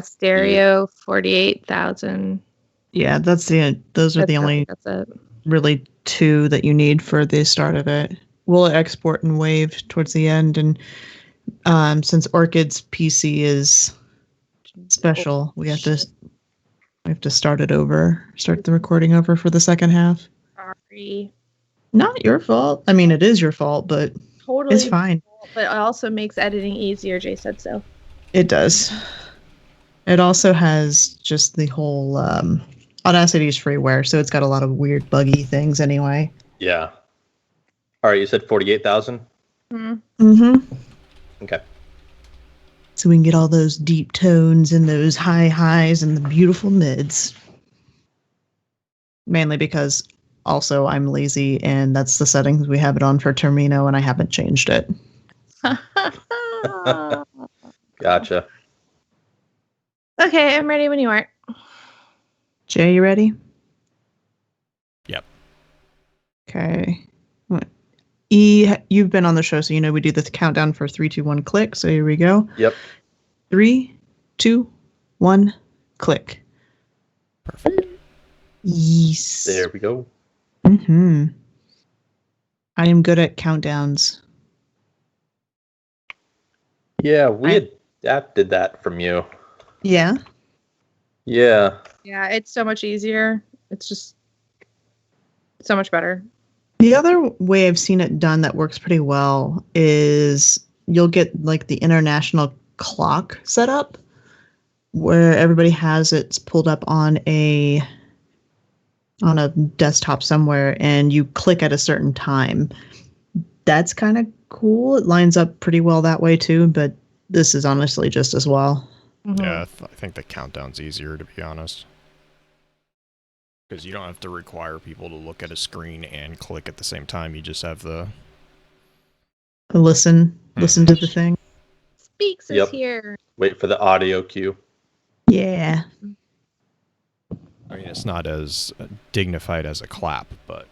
Stereo 48,000. Yeah, those are the only That's it. really two that you need for the start of it. We'll export and wave towards the end, and since Orchid's PC is special, we have to start the recording over for the second half. Sorry. Not your fault. I mean, it is your fault, but Totally. it's fine. But it also makes editing easier, Jay said so. It does. It also has just the whole Audacity's freeware, so it's got a lot of weird buggy things anyway. Yeah. All right, you said 48,000? Mm-hmm. Okay. So we can get all those deep tones and those high highs and the beautiful mids. Mainly because also I'm lazy and that's the settings we have it on for Termino and I haven't changed it. Gotcha. Okay, I'm ready when you are. Jay, you ready? Yep. Okay. E, you've been on the show, so you know we do the countdown for 3, 2, 1, click. So here we go. Yep. 3, 2, 1, click. Perfect. Yes. There we go. Mm-hmm. I am good at countdowns. Yeah, we adapted that from you. Yeah? Yeah. Yeah, it's so much easier. It's just so much better. The other way I've seen it done that works pretty well is you'll get like the international clock set up where everybody has it pulled up on a desktop somewhere and you click at a certain time. That's kind of cool. It lines up pretty well that way too, but this is honestly just as well. Mm-hmm. Yeah, I think the countdown's easier, to be honest. Because you don't have to require people to look at a screen and click at the same time. You just have the... Listen to the thing. Speaks is here. Wait for the audio cue. Yeah. I mean, it's not as dignified as a clap, but...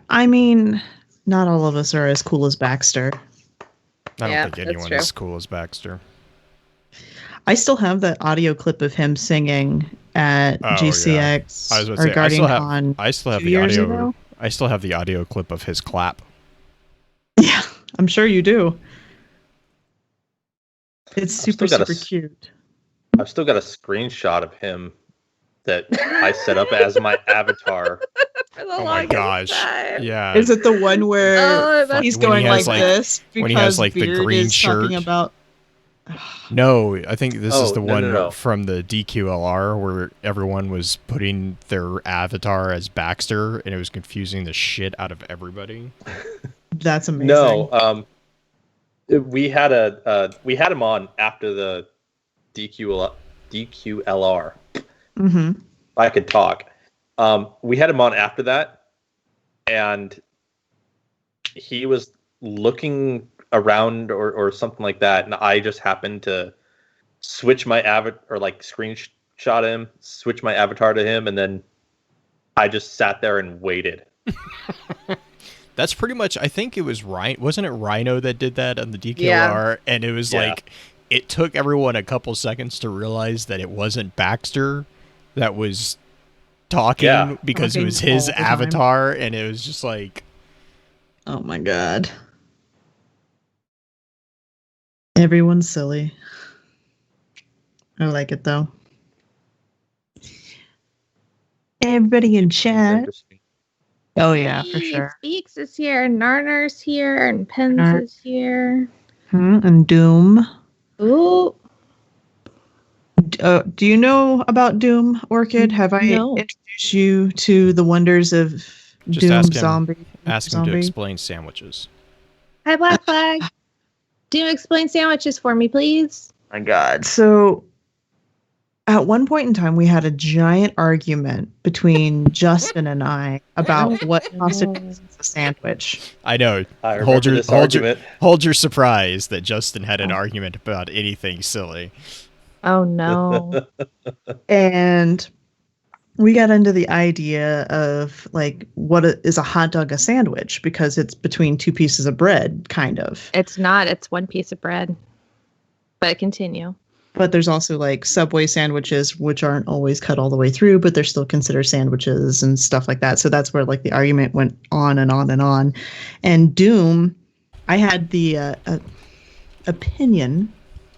I mean, not all of us are as cool as Baxter. I don't think anyone is as cool as Baxter. I still have that audio clip of him singing at GCX or Guardian Con. I still have the audio. I still have the audio clip of his clap. Yeah, I'm sure you do. It's super cute. I've still got a screenshot of him that I set up as my avatar. Oh my gosh! Time. Yeah. Is it the one where he's going like like, this when he has like Beard the green shirt? About... No, I think this is the one no. from the DQLR where everyone was putting their avatar as Baxter, and it was confusing the shit out of everybody. That's amazing. No, we had him on after the DQLR. Mm-hmm. I could talk. We had him on after that, and he was looking around or something like that, and I just happened to switch my avatar or like screenshot him, switch my avatar to him, and then I just sat there and waited. That's pretty much. I think it was wasn't it Rhino that did that on the DQLR? Yeah. And it was like it took everyone a couple seconds to realize that it wasn't Baxter that was talking because it was his avatar, and it was just like, oh my god. Everyone's silly. I like it though. Everybody in chat. Oh yeah, for sure. Speaks is here, and Narner's here, and Pens is here. And Doom. Ooh. Do you know about Doom, Orchid? Have I introduced you to the wonders of just Doom Zombie? Ask him to explain sandwiches. Hi, Black Flag. Do you explain sandwiches for me, please? My God. So at one point in time, we had a giant argument between Justin and I about what constitutes a sandwich. I know. Hold your surprise that Justin had an argument about anything silly. Oh, no. And we got into the idea of, like, what is a hot dog a sandwich? Because it's between two pieces of bread, kind of. It's not. It's one piece of bread. But continue. But there's also like Subway sandwiches, which aren't always cut all the way through, but they're still considered sandwiches and stuff like that. So that's where like the argument went on and on and on. And Doom, I had the opinion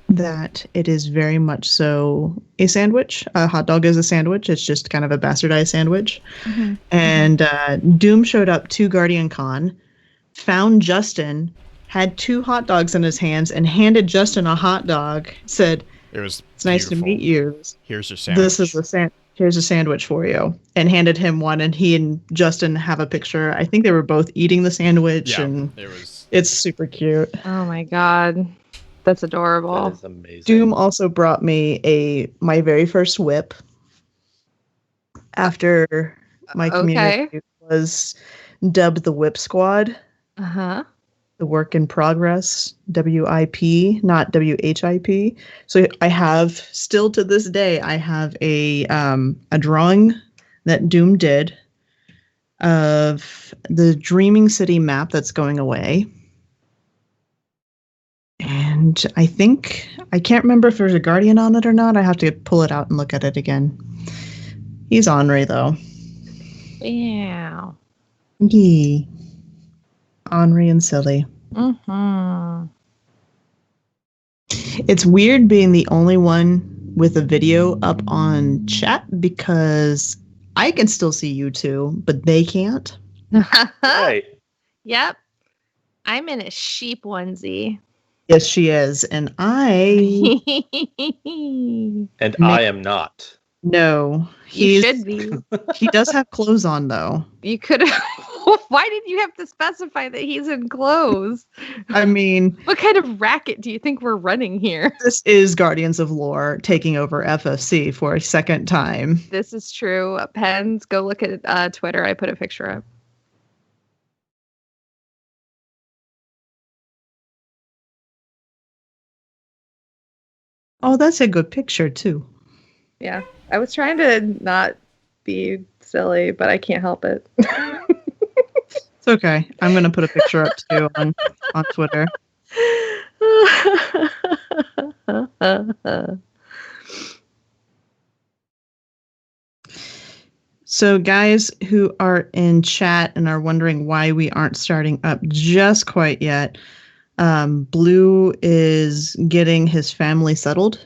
that it is very much so a sandwich. A hot dog is a sandwich. It's just kind of a bastardized sandwich. Mm-hmm. And Doom showed up to Guardian Con, found Justin, had 2 hot dogs in his hands, and handed Justin a hot dog. Said, "It's nice to meet you. Here's your sandwich. This is here's a sandwich for you," and handed him one. And he and Justin have a picture. I think they were both eating the sandwich, and it's super cute. Oh my god, that's adorable. That is amazing. Doom also brought me my very first whip after my community was dubbed the Whip Squad. Uh-huh. The work in progress, WIP, not WHIP. So I have, still to this day, I have a drawing that Doom did of the Dreaming City map that's going away. And I can't remember if there's a Guardian on it or not. I have to pull it out and look at it again. He's Henri, though. Yeah. Yee. Henri and silly. Mm-hmm. It's weird being the only one with a video up on chat because I can still see you two, but they can't. Right. Yep. I'm in a sheep onesie. Yes, she is. And I... And I am not. No. You should be. He does have clothes on, though. You could have... Why did you have to specify that he's in clothes? I mean... What kind of racket do you think we're running here? This is Guardians of Lore taking over FFC for a second time. This is true. Pens, go look at Twitter. I put a picture up. Oh, that's a good picture, too. Yeah. I was trying to not be silly, but I can't help it. It's okay. I'm going to put a picture up, too, on Twitter. So guys who are in chat and are wondering why we aren't starting up just quite yet, Blue is getting his family settled.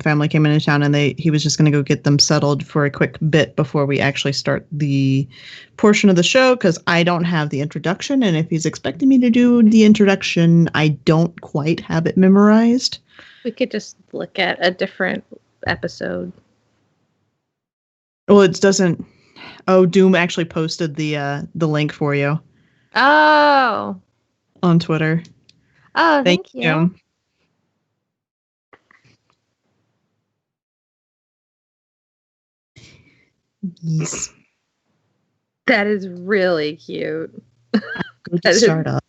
Family came into town and he was just going to go get them settled for a quick bit before we actually start the portion of the show, because I don't have the introduction, and if he's expecting me to do the introduction, I don't quite have it memorized. We could just look at a different episode. Well, it doesn't. Oh, Doom actually posted the link for you. Oh. On Twitter. Oh, thank you. Yes. That is really cute. Good to start up.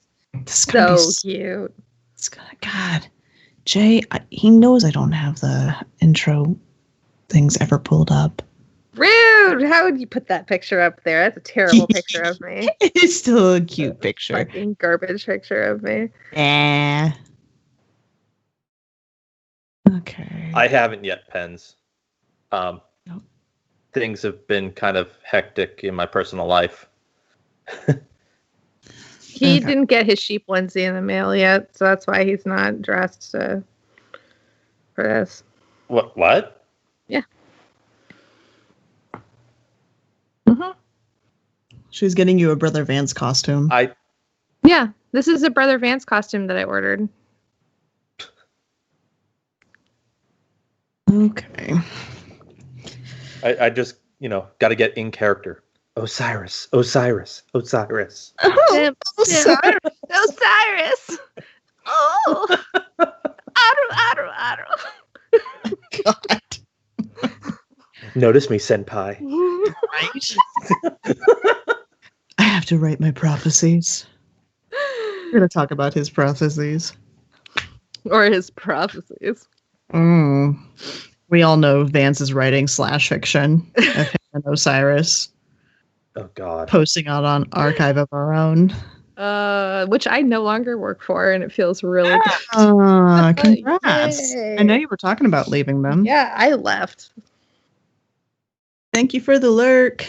So cute. It's gonna, God, Jay, he knows I don't have the intro things ever pulled up. Rude! How would you put that picture up there? That's a terrible picture of me. It's still a cute picture. Fucking garbage picture of me. Okay. I haven't yet, Pens. Nope. Things have been kind of hectic in my personal life. He didn't get his sheep onesie in the mail yet, so that's why he's not dressed for this. What? Yeah. Mm-hmm. She's getting you a Brother Vance costume. Yeah, this is a Brother Vance costume that I ordered. Okay. I just, got to get in character. Osiris. Osiris. Osiris. Oh. Aru. God. Notice me, senpai. Right? I have to write my prophecies. We're going to talk about his prophecies. Or his prophecies. We all know Vance is writing /fiction of him and Osiris. Oh, God. Posting out on Archive of Our Own. Which I no longer work for, and it feels really good. Congrats. Yay. I know you were talking about leaving them. Yeah, I left. Thank you for the lurk.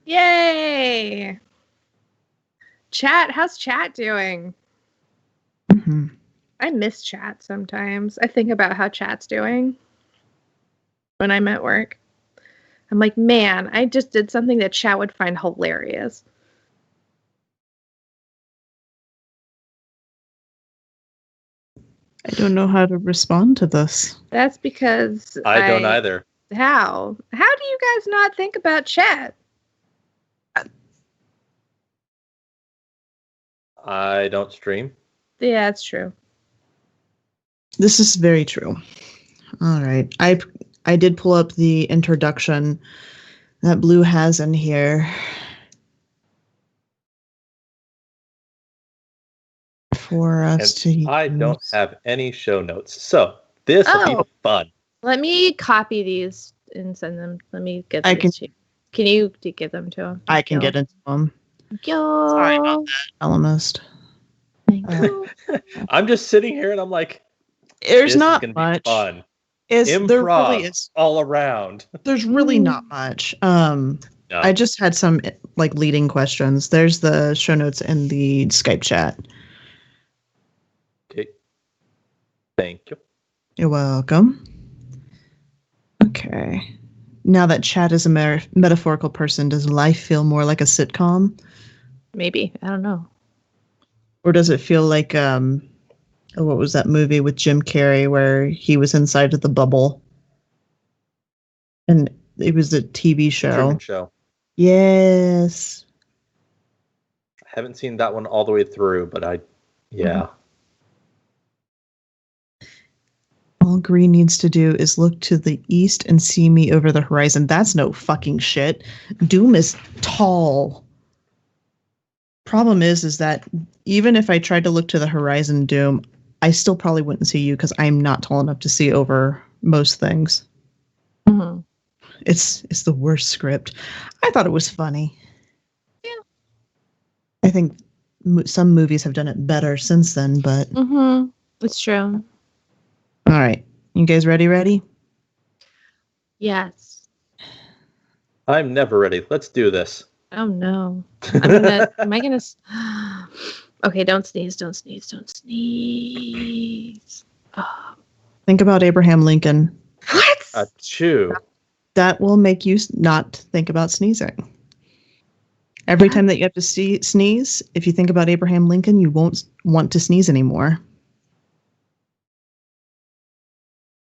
Yay! Chat, how's chat doing? Mhm. I miss chat sometimes. I think about how chat's doing when I'm at work. I'm like, man, I just did something that chat would find hilarious. I don't know how to respond to this. That's because I don't either. How? How do you guys not think about chat? I don't stream. Yeah, it's true. This is very true. All right. I did pull up the introduction that Blue has in here. For us to I don't use. have any show notes. So this will be fun. Let me copy these and send them. Let me get I these to you. Can you give them to him? I can get into them. Yo. Sorry about that, Almost. Thank you. I'm just sitting here and I'm like, There's this not is gonna much. be fun. There Improv really is. all around. There's really not much. No. I just had some like leading questions. There's the show notes in the Skype chat. Okay. Thank you. You're welcome. Okay. Now that chat is a metaphorical person, does life feel more like a sitcom? Maybe. I don't know. Or does it feel like what was that movie with Jim Carrey where he was inside of the bubble? And it was a TV show. Truman Show. Yes. I haven't seen that one all the way through, but yeah. All Green needs to do is look to the east and see me over the horizon. That's no fucking shit. Doom is tall. Problem is that even if I tried to look to the horizon, Doom, I still probably wouldn't see you because I'm not tall enough to see over most things. Mm-hmm. It's the worst script. I thought it was funny. Yeah. I think some movies have done it better since then, but... Mm-hmm. It's true. All right. You guys ready? Yes. I'm never ready. Let's do this. Oh no. Am I gonna Okay, don't sneeze. Oh. Think about Abraham Lincoln. What? Achoo. That will make you not think about sneezing. Every time that you have to sneeze, if you think about Abraham Lincoln, you won't want to sneeze anymore.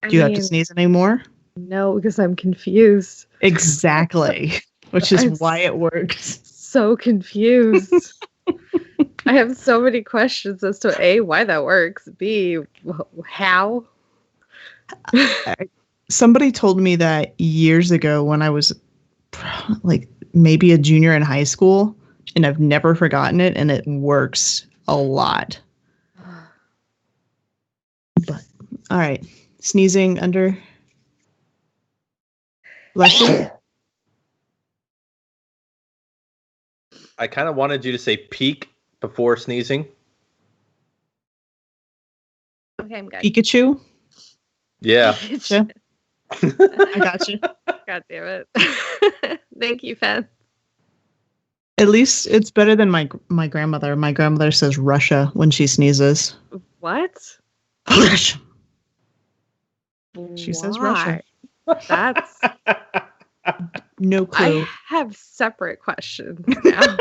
Do you have to sneeze anymore? No, because I'm confused. Exactly. Which is why it works. So confused. I have so many questions as to A, why that works, B, how. Somebody told me that years ago when I was like maybe a junior in high school, and I've never forgotten it, and it works a lot. But all right, sneezing under. Bless you. I kind of wanted you to say peak before sneezing. Okay, I'm good. Pikachu. Yeah. I got you. God damn it. Thank you, Fen. At least it's better than my grandmother. My grandmother says Russia when she sneezes. What? Russia. She says Russia. That's no clue. I have separate questions now.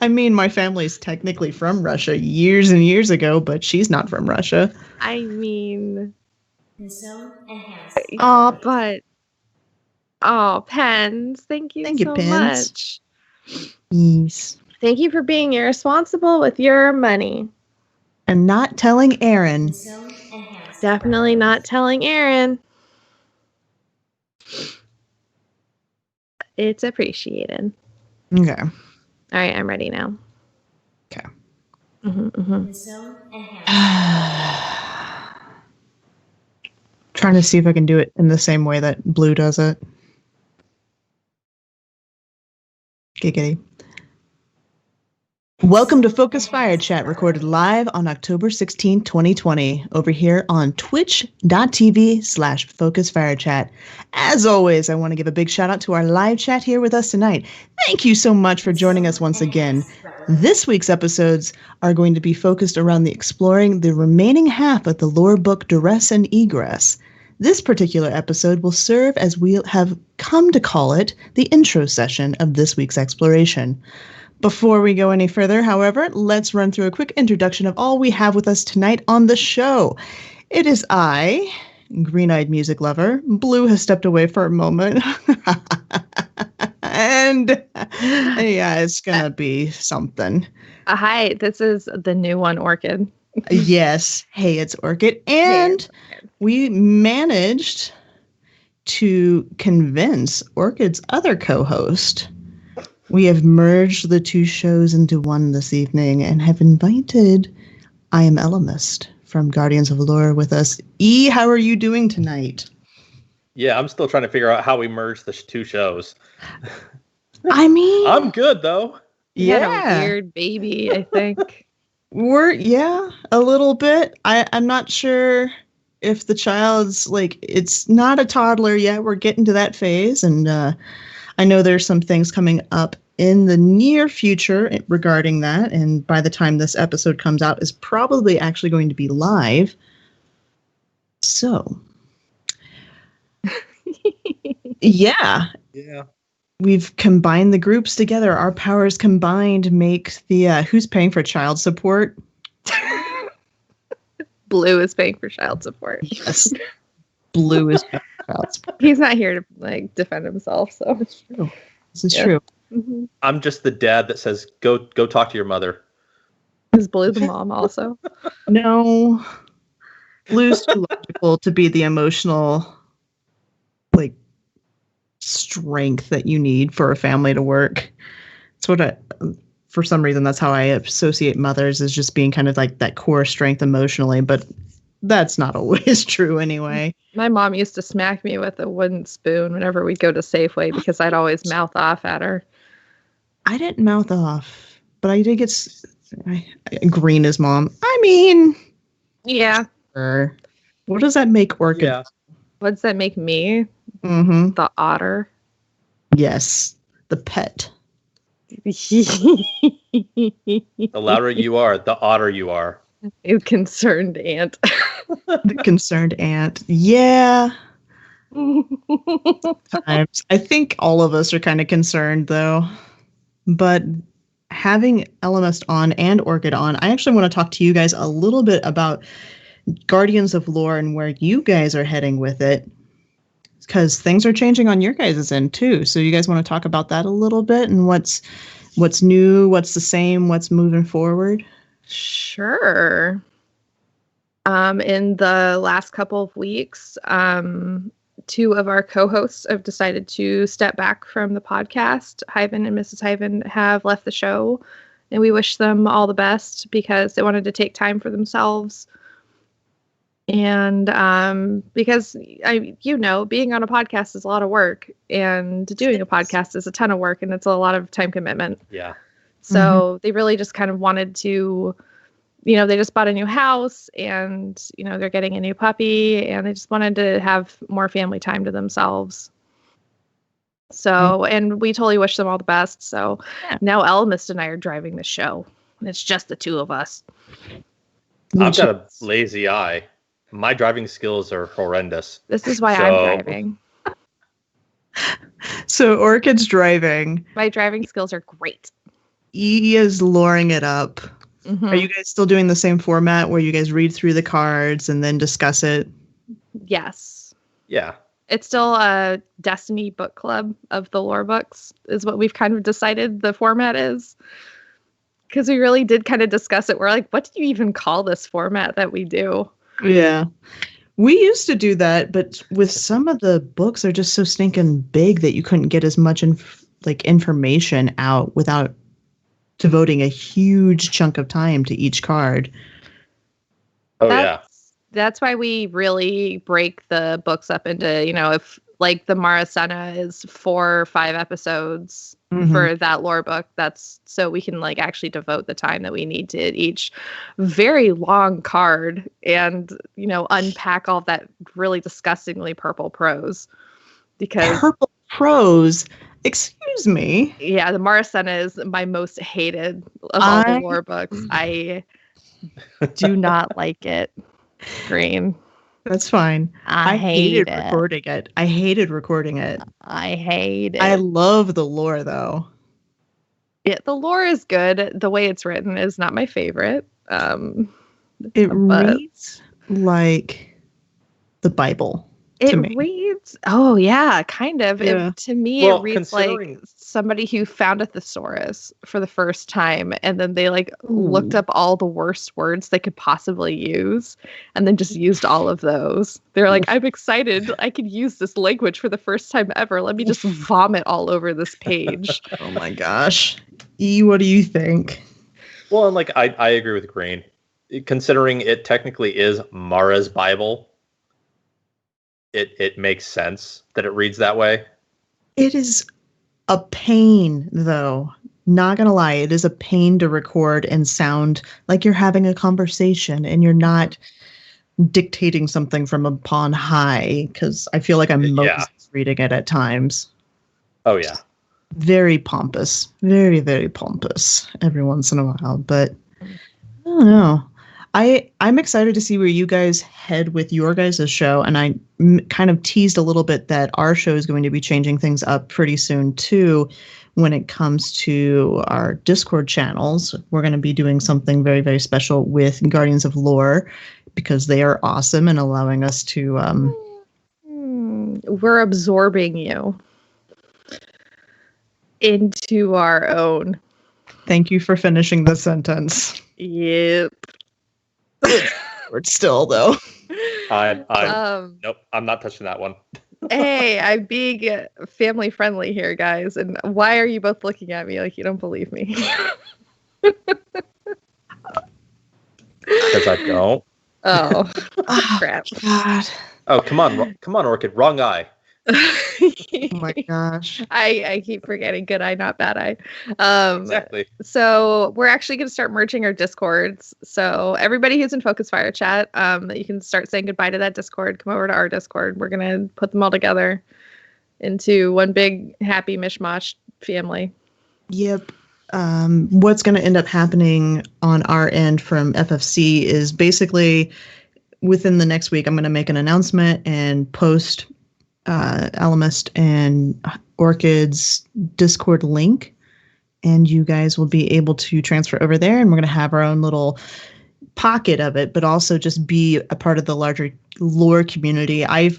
I mean, my family's technically from Russia years and years ago, but she's not from Russia. I mean, Pens, thank you so much. Yes. Thank you for being irresponsible with your money. And not telling Aaron. Definitely not telling Aaron. It's appreciated. Okay. All right, I'm ready now. Okay. Trying to see if I can do it in the same way that Blue does it. Giggity. Welcome to Focus Fire Chat, recorded live on October 16, 2020, over here on twitch.tv/Focus Fire Chat. As always, I want to give a big shout out to our live chat here with us tonight. Thank you so much for joining us once again. This week's episodes are going to be focused around exploring the remaining half of the lore book Duress and Egress. This particular episode will serve as we have come to call it the intro session of this week's exploration. Before we go any further, however, let's run through a quick introduction of all we have with us tonight on the show. It is I, green-eyed music lover. Blue has stepped away for a moment. And yeah, it's gonna be something. Hi, this is the new one, Orchid. Yes. Hey, it's Orchid. And we managed to convince Orchid's other co-host. We have merged the two shows into one this evening and have invited I Am Ellimist from Guardians of Lore with us. E, how are you doing tonight? Yeah, I'm still trying to figure out how we merged the two shows. I mean, I'm good though. You had a weird baby, I think. A little bit. I'm not sure if the child's it's not a toddler yet. We're getting to that phase, and I know there's some things coming up in the near future regarding that, and by the time this episode comes out is probably actually going to be live. So, yeah. We've combined the groups together. Our powers combined make the who's paying for child support? Blue is paying for child support. Yes. Blue is paying for child support. He's not here to defend himself, so It's true. This is true. Mm-hmm. I'm just the dad that says, go talk to your mother. Is Blue the mom also? No. Blue's too logical to be the emotional strength that you need for a family to work. It's what for some reason, that's how I associate mothers, as just being kind of like that core strength emotionally, but that's not always true anyway. My mom used to smack me with a wooden spoon whenever we'd go to Safeway because I'd always mouth off at her. I didn't mouth off, but I did get green as mom. I mean, yeah. What does that make Orchid? Yeah. What does that make me? Mm-hmm. The otter. Yes, the pet. The louder you are, the odder you are. You concerned ant. The concerned ant. Yeah. Times. I think all of us are kind of concerned, though. But having Ellimist on and Orchid on, I actually want to talk to you guys a little bit about Guardians of Lore and where you guys are heading with it. Because things are changing on your guys' end, too. So you guys want to talk about that a little bit and what's new, what's the same, what's moving forward? Sure. In the last couple of weeks, two of our co-hosts have decided to step back from the podcast. Hyven and Mrs. Hyven have left the show, and we wish them all the best because they wanted to take time for themselves. And because being on a podcast is a lot of work, and doing a podcast is a ton of work, and it's a lot of time commitment. Yeah. So they really just kind of wanted to, they just bought a new house, and, they're getting a new puppy, and they just wanted to have more family time to themselves. So, and we totally wish them all the best. So now Ellimist and I are driving the show, and it's just the two of us. I've got a lazy eye. My driving skills are horrendous. This is why I'm driving. So Orchid's driving. My driving skills are great. E is luring it up. Mm-hmm. Are you guys still doing the same format where you guys read through the cards and then discuss it? Yes. Yeah. It's still a Destiny book club of the lore books is what we've kind of decided the format is. Because we really did kind of discuss it. We're like, what do you even call this format that we do? Yeah. We used to do that, but with some of the books, they're just so stinking big that you couldn't get as much information out without devoting a huge chunk of time to each card. Oh, yeah. That's why we really break the books up into, if like the Marasena is 4 or 5 episodes for that lore book. That's so we can like actually devote the time that we need to each very long card and, you know, unpack all that really disgustingly purple prose. Because purple prose, excuse me. Yeah, the Marasena is my most hated of all the lore books. I do not like it. Green. That's fine. I hated hate it. recording it. I hated recording it. I hate it. I love the lore though. Yeah, the lore is good. The way it's written is not my favorite. It reads like the Bible. It reads, oh yeah, kind of. Yeah. To me, it reads like somebody who found a thesaurus for the first time, and then they like looked up all the worst words they could possibly use, and then just used all of those. They're like, I'm excited, I could use this language for the first time ever. Let me just vomit all over this page. Oh my gosh. E, what do you think? Well, and like I agree with Green, considering it technically is Mara's Bible. It makes sense that it reads that way. It is a pain, though. Not gonna lie, it is a pain to record and sound like you're having a conversation and you're not dictating something from upon high, because I feel like I'm Moses reading it at times. Oh, yeah. Very pompous. Very, very pompous every once in a while. But I don't know. I'm excited to see where you guys head with your guys' show, and I kind of teased a little bit that our show is going to be changing things up pretty soon too when it comes to our Discord channels. We're going to be doing something very, very special with Guardians of Lore because they are awesome and allowing us to... We're absorbing you into our own. Thank you for finishing the sentence. Yep. Still though. Nope, I'm not touching that one. Hey, I'm being family friendly here, guys. And why are you both looking at me like you don't believe me? Because I don't. Oh, crap. God. Oh, come on, Orchid. Wrong eye. Oh my gosh. I keep forgetting good eye, not bad eye. Exactly. So we're actually going to start merging our Discords. So everybody who's in Focus Fire chat, you can start saying goodbye to that Discord. Come over to our Discord. We're going to put them all together into one big happy mishmash family. Yep. What's going to end up happening on our end from FFC is basically within the next week, I'm going to make an announcement and post Alamist and Orchid's Discord link, and you guys will be able to transfer over there, and we're going to have our own little pocket of it, but also just be a part of the larger lore community. I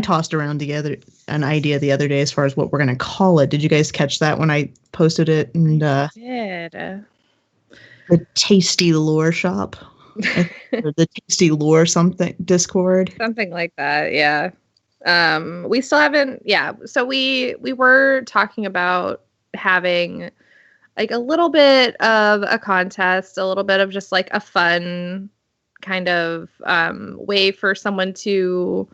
tossed around an idea the other day as far as what we're going to call it. Did you guys catch that when I posted it? And did. The Tasty Lore Shop, or the Tasty Lore something Discord, something like that. Yeah. We still haven't, so we were talking about having like a little bit of a contest, a little bit of just like a fun kind of way for someone to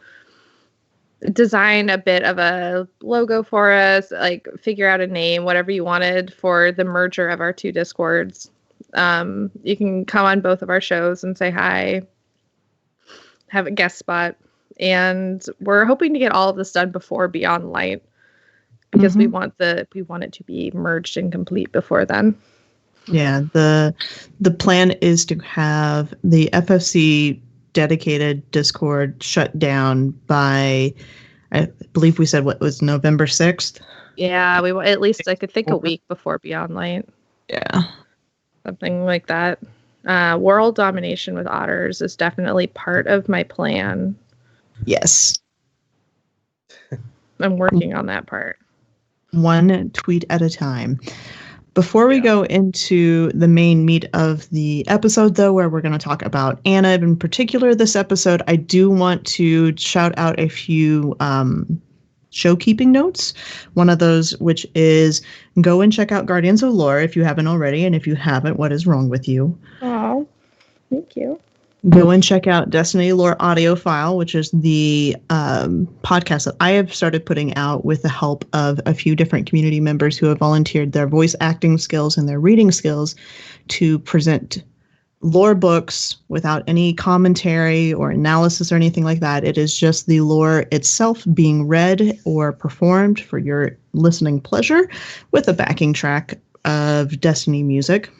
design a bit of a logo for us, like figure out a name, whatever you wanted for the merger of our two Discords. You can come on both of our shows and say hi, have a guest spot. And we're hoping to get all of this done before Beyond Light, because we want it to be merged and complete before then. Yeah, the plan is to have the FFC dedicated Discord shut down by, I believe we said what was November 6th. Yeah, we at least I could think a week before Beyond Light. Yeah, something like that. World domination with otters is definitely part of my plan. Yes. I'm working on that part. One tweet at a time. Before we go into the main meat of the episode, though, where we're going to talk about Anna in particular this episode, I do want to shout out a few show-keeping notes. One of those, which is go and check out Guardians of Lore if you haven't already, and if you haven't, what is wrong with you? Oh, thank you. Go and check out Destiny Lore Audio File, which is the podcast that I have started putting out with the help of a few different community members who have volunteered their voice acting skills and their reading skills to present lore books without any commentary or analysis or anything like that. It is just the lore itself being read or performed for your listening pleasure with a backing track of Destiny music.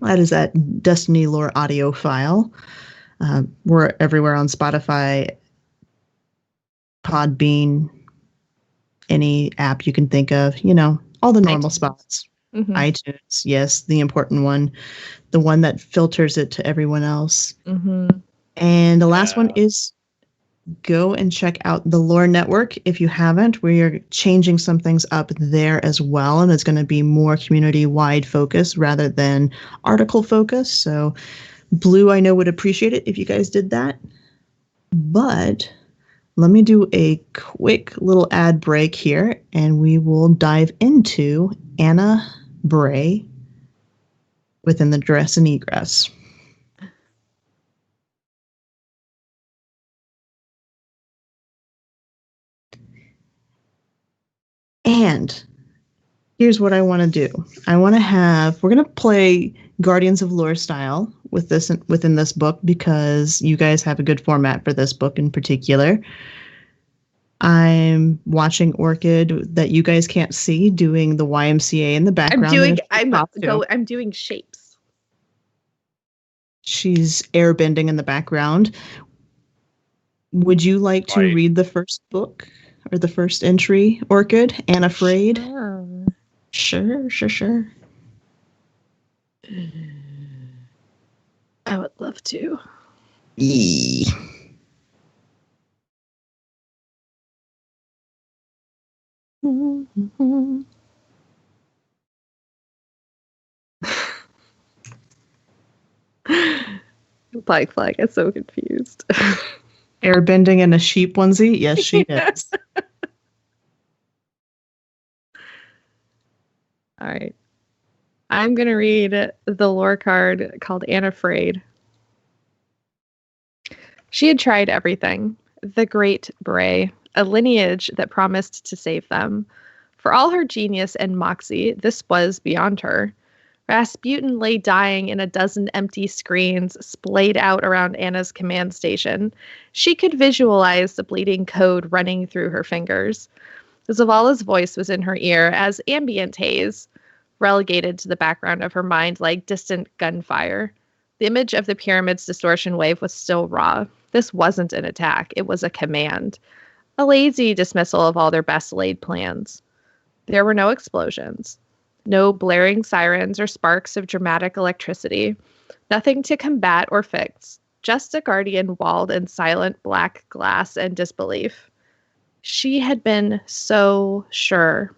That is at Destiny Lore Audio File. We're everywhere on Spotify, Podbean, any app you can think of, all the normal spots. Mm-hmm. iTunes, yes, the important one, the one that filters it to everyone else. Mm-hmm. And the last one is go and check out the Lore Network if you haven't. We are changing some things up there as well, and it's going to be more community-wide focus rather than article focus. So Blue, I know, would appreciate it if you guys did that. But let me do a quick little ad break here, and we will dive into Anna Bray within the Duress and Egress. And here's what I want to do. We're going to play Guardians of Lore style within this book because you guys have a good format for this book in particular. I'm watching Orchid that you guys can't see doing the YMCA in the background. I'm doing shapes. She's airbending in the background. Would you like to read the first book or the first entry, Orchid? Unafraid? Sure. I would love to. Black Flag is so confused. Airbending in a sheep onesie? Yes, she is. All right. I'm going to read the lore card called Unafraid. She had tried everything. The Great Bray, a lineage that promised to save them. For all her genius and moxie, this was beyond her. Rasputin lay dying in a dozen empty screens splayed out around Anna's command station. She could visualize the bleeding code running through her fingers. Zavala's voice was in her ear as ambient haze, relegated to the background of her mind like distant gunfire. The image of the pyramid's distortion wave was still raw. This wasn't an attack. It was a command. A lazy dismissal of all their best laid plans. There were no explosions. No blaring sirens or sparks of dramatic electricity. Nothing to combat or fix. Just a guardian walled in silent black glass and disbelief. She had been so sure.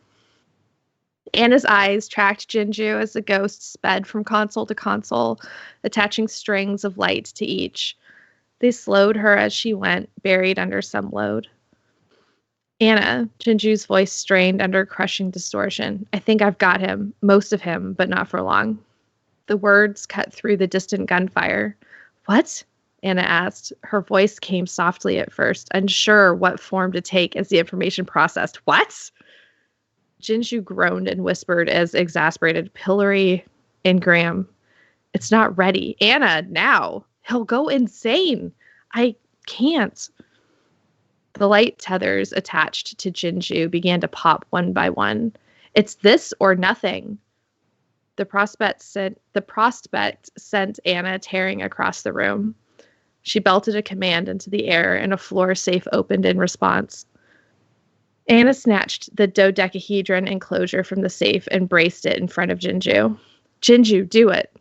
Anna's eyes tracked Jinju as the ghost sped from console to console, attaching strings of light to each. They slowed her as she went, buried under some load. Anna, Jinju's voice strained under crushing distortion. I think I've got him. Most of him, but not for long. The words cut through the distant gunfire. What? Anna asked. Her voice came softly at first, unsure what form to take as the information processed. What? Jinju groaned and whispered as exasperated. Pillory and Graham. It's not ready. Anna, now. He'll go insane. I can't. The light tethers attached to Jinju began to pop one by one. It's this or nothing. The prospect sent Anna tearing across the room. She belted a command into the air, and a floor safe opened in response. Anna snatched the dodecahedron enclosure from the safe and braced it in front of Jinju. Jinju, do it.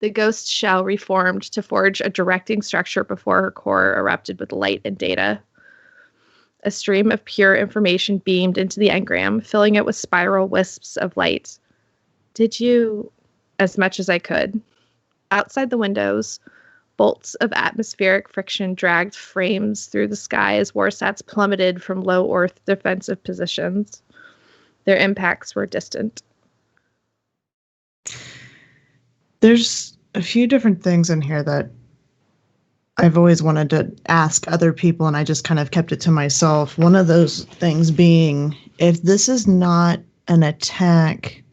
The ghost shell reformed to forge a directing structure before her core erupted with light and data. A stream of pure information beamed into the engram, filling it with spiral wisps of light. Did you? As much as I could. Outside the windows, bolts of atmospheric friction dragged frames through the sky as warsats plummeted from low Earth defensive positions. Their impacts were distant. There's a few different things in here that I've always wanted to ask other people, and I just kind of kept it to myself. One of those things being, if this is not an attack,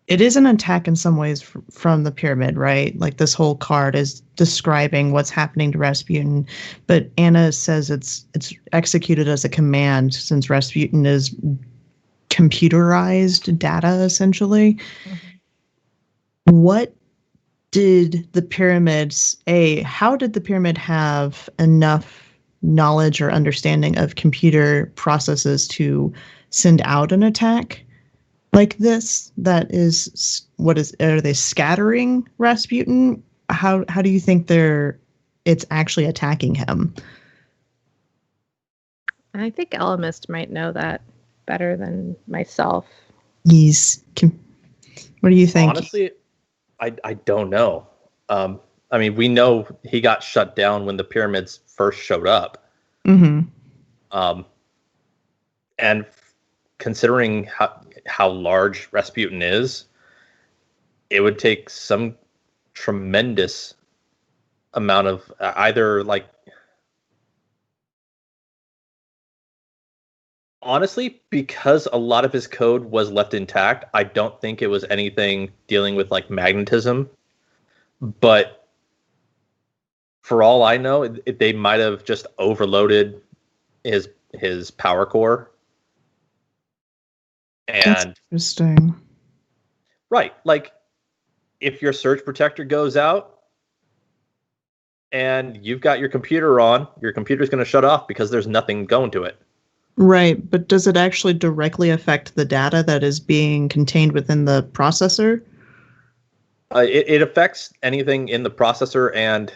it is an attack in some ways from the pyramid, right? Like this whole card is describing what's happening to Rasputin, but Anna says it's executed as a command since Rasputin is computerized data, essentially. Mm-hmm. What did the pyramids, how did the pyramid have enough knowledge or understanding of computer processes to send out an attack like this? That is, are they scattering Rasputin? How do you think it's actually attacking him? I think Elamist might know that better than myself. What do you think? Honestly, I don't know. I mean, we know he got shut down when the pyramids first showed up. Mm-hmm. And considering how large Rasputin is, it would take some tremendous amount of either like. Honestly, because a lot of his code was left intact, I don't think it was anything dealing with like magnetism. But for all I know, they might have just overloaded his power core. And that's interesting. Right. Like if your surge protector goes out and you've got your computer on, your computer's going to shut off because there's nothing going to it. Right, but does it actually directly affect the data that is being contained within the processor? It affects anything in the processor and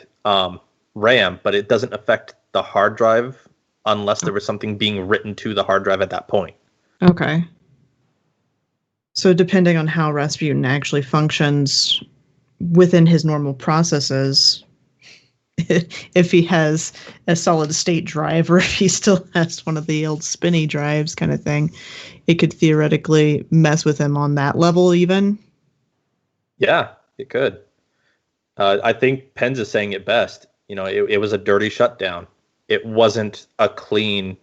RAM, but it doesn't affect the hard drive unless there was something being written to the hard drive at that point. Okay. So depending on how Rasputin actually functions within his normal processes, if he has a solid state drive or if he still has one of the old spinny drives kind of thing, it could theoretically mess with him on that level even. Yeah, it could. I think Penn's is saying it best. You know, it was a dirty shutdown. It wasn't a clean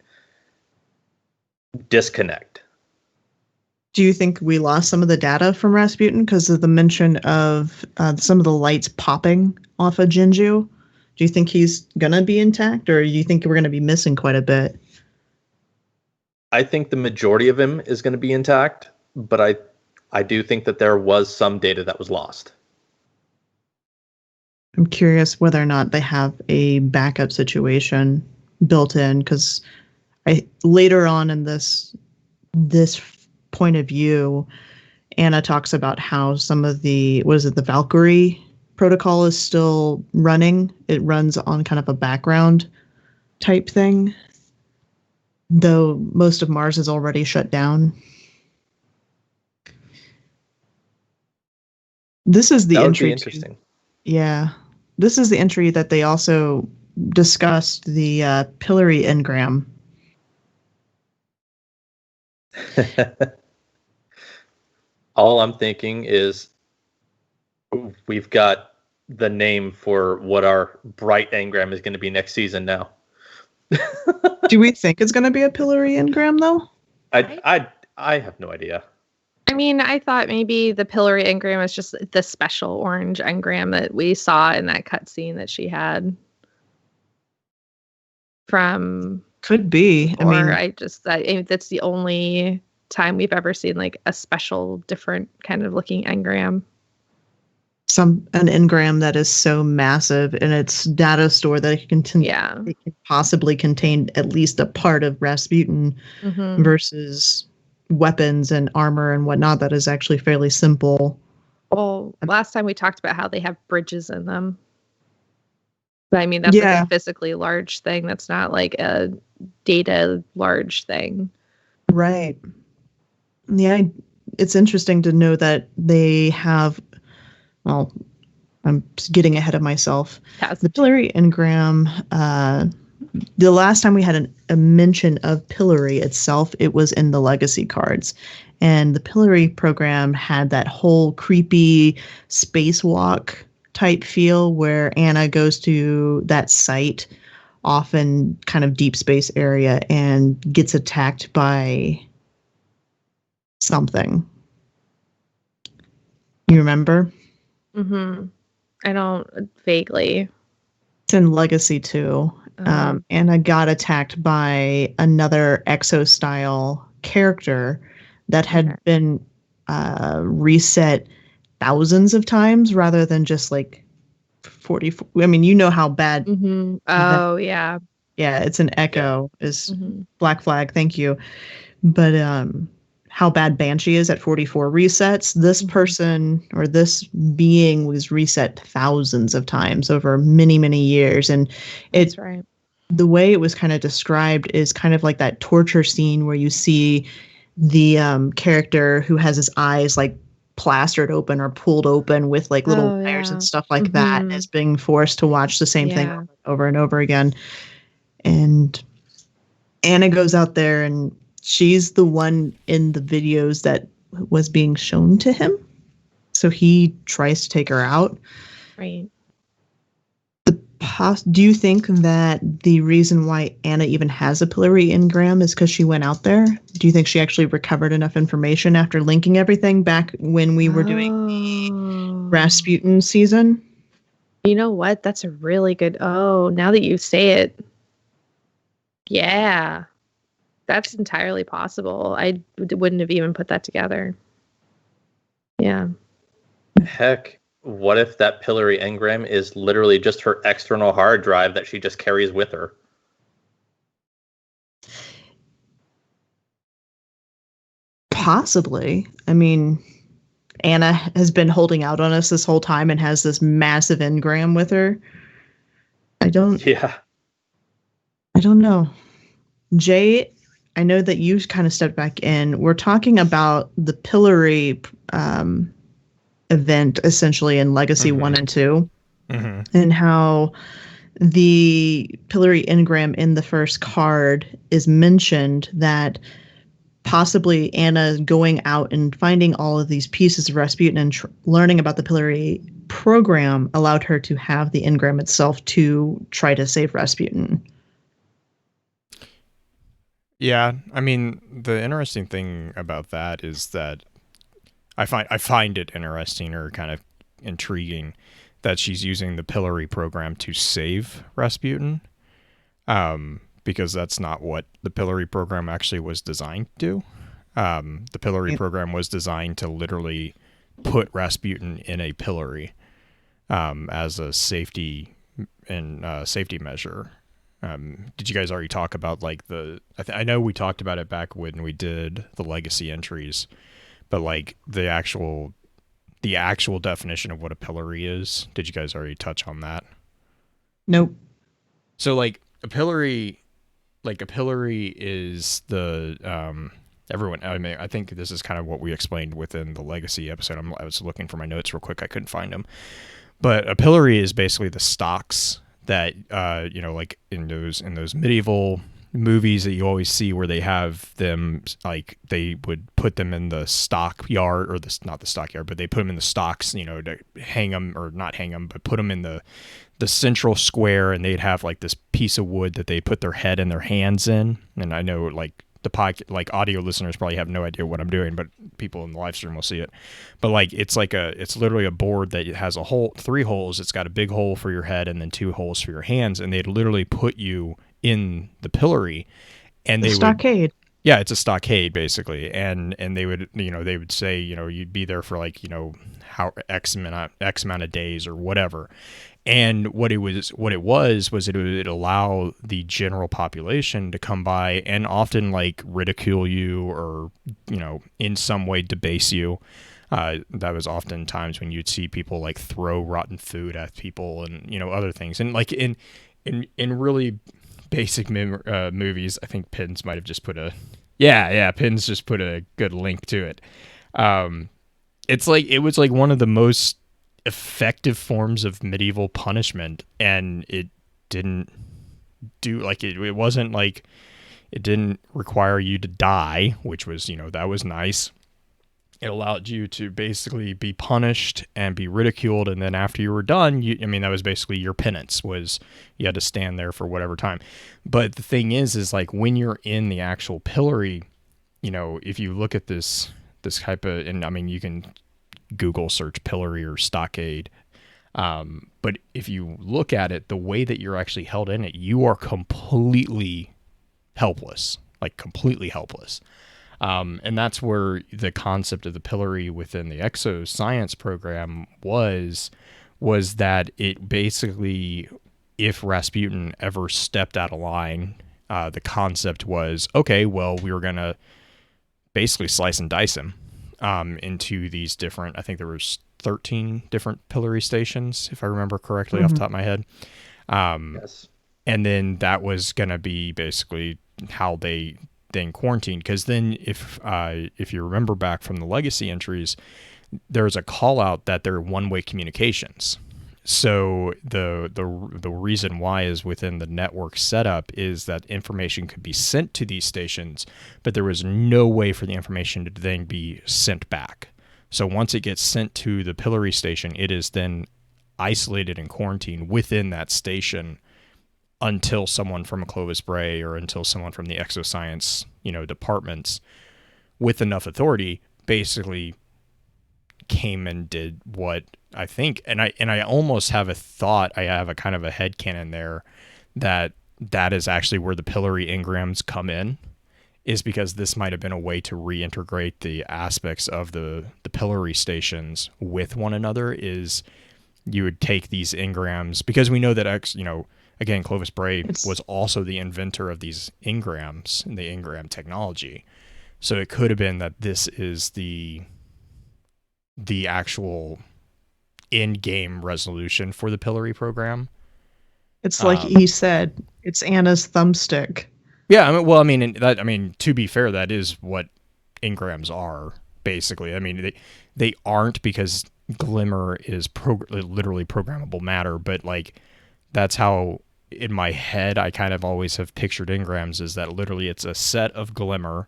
disconnect. Do you think we lost some of the data from Rasputin because of the mention of some of the lights popping off of Jinju? Do you think he's going to be intact, or do you think we're going to be missing quite a bit? I think the majority of him is going to be intact, but I do think that there was some data that was lost. I'm curious whether or not they have a backup situation built in, because later on in this point of view, Anna talks about how some of the Valkyrie protocol is still running. It runs on kind of a background type thing, though most of Mars is already shut down. This is the entry. Be interesting. Yeah, this is the entry that they also discussed, the pillory engram. All I'm thinking is we've got the name for what our bright engram is going to be next season now. Do we think it's going to be a pillory engram though? I have no idea. I mean, I thought maybe the pillory engram was just the special orange engram that we saw in that cutscene that she had from. Could be. That's the only time we've ever seen like a special, different kind of looking engram. An engram that is so massive in its data store that it can possibly contain at least a part of Rasputin, mm-hmm. versus weapons and armor and whatnot that is actually fairly simple. Well, last time we talked about how they have bridges in them. But I mean, that's like a physically large thing. That's not like a data large thing. Right. Yeah, it's interesting to know that they have. Well, I'm getting ahead of myself. The pillory engram, the last time we had a mention of pillory itself, it was in the legacy cards. And the pillory program had that whole creepy spacewalk type feel where Anna goes to that site, often kind of deep space area, and gets attacked by something. You remember? Mm-hmm. I don't vaguely. It's in Legacy 2. Anna got attacked by another Exo-style character that had been reset thousands of times rather than just like 40. I mean, you know how bad. Mm-hmm. Oh, yeah. Yeah, it's an Echo. Is Black Flag. Thank you. But how bad Banshee is at 44 resets. This person or this being was reset thousands of times over many, many years. And that's right. The way it was kind of described is kind of like that torture scene where you see the character who has his eyes like plastered open or pulled open with like little wires and stuff like that, as being forced to watch the same thing over and over again. And Anna goes out there and she's the one in the videos that was being shown to him. So he tries to take her out. Right. Do you think that the reason why Anna even has a pillory engram is because she went out there? Do you think she actually recovered enough information after linking everything back when we were doing the Rasputin season? You know what? That's a really good... Oh, now that you say it. Yeah. That's entirely possible. I wouldn't have even put that together. Yeah. Heck, what if that pillory engram is literally just her external hard drive that she just carries with her? Possibly. I mean, Anna has been holding out on us this whole time and has this massive engram with her. I don't know. Jay, I know that you kind of stepped back in. We're talking about the pillory event essentially in Legacy 1 and 2, and how the pillory engram in the first card is mentioned that possibly Anna going out and finding all of these pieces of Rasputin and learning about the pillory program allowed her to have the engram itself to try to save Rasputin. Yeah, I mean, the interesting thing about that is that I find it interesting or kind of intriguing that she's using the pillory program to save Rasputin, because that's not what the pillory program actually was designed to do. The pillory program was designed to literally put Rasputin in a pillory as a safety measure. Did you guys already talk about like I know we talked about it back when we did the legacy entries, but like the actual definition of what a pillory is, did you guys already touch on that? Nope. So like a pillory is the everyone. I mean, I think this is kind of what we explained within the legacy episode. I was looking for my notes real quick. I couldn't find them, but a pillory is basically the stocks that like in those medieval movies that you always see where they have them, like they would put them in the stock yard, or not the stock yard, but they put them in the stocks, to hang them, or not hang them, but put them in the central square, and they'd have like this piece of wood that they put their head and their hands in. And I know like like audio listeners probably have no idea what I'm doing, but people in the live stream will see it. But like it's literally a board that has three holes. It's got a big hole for your head and then two holes for your hands, and they'd literally put you in the pillory, and they stockade. Yeah, it's a stockade basically, and they would they would say you'd be there for like how X amount of days or whatever. And what it was it would allow the general population to come by and often like ridicule you or in some way debase you. That was often times when you'd see people like throw rotten food at people and other things. And like in really basic movies, I think Pins might have just put Pins just put a good link to it. It was like one of the most effective forms of medieval punishment, and it didn't do like it wasn't like it didn't require you to die, which was that was nice. it allowed you to basically be punished and be ridiculed, and then after you were done, that was basically your penance, was you had to stand there for whatever time. But the thing is like when you're in the actual pillory, if you look at this type of, and I mean, you can Google search pillory or stockade, but if you look at it, the way that you're actually held in it, you are completely helpless, like completely helpless. And that's where the concept of the pillory within the exo science program was that it basically, if Rasputin ever stepped out of line, the concept was, okay, well, we were going to basically slice and dice him into these different, I think there was 13 different pillory stations, if I remember correctly off the top of my head. Yes. And then that was going to be basically how they then quarantined. Because then if you remember back from the legacy entries, there's a call out that they're one-way communications. So the reason why is within the network setup is that information could be sent to these stations, but there was no way for the information to then be sent back. So once it gets sent to the pillory station, it is then isolated and quarantined within that station until someone from a Clovis Bray or until someone from the exoscience, departments with enough authority basically came and did what I think, and I almost have a thought, I have a kind of a headcanon there that is actually where the pillory engrams come in, is because this might have been a way to reintegrate the aspects of the pillory stations with one another. Is you would take these engrams, because we know that again, Clovis Bray was also the inventor of these engrams and the engram technology. So it could have been that this is the actual in-game resolution for the pillory program. It's like he said, it's Anna's thumbstick. Yeah, to be fair, that is what engrams are, basically. I mean, they aren't, because Glimmer is literally programmable matter, but like that's how in my head I kind of always have pictured engrams, is that literally it's a set of Glimmer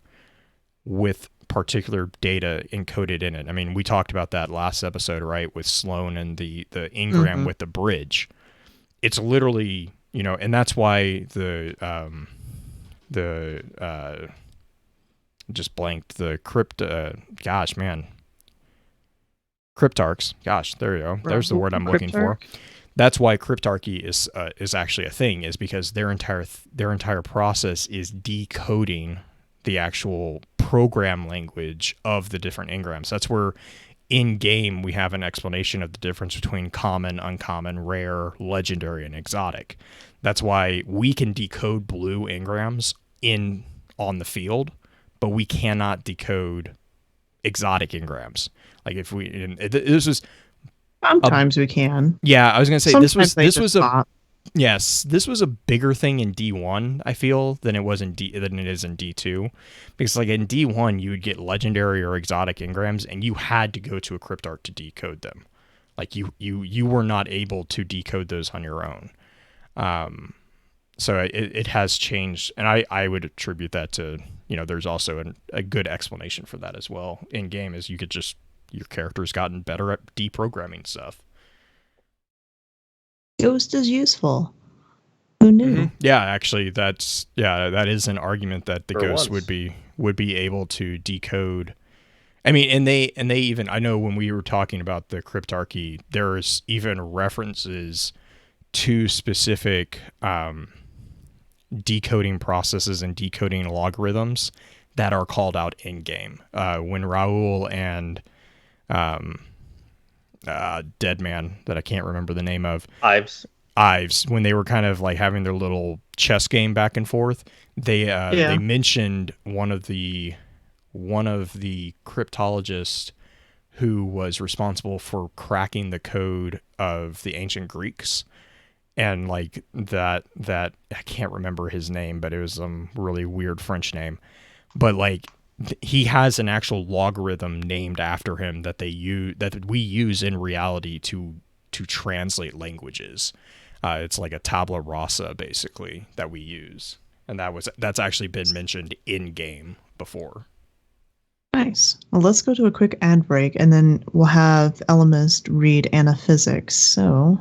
with particular data encoded in it. I mean, we talked about that last episode, right, with Sloan and the engram with the bridge. It's literally, and that's why the just blanked, the cryptarchs. Gosh, there you go. There's the word I'm looking for. That's why cryptarchy is actually a thing, is because their entire process is decoding the actual program language of the different engrams. That's where in game we have an explanation of the difference between common, uncommon, rare, legendary, and exotic. That's why we can decode blue engrams on the field, but we cannot decode exotic engrams. Like if this is sometimes we can. Yeah, I was gonna say Sometimes this was a bigger thing in D1, I feel, than it is in D2, because like in D1 you would get legendary or exotic engrams and you had to go to a cryptarch to decode them. Like you were not able to decode those on your own. So it has changed, and I would attribute that to, there's also a good explanation for that as well in game, is your character's gotten better at deprogramming stuff. Ghost is useful. Who knew? Mm-hmm. Yeah, actually, that is an argument that the Ghost would be able to decode. I mean, and they even, I know when we were talking about the cryptarchy, there's even references to specific decoding processes and decoding logarithms that are called out in game. When Raul and dead man that I can't remember the name of, Ives, when they were kind of like having their little chess game back and forth, they mentioned one of the cryptologists who was responsible for cracking the code of the ancient Greeks, and like that I can't remember his name, but it was some really weird French name, but like he has an actual logarithm named after him that we use in reality to translate languages. It's like a tabla rasa basically that we use, and that's actually been mentioned in game before. Nice. Well, let's go to a quick ad break, and then we'll have Elemist read Anaphysics. So,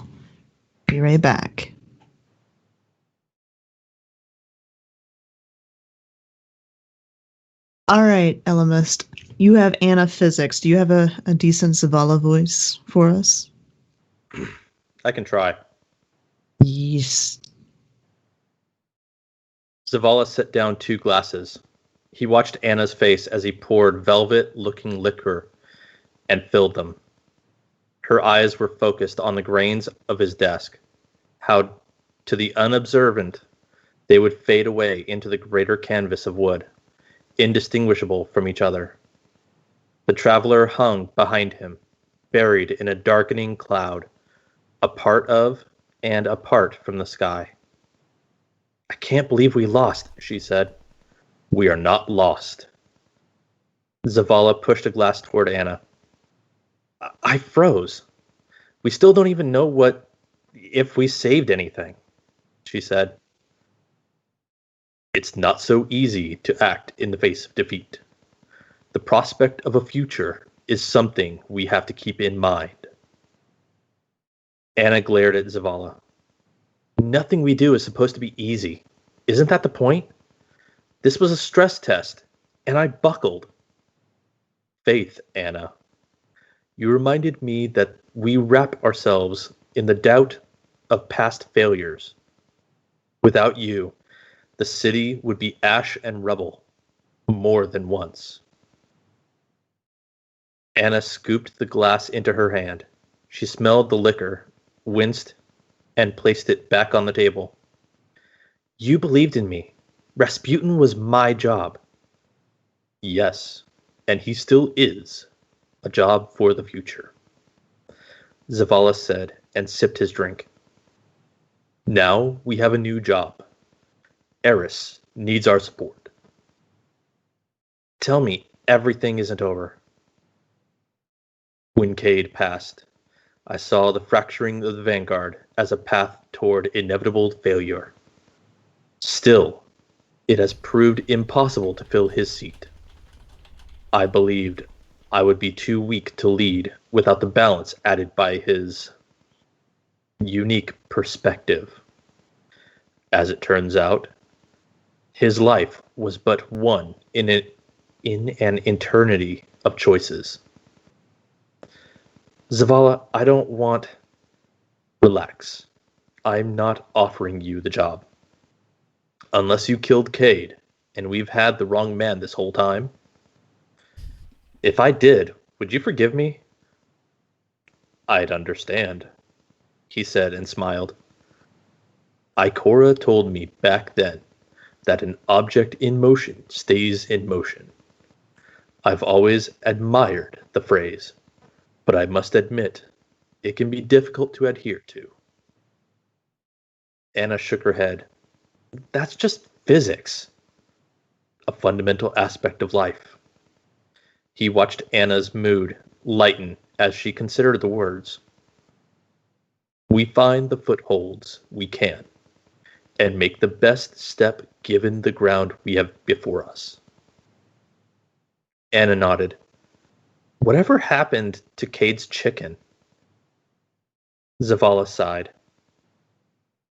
be right back. All right, Elemist. You have Anaphysics. Do you have a decent Zavala voice for us? I can try. Yes. Zavala set down 2 glasses. He watched Anna's face as he poured velvet-looking liquor and filled them. Her eyes were focused on the grains of his desk, how, to the unobservant, they would fade away into the greater canvas of wood, indistinguishable from each other. The traveler hung behind him, buried in a darkening cloud, a part of and apart from the sky. I can't believe we lost, she said. We are not lost. Zavala pushed a glass toward Anna. I froze. We still don't even know if we saved anything, she said. It's not so easy to act in the face of defeat. The prospect of a future is something we have to keep in mind. Anna glared at Zavala. Nothing we do is supposed to be easy. Isn't that the point? This was a stress test, and I buckled. Faith, Anna. You reminded me that we wrap ourselves in the doubt of past failures. Without you, the city would be ash and rubble, more than once. Anna scooped the glass into her hand. She smelled the liquor, winced, and placed it back on the table. You believed in me. Rasputin was my job. Yes, and he still is. A job for the future. Zavala said, and sipped his drink. Now we have a new job. Egress needs our support. Tell me everything isn't over. When Cade passed, I saw the fracturing of the Vanguard as a path toward inevitable failure. Still, it has proved impossible to fill his seat. I believed I would be too weak to lead without the balance added by his unique perspective. As it turns out, his life was but one in an eternity of choices. Zavala, I don't want... Relax. I'm not offering you the job. Unless you killed Cade, and we've had the wrong man this whole time. If I did, would you forgive me? I'd understand, he said and smiled. Ikora told me back then that an object in motion stays in motion. I've always admired the phrase, but I must admit, it can be difficult to adhere to. Anna shook her head. That's just physics. A fundamental aspect of life. He watched Anna's mood lighten as she considered the words. We find the footholds we can, and make the best step given the ground we have before us. Anna nodded. Whatever happened to Cade's chicken? Zavala sighed.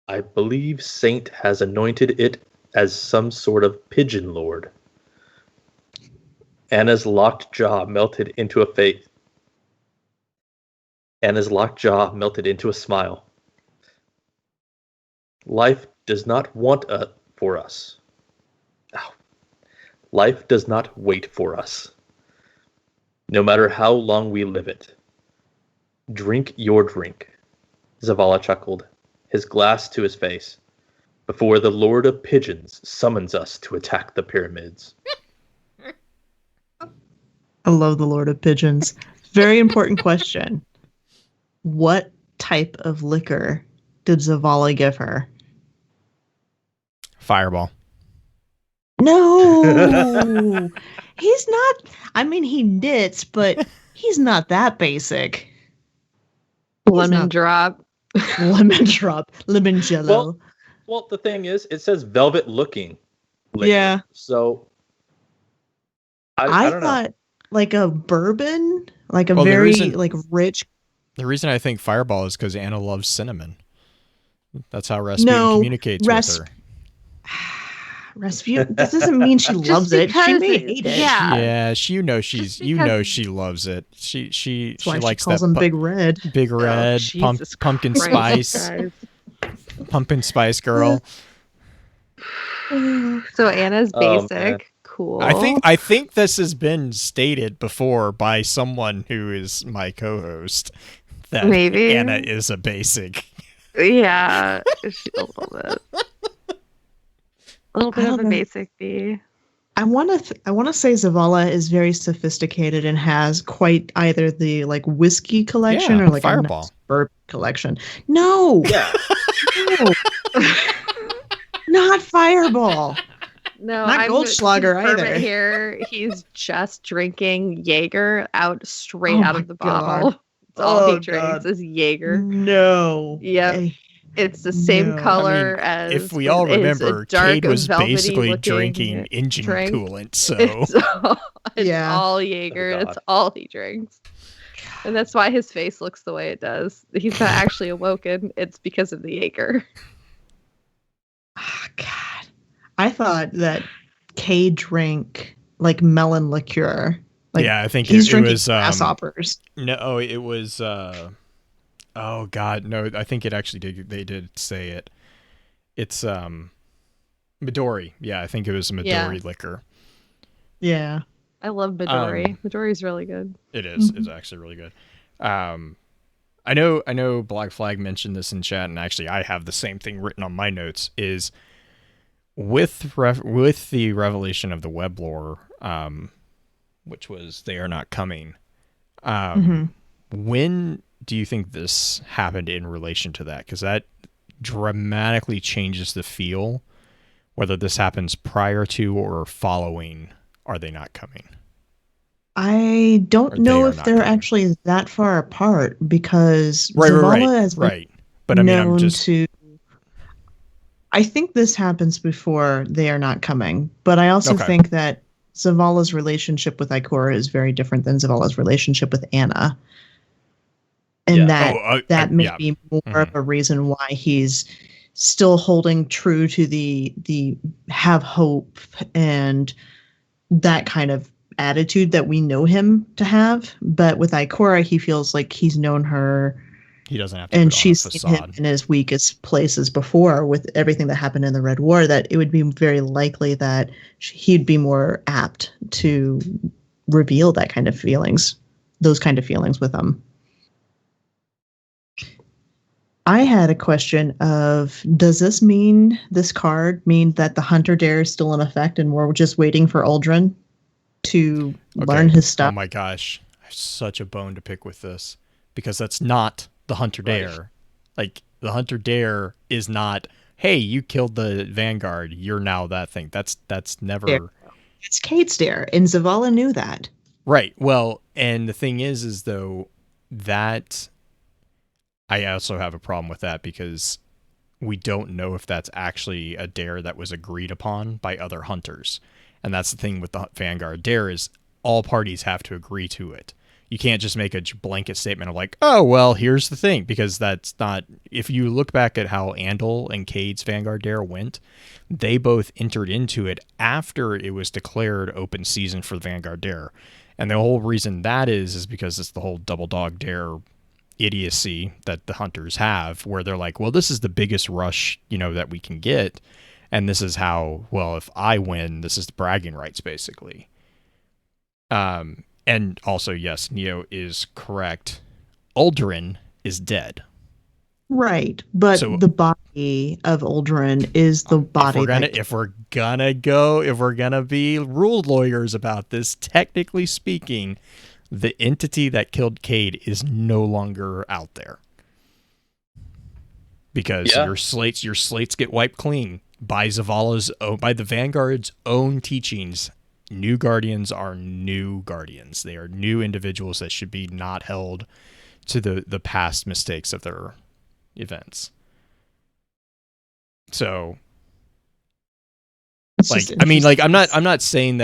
I believe Saint has anointed it as some sort of pigeon lord. Anna's locked jaw melted into a smile. Life does not want for us. Life does not wait for us. No matter how long we live it. Drink your drink, Zavala chuckled, his glass to his face, before the Lord of Pigeons summons us to attack the pyramids. I love the Lord of Pigeons. Very important question. What type of liquor did Zavala give her? Fireball. No! He's not... I mean, he knits, but he's not that basic. Lemon drop. Lemon drop. Lemon jello. Well, the thing is, it says velvet looking liquor. Yeah. So, I don't know. like a bourbon, like a Well, very like rich. the reason I think Fireball is because Anna loves cinnamon. That's how Rasputin No, communicates with her. Rasputin. That doesn't mean she Just loves it. She because may hate it. yeah. Yeah, you know because- she loves it. She That's why likes she calls that him Big Red. big red Jesus pumpkin Christ, spice, guys. pumpkin spice girl. So Anna's Oh, man. basic. Cool. I think this has been stated before by someone who is my co-host that Maybe. Anna is a basic. Yeah, a little bit. A little bit I of don't a know. basic B. I want to say Zavala is very sophisticated and has quite either the like whiskey collection Yeah, or like Fireball. a nice bourbon collection. No, Yeah. no, not Fireball. No, Not I'm Goldschlager gonna confirm either. it here. He's just drinking Jaeger straight Oh out my of the bottle. God. That's all he Oh, drinks God. is Jaeger. No. Yep. Eh, It's the same No. color I mean, as if we all it is a remember, dark, Cade was velvety basically looking drinking engine drink. coolant, so It's Yeah. all Jaeger. Oh, God. It's all he drinks. And that's why his face looks the way it does. He's not actually awoken. It's because of the Jaeger. Oh, God. I thought that Kay drank like melon liqueur. Like, yeah, I think he's it drinking was grasshoppers. no, it was oh god, no, I think it actually did. They did say it. It's Midori. Yeah, I think it was a Midori Yeah. liquor. Yeah. I love Midori. Um, Midori's really good. It is. It's Mhm. actually really good. I know Black Flag mentioned this in chat, and actually I have the same thing written on my notes. Is with the revelation of the web lore, which was they are not coming. When do you think this happened in relation to that? Because that dramatically changes the feel. Whether this happens prior to or following, are they not coming? I don't Or know they are if not they're coming. actually that far apart because Right. Zavala has been Right. But I mean, I'm known just to. I think this happens before they are not coming, but I also Okay. think that Zavala's relationship with Ikora is very different than Zavala's relationship with Anna, and Yeah. that may yeah. be more of a reason why he's still holding true to the have hope and that kind of attitude that we know him to have. But with Ikora, he feels like he's known her He doesn't have to and put on a she's seen him facade. in his weakest places before with everything that happened in the Red War, that it would be very likely that he'd be more apt to reveal that kind of feelings, those kind of feelings with them. I had a question of, does this card mean that the Hunter Dare is still in effect and we're just waiting for Uldren to learn his Oh stuff? my gosh. I have such a bone to pick with this. Because that's not the Hunter Right. Dare. Like, the Hunter Dare is not, hey, you killed the Vanguard, you're now that thing. That's never Dare. It's Kate's Dare, and Zavala knew that. right. Well, and the thing is though, that I also have a problem with that because we don't know if that's actually a dare that was agreed upon by other hunters. And that's the thing with the Vanguard Dare is all parties have to agree to it. You can't just make a blanket statement of like, oh, well, here's the thing, because that's not, if you look back at how Andal and Cade's Vanguard Dare went, they both entered into it after it was declared open season for the Vanguard Dare. And the whole reason that is because it's the whole double dog dare idiocy that the hunters have, where they're like, well, this is the biggest rush, that we can get. And this is how, well, if I win, this is the bragging rights, basically. And also, yes, Neo is correct. Uldren is dead. Right, but So- the body of Uldren is the body If we're gonna be rule lawyers about this, technically speaking, the entity that killed Cade is no longer out there. Because Yeah. your slates get wiped clean by by the Vanguard's own teachings. New Guardians are new Guardians. They are new individuals that should be not held to the past mistakes of their events. So, It's like, just I mean, like, interesting. I'm not saying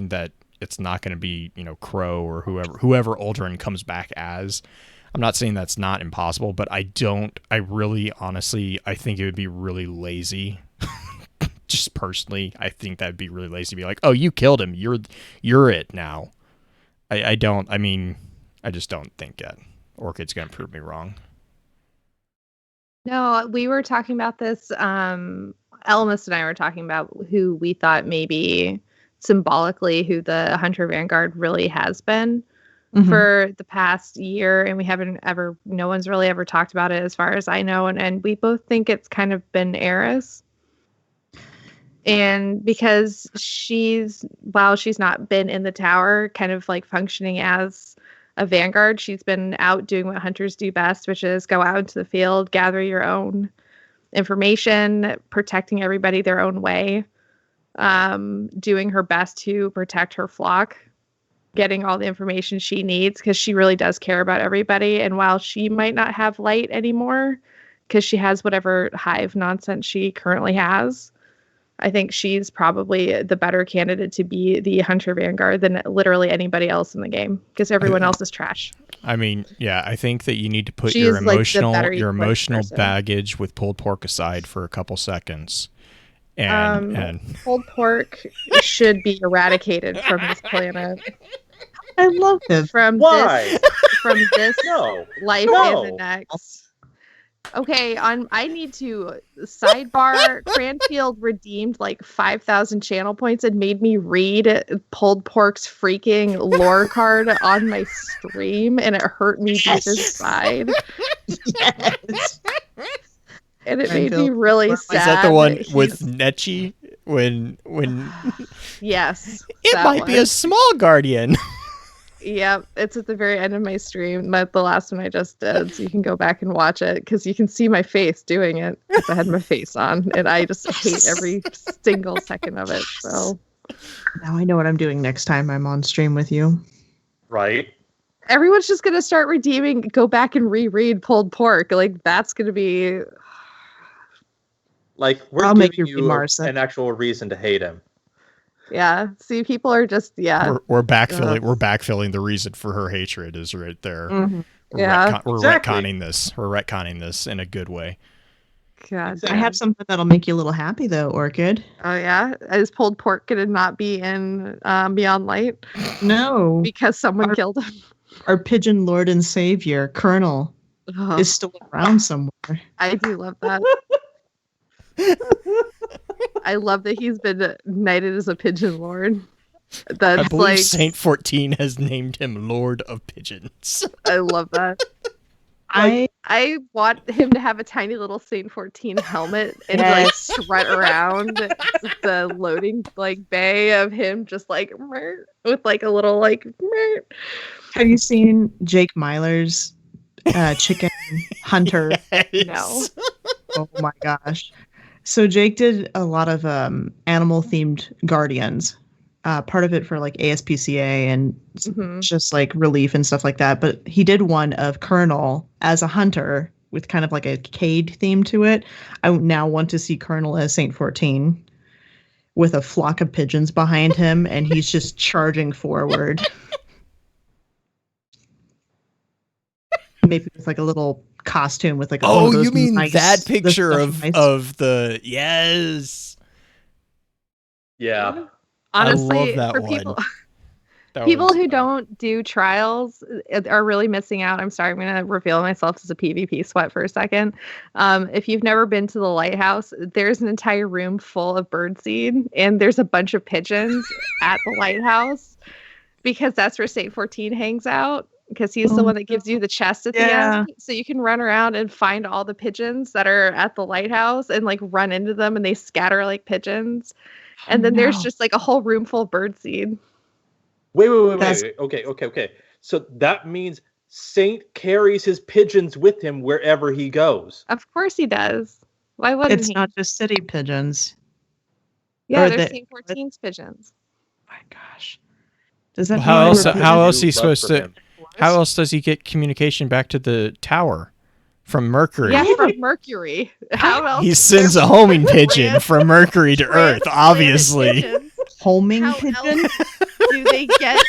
that it's not going to be, Crow or whoever Aldrin comes back as. I'm not saying that's not impossible, but I really honestly, I think it would be really lazy. Just personally, I think that'd be really lazy to be like, oh, you killed him. You're it now. I just don't think yet. Orchid's going to prove me wrong. No, we were talking about this. Elmas and I were talking about who we thought maybe symbolically who the Hunter Vanguard really has been for the past year. And no one's really ever talked about it as far as I know. And we both think it's kind of been Egress. And because while she's not been in the tower, kind of like functioning as a vanguard, she's been out doing what hunters do best, which is go out into the field, gather your own information, protecting everybody their own way, doing her best to protect her flock, getting all the information she needs because she really does care about everybody. And while she might not have light anymore because she has whatever hive nonsense she currently has, I think she's probably the better candidate to be the Hunter Vanguard than literally anybody else in the game because everyone else is trash. I mean, yeah, I think that you need to put She's your like emotional person. baggage with pulled pork aside for a couple seconds. And pulled pork should be eradicated from this planet. I love him. Why? This No. life No. and the next. Okay, I need to sidebar. Cranfield redeemed like 5,000 channel points and made me read Pulled Pork's freaking lore card on my stream, and it hurt me deep inside. Yes. And it made me really sad. Is that the one with Netchi? When Yes. it might be a small guardian. Yep, it's at the very end of my stream, the last one I just did, so you can go back and watch it, because you can see my face doing it, because I had my face on, and I just hate every single second of it, so. Now I know what I'm doing next time I'm on stream with you. Right. Everyone's just going to start go back and reread Pulled Pork, like, that's going to be... Like, we're giving you an actual reason to hate him. Yeah. See, people are just We're backfilling the reason for her hatred is right there. Mm-hmm. We're retconning this. We're retconning this in a good way. God, I have something that'll make you a little happy though, Orchid. Oh yeah, is Pulled Pork gonna not be in Beyond Light? No, because someone killed him. Our pigeon lord and savior, Colonel, is still around somewhere. I do love that. I love that he's been knighted as a pigeon lord. That's I believe Saint 14 has named him Lord of Pigeons. I love that. I want him to have a tiny little Saint 14 helmet and like strut around the loading bay of him just like with like a little like. Have you seen Jake Myler's chicken hunter? Yes. No. Oh my gosh. So Jake did a lot of animal-themed Guardians, part of it for like ASPCA and just like relief and stuff like that. But he did one of Colonel as a hunter with kind of like a Cade theme to it. I now want to see Colonel as Saint 14 with a flock of pigeons behind him, and he's just charging forward. Maybe with like a little costume with like you mean that picture of the yeah. Honestly, I love that for one. people who don't do trials are really missing out. I'm sorry, I'm going to reveal myself as a PvP sweat for a second. If you've never been to the lighthouse, there's an entire room full of birdseed, and there's a bunch of pigeons at the lighthouse because that's where Saint 14 hangs out. Because he's the one that gives you the chest at the end. So you can run around and find all the pigeons that are at the lighthouse and like run into them, and they scatter like pigeons. And then there's just like a whole room full of birdseed. Wait. Okay. So that means Saint carries his pigeons with him wherever he goes. Of course he does. Why wouldn't he? It's not just city pigeons. Yeah, there's Saint 14's pigeons. Oh my gosh. Does that how else is he supposed to... How else does he get communication back to the tower? From Mercury? Yeah, from Mercury. How else? He sends a homing pigeon from Mercury to Earth, obviously. Homing pigeon? do they get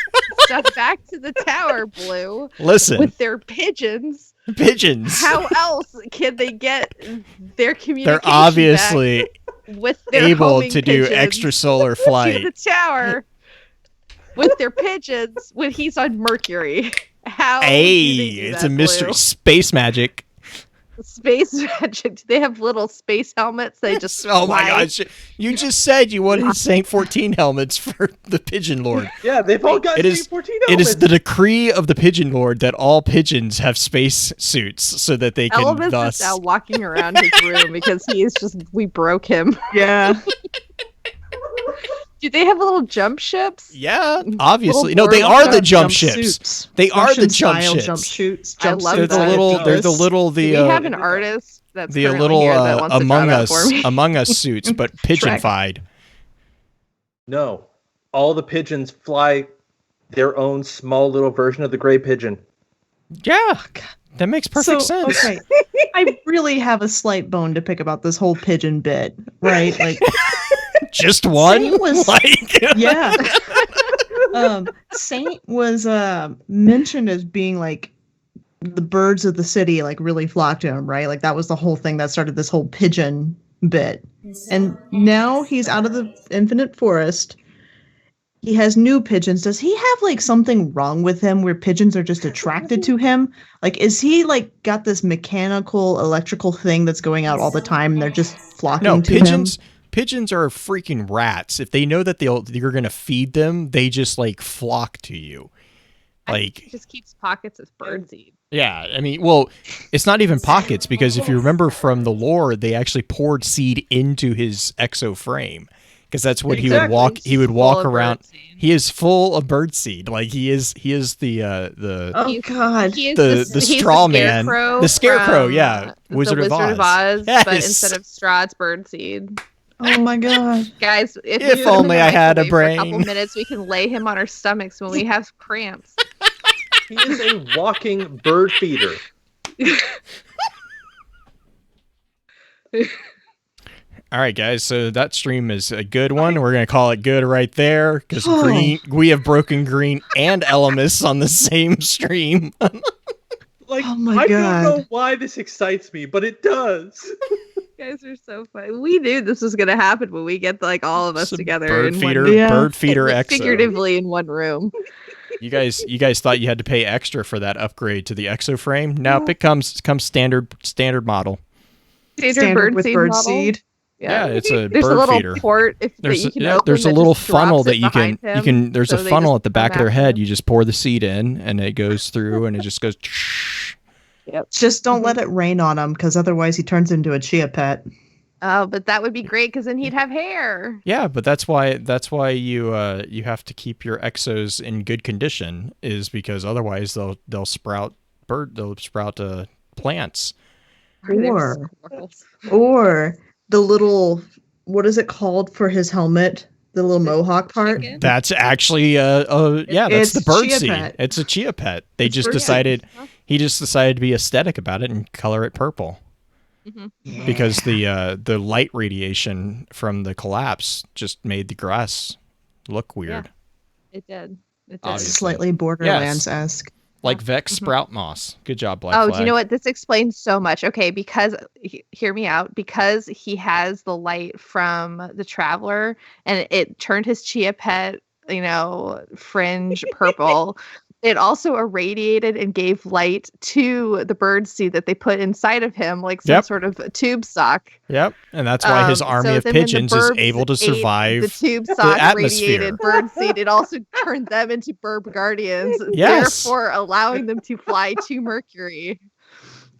stuff back to the tower, Blue? Listen, With their pigeons. pigeons. How else can they get their communication They're obviously back with their able homing to do pigeons extrasolar to flight. the tower with their pigeons when he's on Mercury? How do they Hey, do it's that, a mystery. Blue? Space magic. Space magic. Do they have little space helmets? They just Oh my fly? gosh. You just said you wanted Saint 14 helmets for the Pigeon Lord. Yeah, they've all got It is- C-14 It helmets. is the decree of the Pigeon Lord that all pigeons have space suits so that they can Elvis thus. is now walking around his room because he is just. We broke him. Yeah. Do they have little jump ships? Yeah, obviously. Little No, they board are the jump ships. Suits. They are the jump Russian-style ships. jump shoots. I Jump love They're suits. the that. little. They're the Ridiculous. little. Do we The have an artist that's the currently little here that wants to draw Among that Us for me? Among Us suits, but pigeon-fied. No, all the pigeons fly their own small little version of the gray pigeon. Yeah, that makes perfect sense. Okay, I really have a slight bone to pick about this whole pigeon bit, right? Like, Just one. Saint was- Like, yeah. Saint was mentioned as being like the birds of the city like really flocked to him, right? Like that was the whole thing that started this whole pigeon bit. And now he's out of the infinite forest. He has new pigeons. Does he have like something wrong with him where pigeons are just attracted to him? Like, is he like got this mechanical, electrical thing that's going out all the time and they're just flocking no, to pigeons. him? Pigeons are freaking rats. If they know that you're gonna feed them, they just like flock to you. Like, He just keeps pockets of birdseed. yeah, I mean, well, it's not even pockets because if you remember from the lore, they actually poured seed into his exo frame because that's what he would Exactly. walk. He would Full walk of around. birdseed. He is full of birdseed. Like he is the Oh God. He is the he's straw man. scarecrow The scarecrow, from yeah. Wizard of Oz. But Yes. instead of straw, it's birdseed. Oh my God. Guys, If we put him in only the I had a microwave for a couple brain. minutes, we can lay him on our stomachs when we have cramps. He is a walking bird feeder. All right, guys. So that stream is a good one. We're gonna call it good right there because Oh. Green. We have Broken Green and Elemis on the same stream. Like, Oh my I God. don't know why this excites me, but it does. You guys are so funny. We knew this was gonna happen when we get like all of us Some together bird in feeder, one Yeah. bird feeder like, exo. figuratively in one room. You guys thought you had to pay extra for that upgrade to the exo frame. Nope, it comes standard model. Standard with birdseed bird model. seed. Yeah, it's a There's a bird little feeder. port that There's you can open. there's a that little just funnel drops that it you can behind him, there's so a they funnel just at the back of come their after head. him. You just pour the seed in and it goes through and it just goes. Just don't let it rain on him, because otherwise he turns into a chia pet. Oh, but that would be great because then he'd have hair. Yeah, but that's why you have to keep your exos in good condition, is because otherwise they'll sprout plants. Or or the little, what is it called for his helmet? The little mohawk part. Chicken? That's actually that's It's the bird chia seed. pet. It's a chia pet. They It's just bird seed. decided he just decided to be aesthetic about it and color it purple because the light radiation from the collapse just made the grass look weird. It did. It did. Obviously. Slightly Borderlands-esque. Like Vex Mhm. sprout moss. Good job, Black Oh, Flag. do you know what? This explains so much. Okay, because hear me out. Because he has the light from the Traveler, and it turned his chia pet, fringe purple. It also irradiated and gave light to the bird seed that they put inside of him, like some Yep. sort of tube sock. Yep, and that's why his army So of then when the pigeons is burbs able to ate survive. the tube sock atmosphere. radiated bird seed. It also turned them into burb guardians, Yes. therefore allowing them to fly to Mercury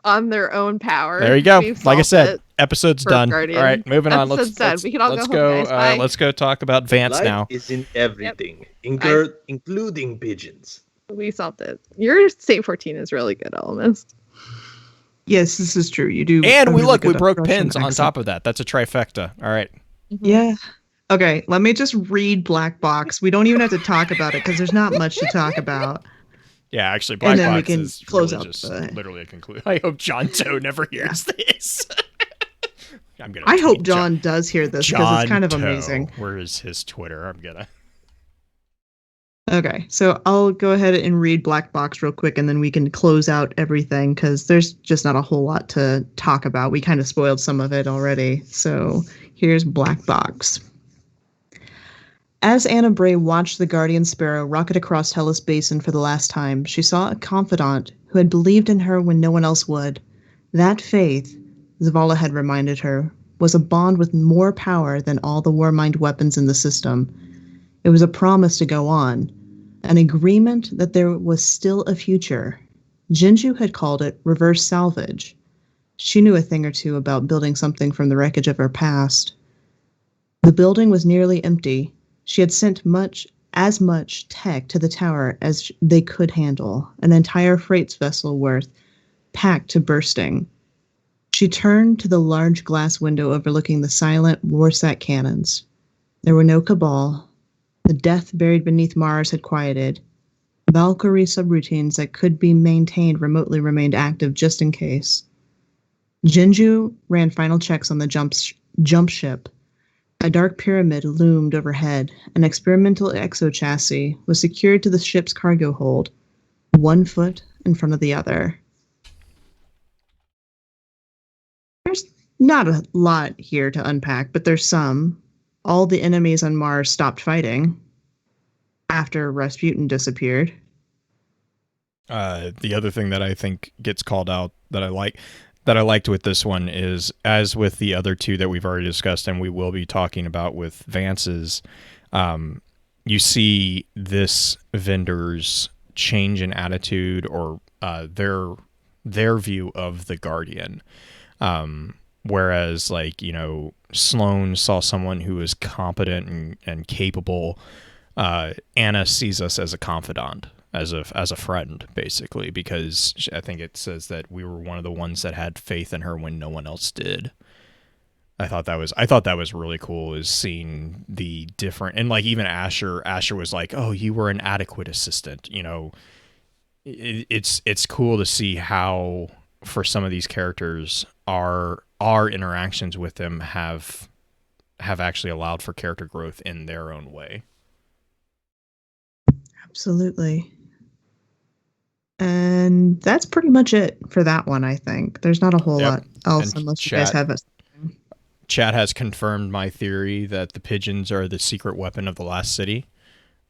on their own power. There you go. We've Like I solved said, it. episo's Burp done. Guardian. All right, moving on. Episode's done. We can all go let's home, go. guys. Bye. Let's go talk about Vance Life now. is in everything, including pigeons. We solved it. Your Saint 14 is really good, Almost. Yes, this is true. You do. And a we really we good broke Russian pins on accent. top of that. That's a trifecta. All right. Yeah. Okay, let me just read Black Box. We don't even have to talk about it because there's not much to talk about. Yeah, actually, Black And then we Box can is close really out just the- literally a conclusion. I hope John Doe never hears this. I'm gonna. I hope tweet John does hear this because John it's kind of Doe. amazing. Where is his Twitter? I'm gonna. Okay, so I'll go ahead and read Black Box real quick, and then we can close out everything, because there's just not a whole lot to talk about. We kind of spoiled some of it already. So here's Black Box. As Anna Bray watched the Guardian Sparrow rocket across Hellas Basin for the last time, she saw a confidant who had believed in her when no one else would. That faith, Zavala had reminded her, was a bond with more power than all the Warmind weapons in the system. It was a promise to go on, an agreement that there was still a future. Jinju had called it reverse salvage. She knew a thing or two about building something from the wreckage of her past. The building was nearly empty. She had sent as much tech to the tower as they could handle, an entire freight vessel worth, packed to bursting. She turned to the large glass window overlooking the silent Warsat cannons. There were no Cabal. The death buried beneath Mars had quieted. Valkyrie subroutines that could be maintained remotely remained active just in case. Jinju ran final checks on the jump ship. A dark pyramid loomed overhead. An experimental exo-chassis was secured to the ship's cargo hold, 1 foot in front of the other. There's not a lot here to unpack, but there's some. All the enemies on Mars stopped fighting after Rasputin disappeared. The other thing that I think gets called out that I liked with this one is, as with the other two that we've already discussed and we will be talking about with Vance's, you see this vendor's change in attitude or their view of the Guardian. Whereas, like, you know, Sloane saw someone who is competent and capable. Anna sees us as a confidant, as a friend, basically, because I think it says that we were one of the ones that had faith in her when no one else did. I thought that was really cool, is seeing the different, and like even Asher was like, "Oh, you were an adequate assistant." You know, it's cool to see how, for some of these characters, our interactions with them have actually allowed for character growth in their own way. Absolutely. And that's pretty much it for that one, I think. There's not a whole lot else, And unless you guys have it. Chat has confirmed my theory that the pigeons are the secret weapon of the last city.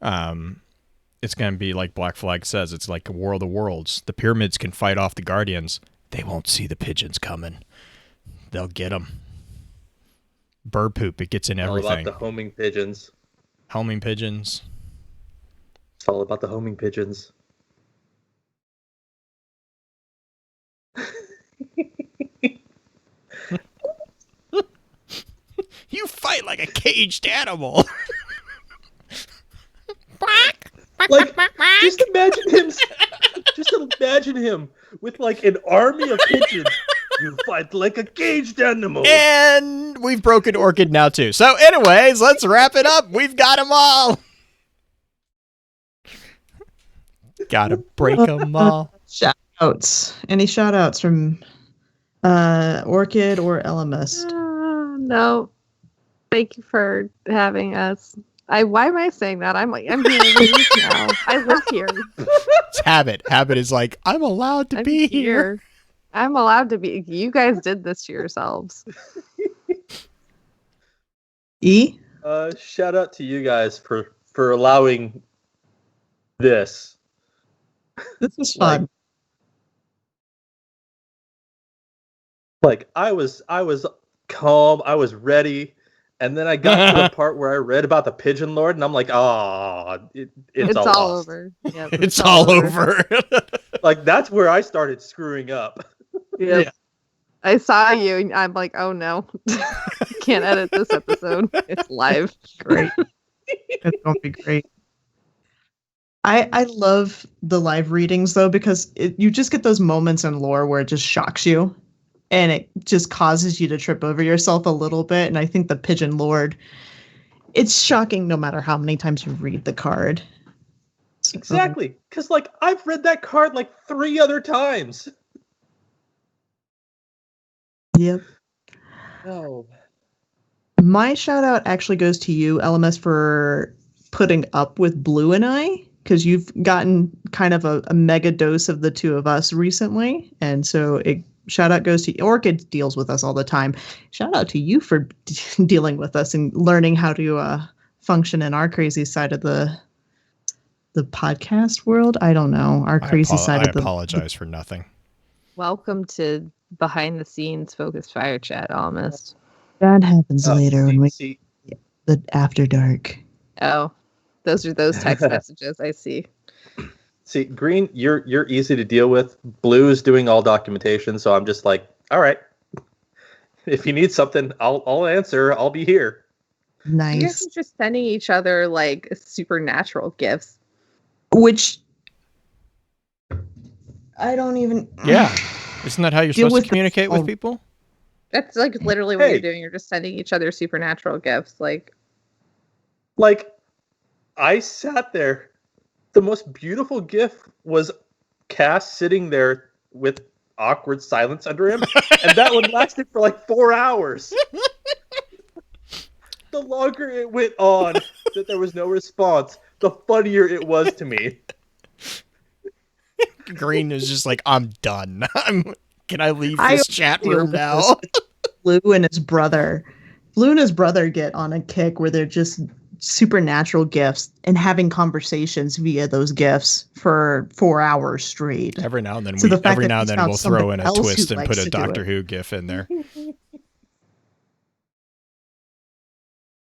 It's going to be like Black Flag says. It's like a War of the Worlds. The pyramids can fight off the Guardians. They won't see the pigeons coming. They'll get them. Bird poop, it gets in everything. All about the homing pigeons. Homing pigeons. It's all about the homing pigeons. You fight like a caged animal. Like, just imagine him with like an army of pigeons. You fight like a caged animal. And we've broken Orchid now too. So anyways, let's wrap it up. We've got them all. Gotta break them all. Shout outs. Any shout outs from Orchid or Elemist? No. Thank you for having us. Why am I saying that? I'm here now. I live here. It's habit. Habit is like, I'm allowed to be here. I'm allowed to be. You guys did this to yourselves. E? Shout out to you guys for allowing this. This was fun. Like I was calm, I was ready, and then I got to the part where I read about the Pigeon Lord, and I'm like, it's all over. Yep, it's all over. Like that's where I started screwing up. Yep. Yeah. I saw you, and I'm like, oh no, can't edit this episode. It's live. Great. It's gonna be great. I love the live readings though, because you just get those moments in lore where it just shocks you. And it just causes you to trip over yourself a little bit. And I think the Pigeon Lord, it's shocking no matter how many times you read the card. Exactly. Because, like, I've read that card, like, 3 other times. Yep. Oh. My shout out actually goes to you, LMS, for putting up with Blue and I. because you've gotten kind of a mega dose of the two of us recently. And so shout out goes to Orchid, deals with us all the time. Shout out to you for dealing with us and learning how to function in our crazy side of the podcast world. I don't know. Our crazy side of the... I apologize for nothing. Welcome to behind the scenes focused fire chat, almost. That happens later when we see. the after dark. Oh, those are those text messages I see. See, Green, you're easy to deal with. Blue is doing all documentation, so I'm just like, all right. If you need something, I'll answer. I'll be here. Nice. You guys are just sending each other like supernatural gifts. Which I don't even... Yeah. Isn't that how you're supposed to communicate with people? That's like literally what you're doing. You're just sending each other supernatural gifts. Like, I sat there. The most beautiful gift was Cass sitting there with awkward silence under him. And that one lasted for like 4 hours. The longer it went on that there was no response, the funnier it was to me. Green is just like, I'm done. Can I leave this chat room now? Blue and his brother get on a kick where they're just supernatural gifts and having conversations via those gifts for 4 hours straight. Every now and then, So we'll throw in a twist and put a Doctor Who gif in there.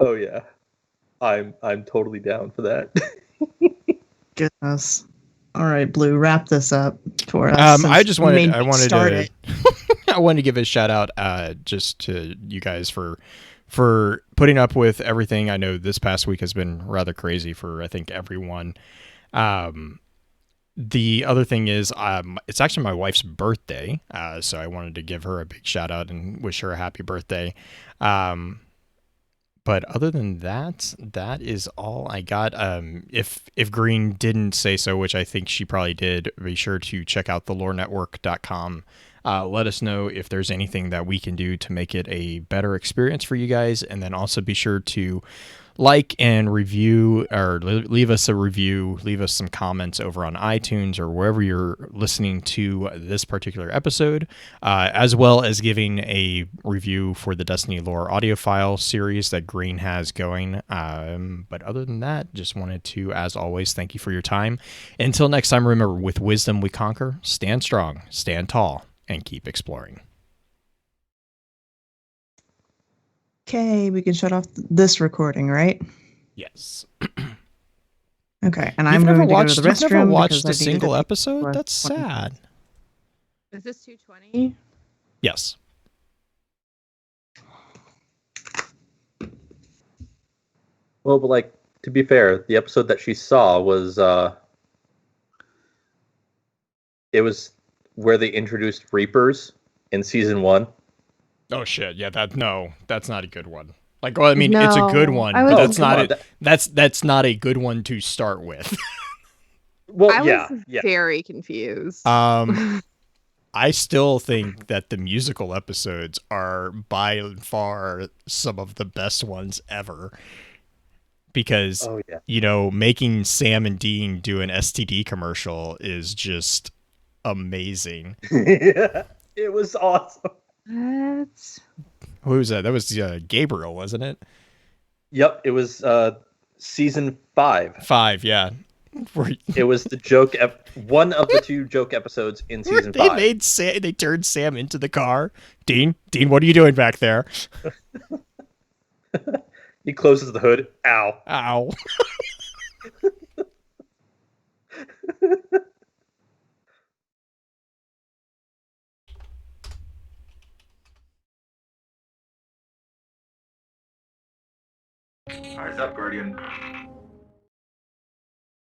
Oh yeah, I'm totally down for that. Goodness. All right, Blue, wrap this up for us. I wanted to give a shout out just to you guys for putting up with everything. I know this past week has been rather crazy for, I think, everyone. The other thing is, it's actually my wife's birthday, so I wanted to give her a big shout out and wish her a happy birthday. But other than that, that is all I got. If Green didn't say so, which I think she probably did, be sure to check out thelorenetwork.com. Let us know if there's anything that we can do to make it a better experience for you guys. And then also be sure to like and review, or leave us a review, leave us some comments over on iTunes or wherever you're listening to this particular episode, as well as giving a review for the Destiny Lore audiophile series that Green has going. But other than that, just wanted to, as always, thank you for your time. Until next time, remember, with wisdom we conquer. Stand strong, stand tall, and keep exploring. Okay, we can shut off this recording, right? Yes. Okay, and I'm going to go to the restroom. You've never watched a single episode? That's sad. Is this 220? Yes. Well, but like, to be fair, the episode that she saw was it was where they introduced Reapers in season 1. Oh shit! Yeah, that's not a good one. Like, well, I mean, it's a good one, but that's not a good one to start with. Well, I yeah, was very confused. I still think that the musical episodes are by far some of the best ones ever. Because, making Sam and Dean do an STD commercial is just amazing. Yeah, it was awesome. What? Who was that? That was Gabriel, wasn't it? Yep, it was season 5. 5, yeah. It was the joke, one of the 2 joke episodes in season 5. They turned Sam into the car. Dean, what are you doing back there? He closes the hood. Ow. Ow. Eyes up, Guardian.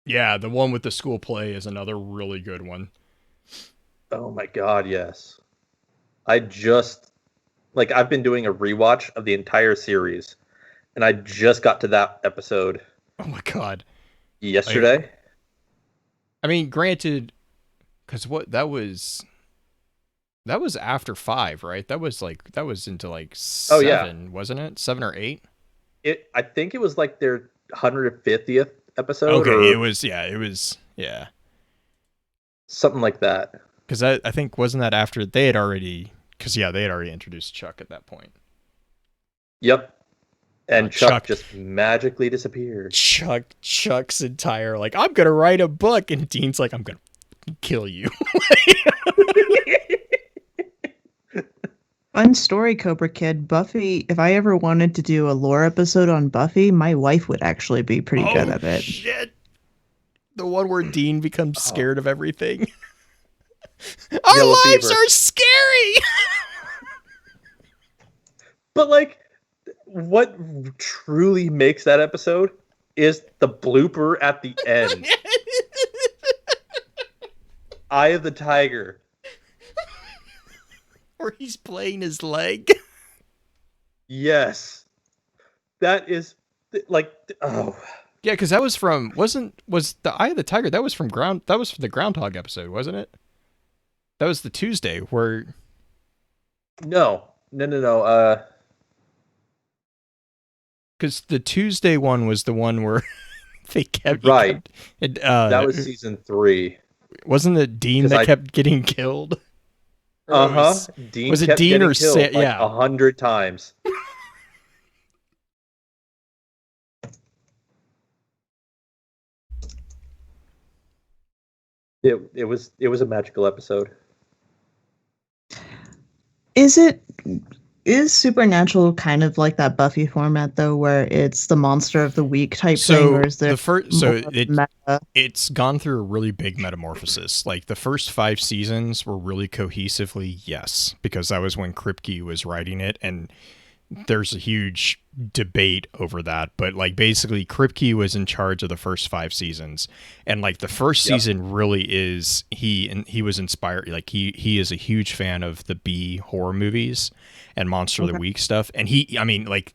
Yeah, the one with the school play is another really good one. Oh my god, yes. I've been doing a rewatch of the entire series, and I just got to that episode. Oh my god. Yesterday? I mean, granted, because that was after 5, right? That was into like 7, wasn't it? 7 or 8? I think it was like their 150th episode. Okay, or it was something like that. because I think wasn't that after they had already introduced Chuck at that point. Yep. And Chuck Chuck just magically disappeared. Chuck's entire like, I'm gonna write a book, and Dean's like, I'm gonna kill you. Fun story, Cobra Kid. Buffy, if I ever wanted to do a lore episode on Buffy, my wife would actually be pretty good at it. Shit. The one where Dean becomes scared of everything. Our Yellow lives fever. are scary. But like, what truly makes that episode is the blooper at the end. Eye of the Tiger. Where he's playing his leg. Yes. That is like, oh. Yeah, because that was was the Eye of the Tiger, that was from the Groundhog episode, wasn't it? That was the Tuesday where No. because the Tuesday one was the one where they kept Right. that was season 3. Wasn't it Dean that kept getting killed? Dean was it kept Dean getting or killed like yeah 100 times. It was a magical episode. Is Supernatural kind of like that Buffy format though, where it's the monster of the week type thing, or is there it's gone through a really big metamorphosis. Like the first 5 seasons were really cohesively, yes, because that was when Kripke was writing it, and there's a huge debate over that, but like basically Kripke was in charge of the first 5 seasons, and like the first season really is he was inspired, like he is a huge fan of the B horror movies and Monster of the Week stuff, and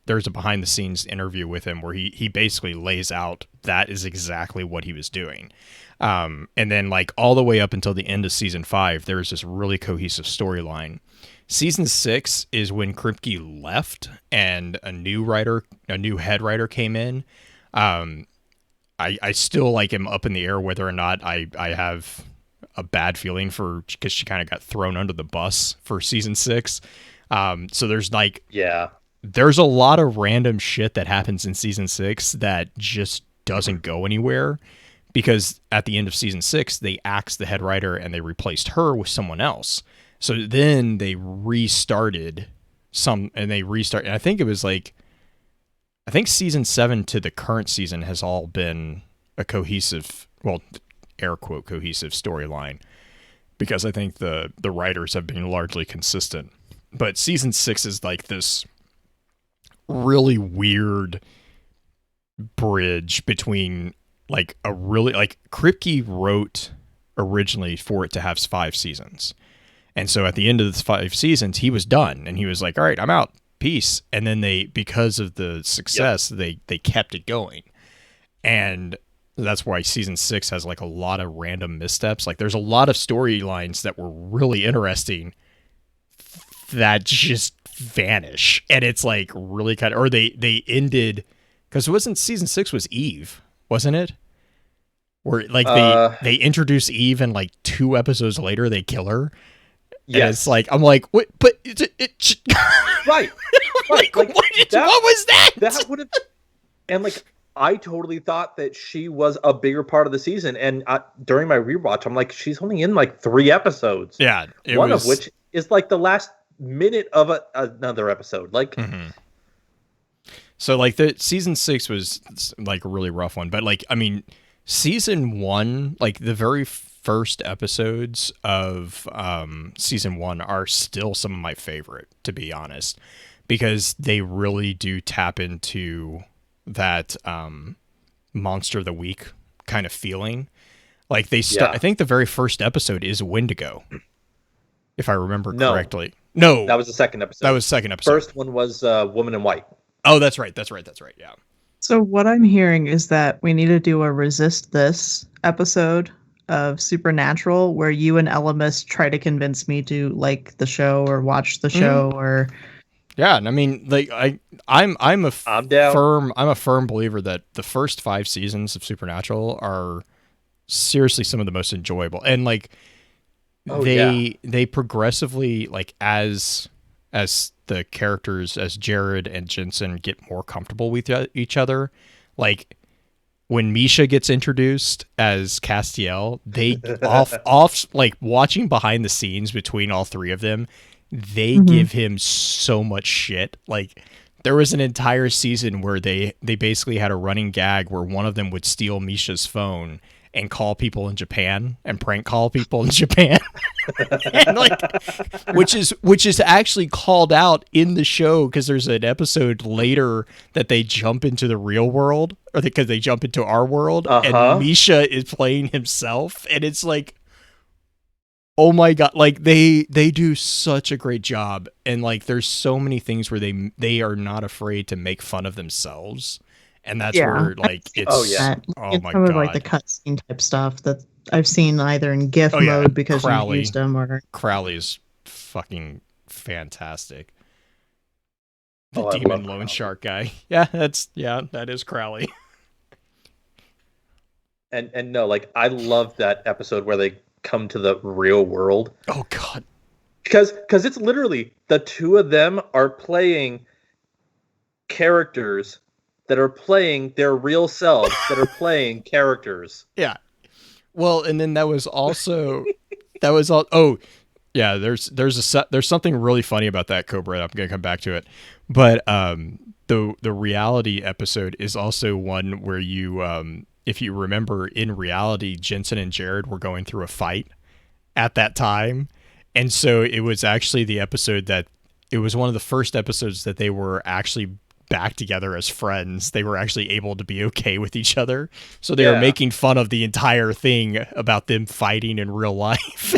there's a behind the scenes interview with him where he basically lays out that is exactly what he was doing. And then like all the way up until the end of season 5, there was this really cohesive storyline. Season 6 is when Kripke left and a new head writer came in. I still like am up in the air whether or not I have a bad feeling because she kind of got thrown under the bus for season 6. So there's there's a lot of random shit that happens in season 6 that just doesn't go anywhere, because at the end of season 6 they axed the head writer and they replaced her with someone else. So then they restarted and I think it was like, I think season 7 to the current season has all been a cohesive, well, air quote, cohesive storyline, because I think the writers have been largely consistent. But season 6 is like this really weird bridge between like Kripke wrote originally for it to have 5 seasons. And so at the end of the 5 seasons, he was done and he was like, all right, I'm out. Peace. And then because of the success, they kept it going. And that's why season 6 has like a lot of random missteps. Like there's a lot of storylines that were really interesting that just vanish. And it's like really kind of, or they ended, because it wasn't season 6 was Eve, wasn't it? Where like they introduce Eve and like 2 episodes later they kill her. Yeah, it's like, I'm like, what? But it right. Like, what was that? That would have, and like, I totally thought that she was a bigger part of the season. And during my rewatch, I'm like, she's only in like 3 episodes. Yeah, of which is like the last minute of another episode. Like, so like the season 6 was like a really rough one, but like, I mean, season 1, like the very first episodes of season 1 are still some of my favorite, to be honest, because they really do tap into that Monster of the Week kind of feeling. Like they start, I think the very first episode is Wendigo, if I remember correctly. No, that was the second episode. That was the second episode. First one was Woman in White. Oh, that's right. Yeah. So what I'm hearing is that we need to do a Resist This episode of Supernatural where you and Elemis try to convince me to like the show or watch the show or Yeah, and I mean, like I'm I'm down. I'm a firm believer that the first 5 seasons of Supernatural are seriously some of the most enjoyable, and like Oh yeah. they progressively, like, as the characters, as Jared and Jensen get more comfortable with each other, like when Misha gets introduced as Castiel, they off like watching behind the scenes between all three of them, they Mhm. give him so much shit. Like there was an entire season where they basically had a running gag where one of them would steal Misha's phone and call people in Japan and prank call people in Japan. And like which is actually called out in the show, because there's an episode later that they jump into the real world, or because they jump into our world, and Uh-huh. Misha is playing himself, and it's like, oh my god, like they do such a great job, and like there's so many things where they are not afraid to make fun of themselves, and that's Yeah, where, I've like, seen Oh it's, yeah. that. oh In my some of like the god. cutscene type stuff that I've seen either in GIF Oh yeah, mode because you've Crowley used them or Crowley is fucking fantastic. The Oh, I love demon loan Crowley. shark guy. That is Crowley. And no, like I love that episode where they come to the real world Oh god. because it's literally the two of them are playing characters that are playing their real selves that are playing characters. Yeah. Well, and then that was all. Oh, yeah. There's something really funny about that, Cobra. I'm gonna come back to it, but the reality episode is also one where you if you remember, in reality, Jensen and Jared were going through a fight at that time, and so it was actually the episode that it was one of the first episodes that they were actually back together as friends. They were actually able to be okay with each other. So they were Yeah. making fun of the entire thing about them fighting in real life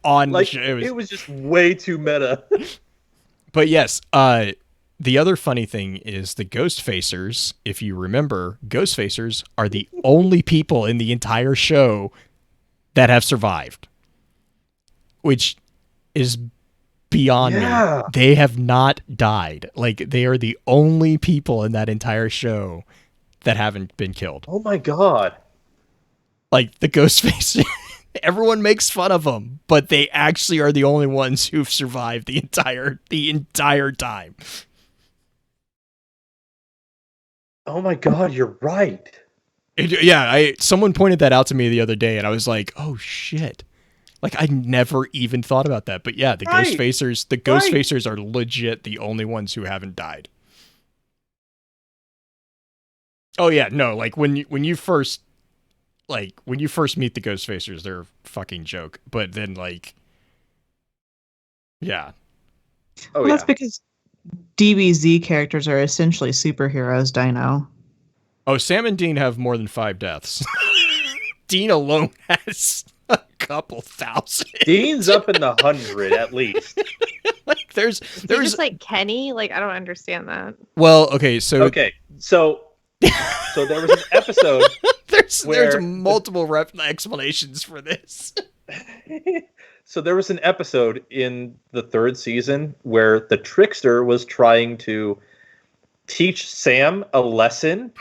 on the Like show. It was, it was just way too meta. but yes, the other funny thing is the Ghost Facers. If you remember, Ghost Facers are the only people in the entire show that have survived, which is beyond me. Yeah. They have not died. Like, they are the only people in that entire show that haven't been killed. Oh my god. Like the Ghostface, everyone makes fun of them, but they actually are the only ones who've survived the entire time. Oh my god, you're right. Someone pointed that out to me the other day, and I was like, oh shit. Like, I never even thought about that. But yeah, Right. The Ghostfacers are legit the only ones who haven't died. Oh yeah, no, like when you first meet the Ghostfacers, they're a fucking joke. But then, like, yeah. Oh well, yeah. that's because DBZ characters are essentially superheroes, Dino. Oh, Sam and Dean have more than 5 deaths. Dean alone has a couple thousand. Dean's up in the 100 at least. Like, Is he just like Kenny? Like, I don't understand that. well, okay, so Okay, so there was an episode there's where multiple explanations for this. so there was an episode in the third season where the trickster was trying to teach Sam a lesson.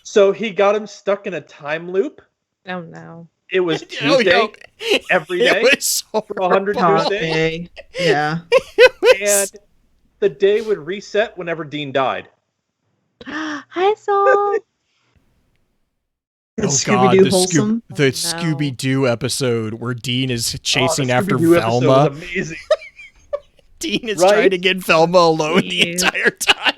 So he got him stuck in a time loop. Oh no. It was Oh, Tuesday yeah. every day It was for 100 Hot days, day. Yeah. and the day would reset whenever Dean died. Hi, Saul. Oh god, Scooby-Doo wholesome. the no. Scooby-Doo episode where Dean is chasing the after Scooby-Doo episode Velma. was amazing. Dean is Right? trying to get Velma alone the Jeez. entire time.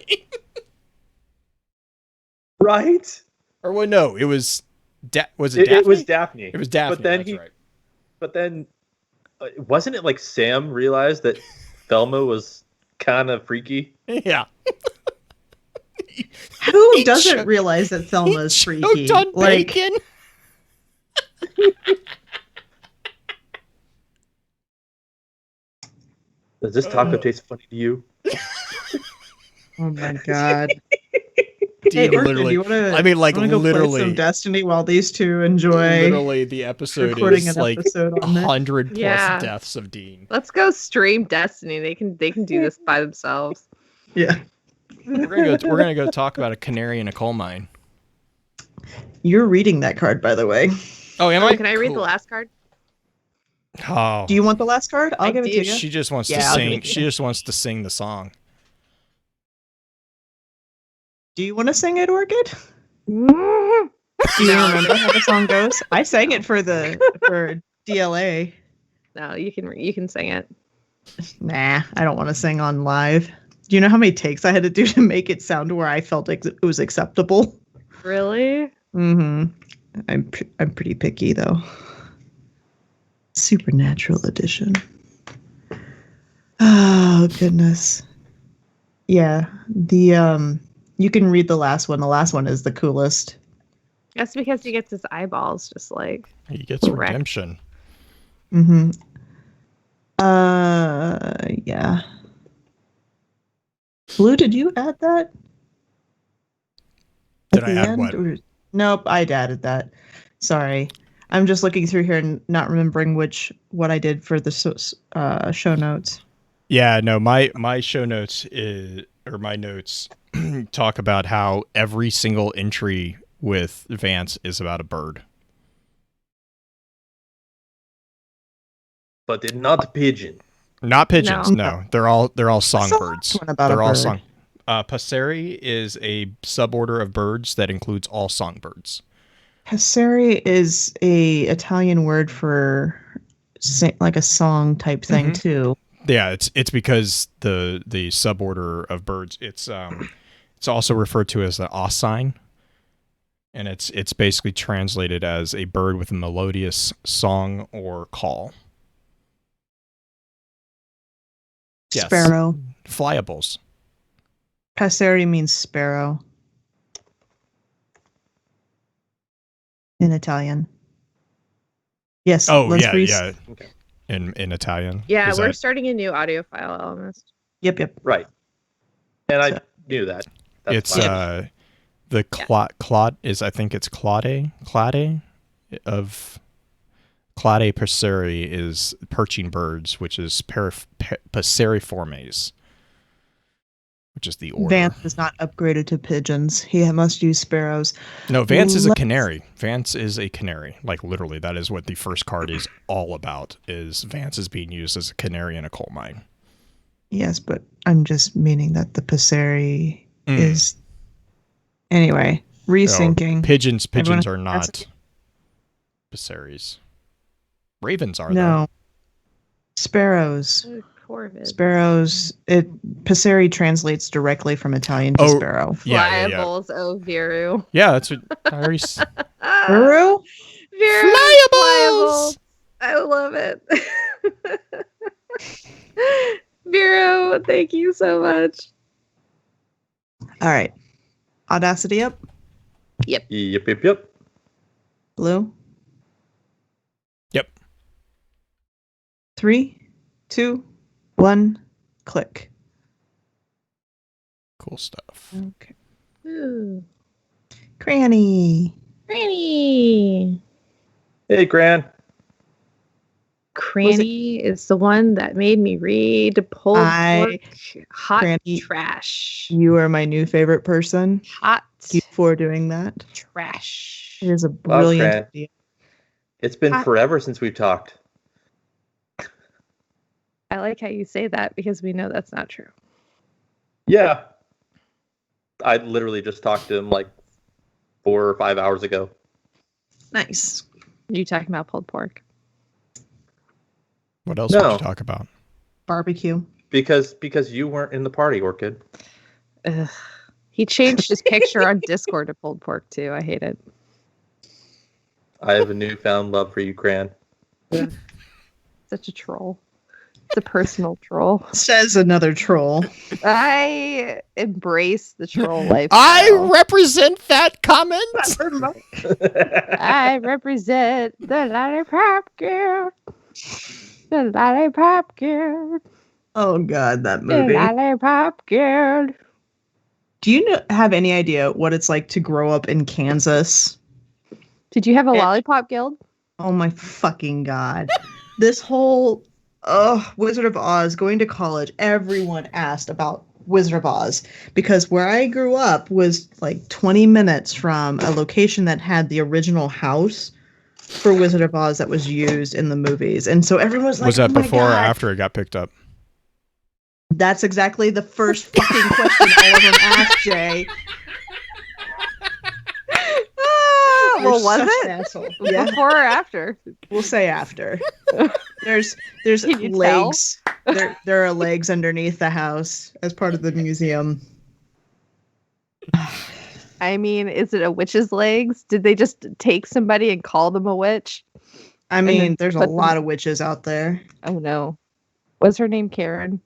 Right? Or well, no, it was was it It Daphne? was Daphne. It was Daphne. But then that's right. But then, wasn't it like Sam realized that Velma was kind of freaky? Yeah. Who He doesn't choked- realize that Thelma is he freaky? choked on Like, bacon. Does this taco taste funny to you? oh my god. Hey, Dean Orchid, literally. you wanna, I mean, like wanna go play literally. some Destiny while these two enjoy Literally, the episode recording is an like episode on this? 100 plus Yeah. deaths of Dean. Let's go stream Destiny. They can do this by themselves. Yeah. We're gonna go talk about a canary in a coal mine. You're reading that card, by the way. Oh, am Oh, I? can I read the Cool. last card? Oh, Do you want the last card? I'll I give it do. to you. she just wants Yeah, to I'll give sing. it to She you. just wants to sing the song. Do you want to sing it, Orchid? No. Do you remember how the song goes? I sang it for DLA. No, you can sing it. Nah, I don't want to sing on live. Do you know how many takes I had to do to make it sound to where I felt it was acceptable? Really? Mm-hmm. I'm pretty picky though. Supernatural edition. Oh goodness. Yeah, the you can read the last one. The last one is the coolest. That's because he gets his eyeballs just like. He gets Correct. redemption. Mm-hmm. Yeah. Blue, did you add that? Did At I the add end, what? Nope, I'd added that. Sorry. I'm just looking through here and not remembering what I did for the show notes. Yeah, no, my show notes my notes talk about how every single entry with Vance is about a bird. But did not pigeon. Not pigeons, No. no. They're all I saw songbirds. one about They're a all bird. song. Passeri is a suborder of birds that includes all songbirds. Passeri is a Italian word for like a song type thing Mhm. too. Yeah, it's because the suborder of birds. It's also referred to as the oscine, and it's basically translated as a bird with a melodious song or call. Yes. Sparrow. Flyables. Passeri means sparrow in Italian. Yes. Oh let's yeah. Okay. In Italian. Yeah, Is we're that- starting a new audio file, Almost. Yep. Right. And I So- knew that. That's it's fine. the Claude is, I think it's Claude of Claude Passeri is perching birds, which is Passeriformes, which is the order. Vance is not upgraded to pigeons. He must use sparrows. No, Vance is a Let's- canary. Vance is a canary. Like literally, that is what the first card is all about. Is Vance is being used as a canary in a coal mine. Yes, but I'm just meaning that the Passeri is. Anyway, resyncing. Pigeons Everyone are has not Passeris. Ravens are No. Sparrows. Corvid. Sparrows. Passeri translates directly from Italian to sparrow. Yeah. Flyyables, oh Viru. Yeah, that's what I already. Viru? Viru Flyables! I love it. Viru, thank you so much. All right. Audacity up. Yep. Blue. Yep. 3, 2, 1. Click. Cool stuff. Okay. Ooh. Cranny. Granny. Hey, Gran. Cranny is the one that made me read Pulled Pork Hot Cranny. Trash. You are my new favorite person. Hot Thank you for doing that. trash. It is a Wow, brilliant Fran. idea. It's been forever since we've talked. I like how you say that because we know that's not true. Yeah. I literally just talked to him like 4 or 5 hours ago. Nice. You talking about pulled pork? What else No. would you talk about? Barbecue. Because you weren't in the party, Orchid. Ugh. He changed his picture on Discord to pulled pork too. I hate it. I have a newfound love for you, Gran. Such a troll. It's a personal troll. Says another troll. I embrace the troll life. I represent that comment. I represent the lollipop girl. The lollipop girl. Oh God, that The movie. lollipop girl. Do you have any idea what it's like to grow up in Kansas? Did you have a lollipop guild? Oh my fucking god. This whole Wizard of Oz, going to college, everyone asked about Wizard of Oz because where I grew up was like 20 minutes from a location that had the original house for Wizard of Oz that was used in the movies. And so everyone was like, Was that oh my before or God. after it got picked up? That's exactly the first fucking question all of them asked, Jay. Well, was it? Asshole. Yeah, Before or after? we'll say after. There's Can you legs. There are legs underneath the house as part of the museum. I mean, is it a witch's legs? Did they just take somebody and call them a witch? I mean, there's a put lot them- of witches out there. Oh no. Was her name Karen?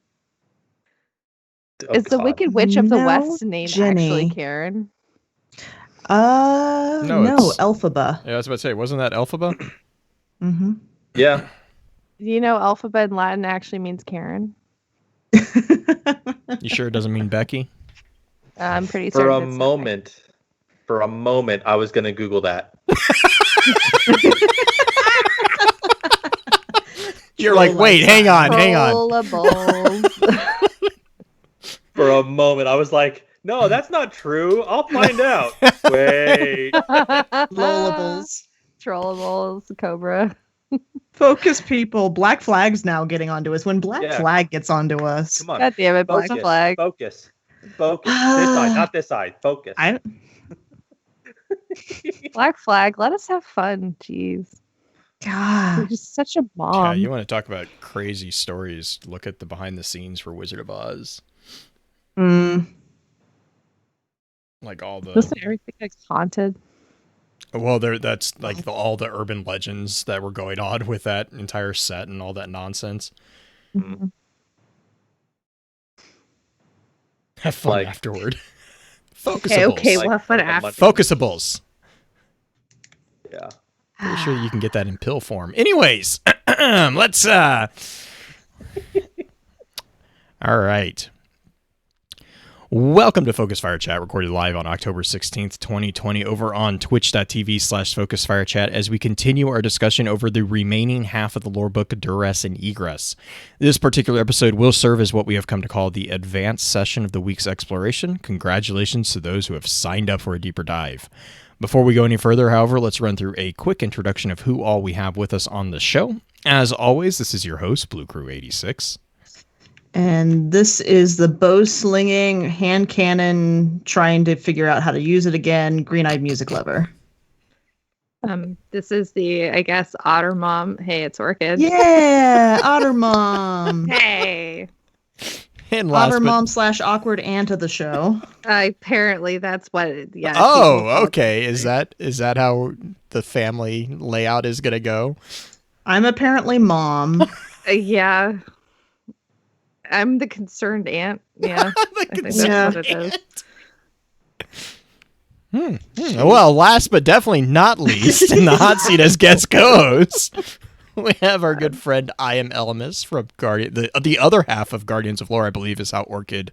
Oh, Is the God. Wicked Witch of the No, West name Jenny. actually Karen? No, it's- Elphaba. Yeah, I was about to say, wasn't that Elphaba? Mm-hmm. Yeah. Do you know alphabet in Latin actually means Karen? You sure it doesn't mean Becky? I'm pretty For certain. a it's not. moment, I was gonna Google that. You're like, wait, hang on. Rollables. For a moment, I was like, no, that's not true. I'll find out. Wait. Lullables. Trollables, Cobra. Focus, people. Black Flag's now getting onto us. When Black Yeah. Flag gets onto us, Come on. God damn it, Black Focus. Flag. Focus. Focus. This side, not this side. Focus. Black Flag, let us have fun. Jeez. God. You're just such a Yeah, mom. you want to talk about crazy stories? Look at the behind the scenes for Wizard of Oz. Like all the Wasn't everything like haunted? well, that's like all the urban legends that were going on with that entire set and all that nonsense. Mhm. Have fun Like- afterward. Okay, Focusables. we'll have fun Like a after. month- Focusables. Yeah. Pretty sure you can get that in pill form. Anyways, let's all right. Welcome to Focus Fire Chat, recorded live on October 16th, 2020, over on twitch.tv/Focus Fire Chat as we continue our discussion over the remaining half of the lore book Duress and Egress. This particular episode will serve as what we have come to call the advanced session of the week's exploration. Congratulations to those who have signed up for a deeper dive. Before we go any further, however, let's run through a quick introduction of who all we have with us on the show. As always, this is your host, Blue Crew 86. And this is the bow slinging, hand cannon, trying to figure out how to use it again, green eyed music lover. This is the, I guess, Otter Mom. Hey, it's Orchid. Yeah, Otter Mom. Hey. And last Otter but- Mom / awkward aunt of the show. Apparently, that's what. Yeah. Oh, people call okay. it. Is that how the family layout is gonna go? I'm apparently mom. Yeah. I'm the concerned aunt. Yeah. I think that's Yeah. what it is. Well, last but definitely not least, in the hot seat as guest co-host, we have our good friend I Am Elemis from Guardian. The other half of Guardians of Lore, I believe, is how Orchid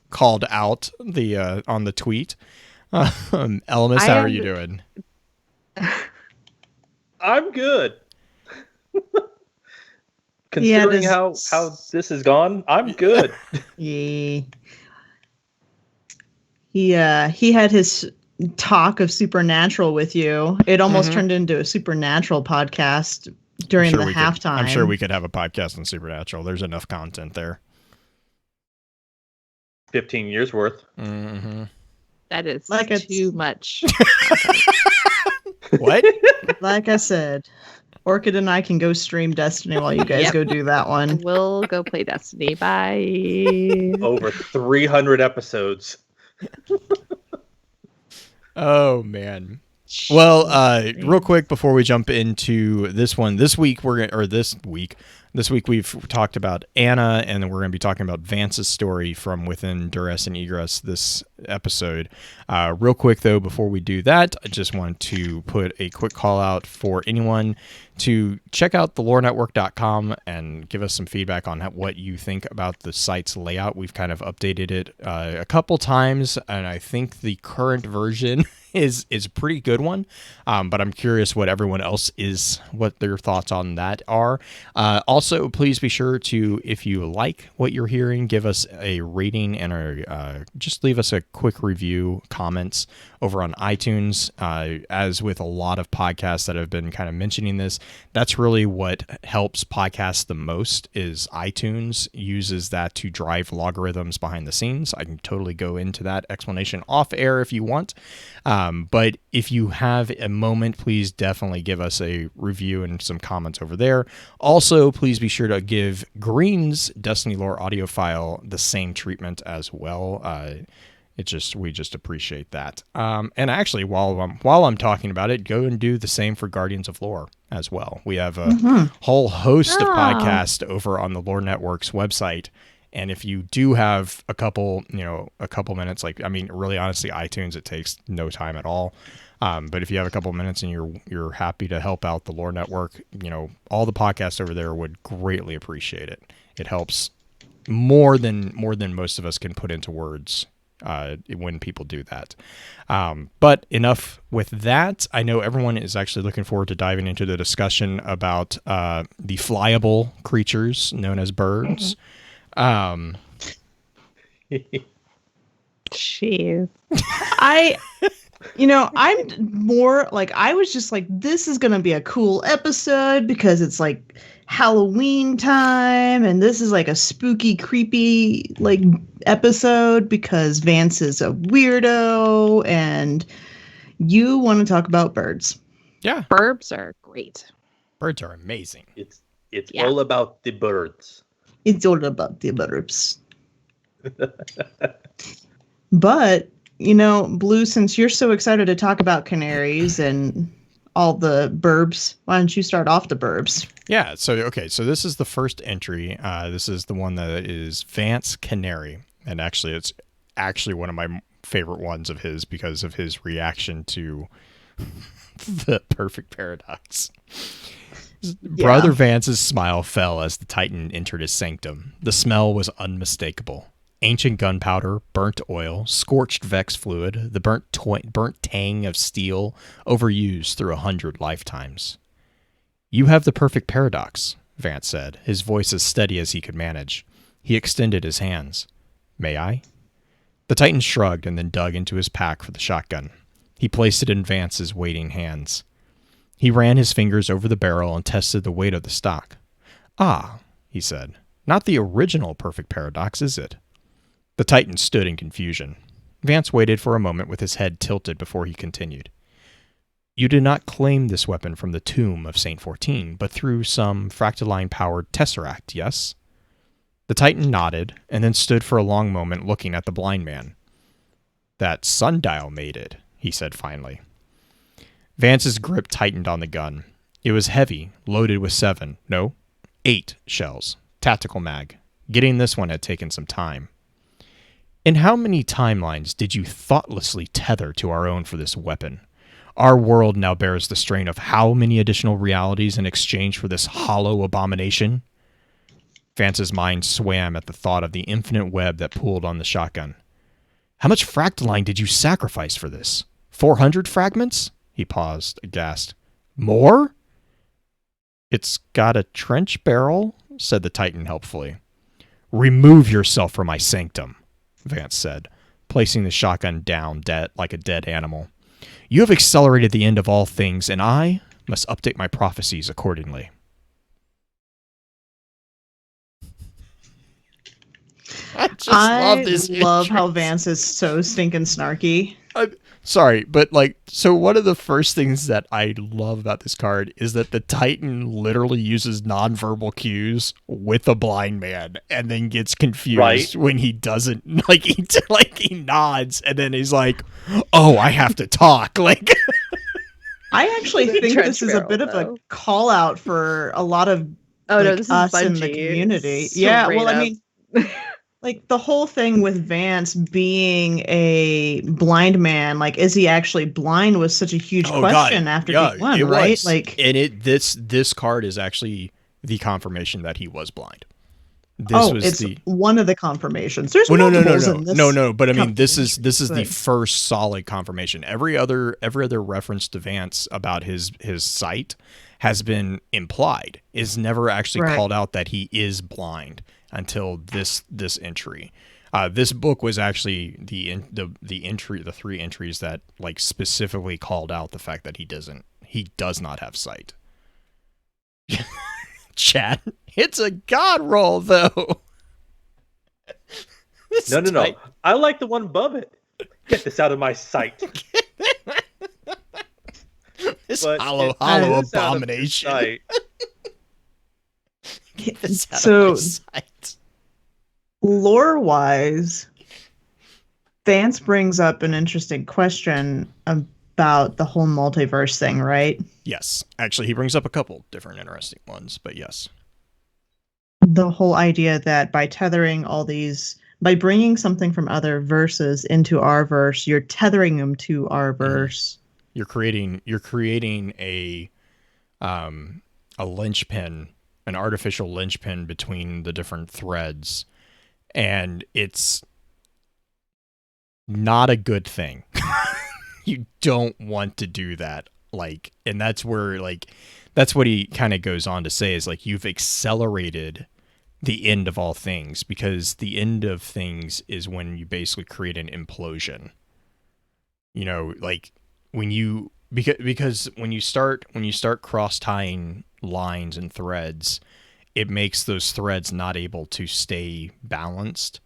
called out the on the tweet. Elemis, how are you doing? I'm good. Considering how this has gone, I'm good. Yeah. He had his talk of Supernatural with you. It almost turned into a Supernatural podcast during the halftime. I'm sure we could have a podcast on Supernatural. There's enough content there. 15 years worth. Mm-hmm. That is Like too much. What? Like I said, Orchid and I can go stream Destiny while you guys Yep. go do that one. We'll go play Destiny. Bye. Over 300 episodes. Oh man. Well, real quick before we jump into this one, this week This week we've talked about Anna, and then we're going to be talking about Vance's story from within Duress and Egress this episode. Real quick, though, before we do that, I just want to put a quick call out for anyone to check out thelorenetwork.com and give us some feedback on what you think about the site's layout. We've kind of updated it a couple times, and I think the current version is a pretty good one, but I'm curious what everyone else what their thoughts on that are. Also, please be sure to, if you like what you're hearing, give us a rating and just leave us a quick review, comments over on iTunes. As with a lot of podcasts that have been kind of mentioning this, that's really what helps podcasts the most. Is iTunes uses that to drive logarithms behind the scenes. I can totally go into that explanation off air if you want. But if you have a moment, please definitely give us a review and some comments over there. Also, please be sure to give Green's Destiny Lore audio file the same treatment as well. We just appreciate that. And actually, while I'm talking about it, go and do the same for Guardians of Lore as well. We have a whole host of podcasts over on the Lore Network's website. And if you do have a couple minutes, really honestly, iTunes, it takes no time at all. But if you have a couple minutes and you're happy to help out the Lore Network, all the podcasts over there would greatly appreciate it. It helps more than most of us can put into words when people do that. But enough with that. I know everyone is actually looking forward to diving into the discussion about the flyable creatures known as birds. Jeez. I'm more like, I was just like, this is going to be a cool episode because it's like Halloween time, and this is like a spooky, creepy like episode because Vance is a weirdo and you want to talk about birds. Yeah. Birds are great. Birds are amazing. It's all about the birds. It's all about the birds. But, Blue, since you're so excited to talk about canaries and all the burbs, why don't you start off the burbs? Yeah, so this is the first entry. This is the one that is Vance Canary. And actually, it's actually one of my favorite ones of his because of his reaction to the perfect paradox. Yeah. Brother Vance's smile fell as the Titan entered his sanctum. The smell was unmistakable. Ancient gunpowder, burnt oil, scorched Vex fluid, the burnt tang of steel, overused through 100 lifetimes. "You have the perfect paradox," Vance said, his voice as steady as he could manage. He extended his hands. "May I?" The Titan shrugged and then dug into his pack for the shotgun. He placed it in Vance's waiting hands. He ran his fingers over the barrel and tested the weight of the stock. "Ah," he said, "not the original perfect paradox, is it?" The Titan stood in confusion. Vance waited for a moment with his head tilted before he continued. "You did not claim this weapon from the tomb of Saint 14, but through some fractaline-powered tesseract, yes?" The Titan nodded, and then stood for a long moment looking at the blind man. "That sundial made it," he said finally. Vance's grip tightened on the gun. It was heavy, loaded with 8 shells. Tactical mag. Getting this one had taken some time. "In how many timelines did you thoughtlessly tether to our own for this weapon? Our world now bears the strain of how many additional realities in exchange for this hollow abomination?" Vance's mind swam at the thought of the infinite web that pooled on the shotgun. "How much fractaline did you sacrifice for this? 400 fragments?" He paused, aghast. "More?" "It's got a trench barrel," said the Titan helpfully. "Remove yourself from my sanctum," Vance said, placing the shotgun down like a dead animal. "You have accelerated the end of all things, and I must update my prophecies accordingly." I love how Vance is so stinking snarky. Sorry, but so one of the first things that I love about this card is that the Titan literally uses nonverbal cues with a blind man and then gets confused when he doesn't, he nods and then he's like, "Oh, I have to talk." I actually think this is a bit of a call out for a lot of Oh like no, this is us in the Bungie. community. Straight Yeah, well, I up. mean, like the whole thing with Vance being a blind man, like is he actually blind was such a huge question after yeah, being one, it right? was. Like, and this card is actually the confirmation that he was blind. This was it's one of the confirmations. There's well, multiples in this. no. But I mean, this is but the first solid confirmation. Every other reference to Vance about his sight has been implied. Is never actually Right. called out that he is blind until this entry. This book was actually the three entries that like specifically called out the fact that he does not have sight. Chat, it's a god roll though. No. I like the one above it. Get this out of my sight. This But hollow it is out of your abomination. sight. Get this out So- of my sight. lore-wise, Vance brings up an interesting question about the whole multiverse thing, right? Yes, actually, he brings up a couple different interesting ones, but yes. The whole idea that by bringing something from other verses into our verse, you're tethering them to our verse. You're creating a linchpin, an artificial linchpin between the different threads, and it's not a good thing. You don't want to do that. Like, and that's where that's what he kind of goes on to say is like you've accelerated the end of all things, because the end of things is when you basically create an implosion. You know, like because when you start cross tying lines and threads, it makes those threads not able to stay balanced,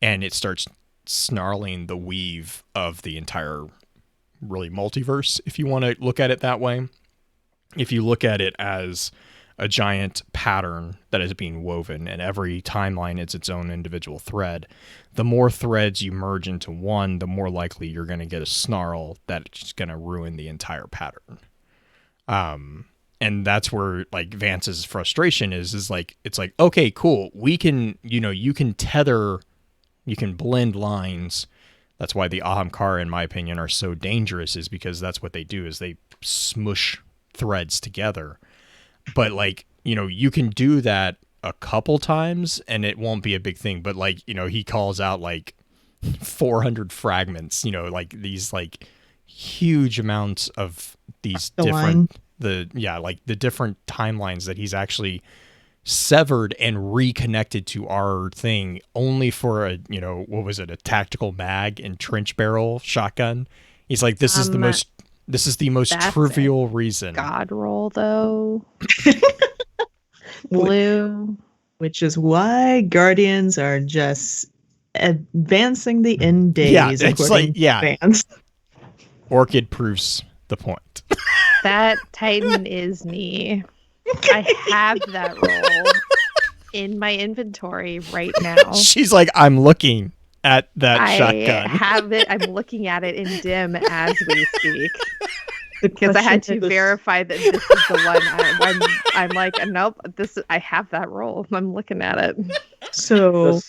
and it starts snarling the weave of the entire really multiverse, if you want to look at it that way. If you look at it as a giant pattern that is being woven, and every timeline is its own individual thread, the more threads you merge into one, the more likely you're going to get a snarl that's going to ruin the entire pattern. And that's where like Vance's frustration is like, it's like, okay, cool. We can, you can tether, you can blend lines. That's why the Ahamkara, in my opinion, are so dangerous, is because that's what they do, is they smush threads together. But like, you can do that a couple times and it won't be a big thing. But like, he calls out like 400 fragments, like these like huge amounts of these different, the different timelines that he's actually severed and reconnected to our thing only for a, what was it? A tactical mag and trench barrel shotgun. He's like, this is the most trivial reason. God roll though. Blue. Which is why Guardians are just advancing the end days. Yeah, it's like, Vance. Orchid proves the point. That Titan is me. I have that roll in my inventory right now. She's like, I'm looking at that I shotgun. have it. I'm looking at it in dim as we speak. Because I had to verify that this is the one. I'm like, nope. I have that roll. I'm looking at it. So,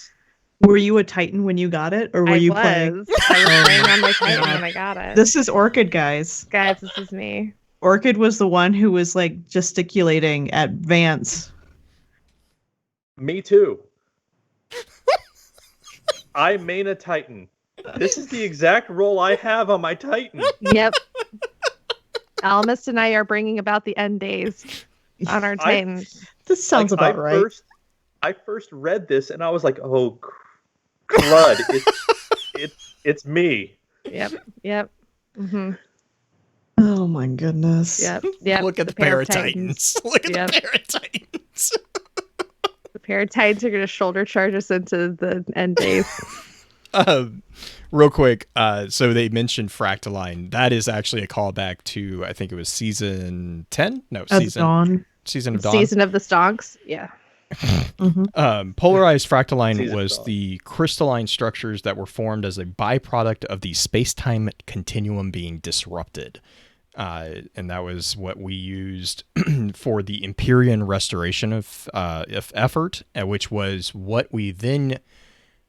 were you a Titan when you got it, or were you playing? I was playing on my Titan when I got it. This is Orchid, guys. Guys, this is me. Orchid was the one who was like gesticulating at Vance. Me too. I main a Titan. This is the exact role I have on my Titan. Yep. Almas and I are bringing about the end days on our Titan. This sounds about right. I first read this and I was like, oh, crud. It's me. Yep. Mm-hmm. Oh my goodness. Yep. Look at the pair of Titans. Look at the pair of Titans. The pair of Titans are going to shoulder charge us into the end days. Real quick, so they mentioned Fractaline. That is actually a callback to, I think it was season 10? No, Season of Dawn. Season of the Stonks? Yeah. Mm-hmm. Polarized Fractaline was the crystalline structures that were formed as a byproduct of the space-time continuum being disrupted. and that was what we used for the Empyrean restoration of effort, which was what we then,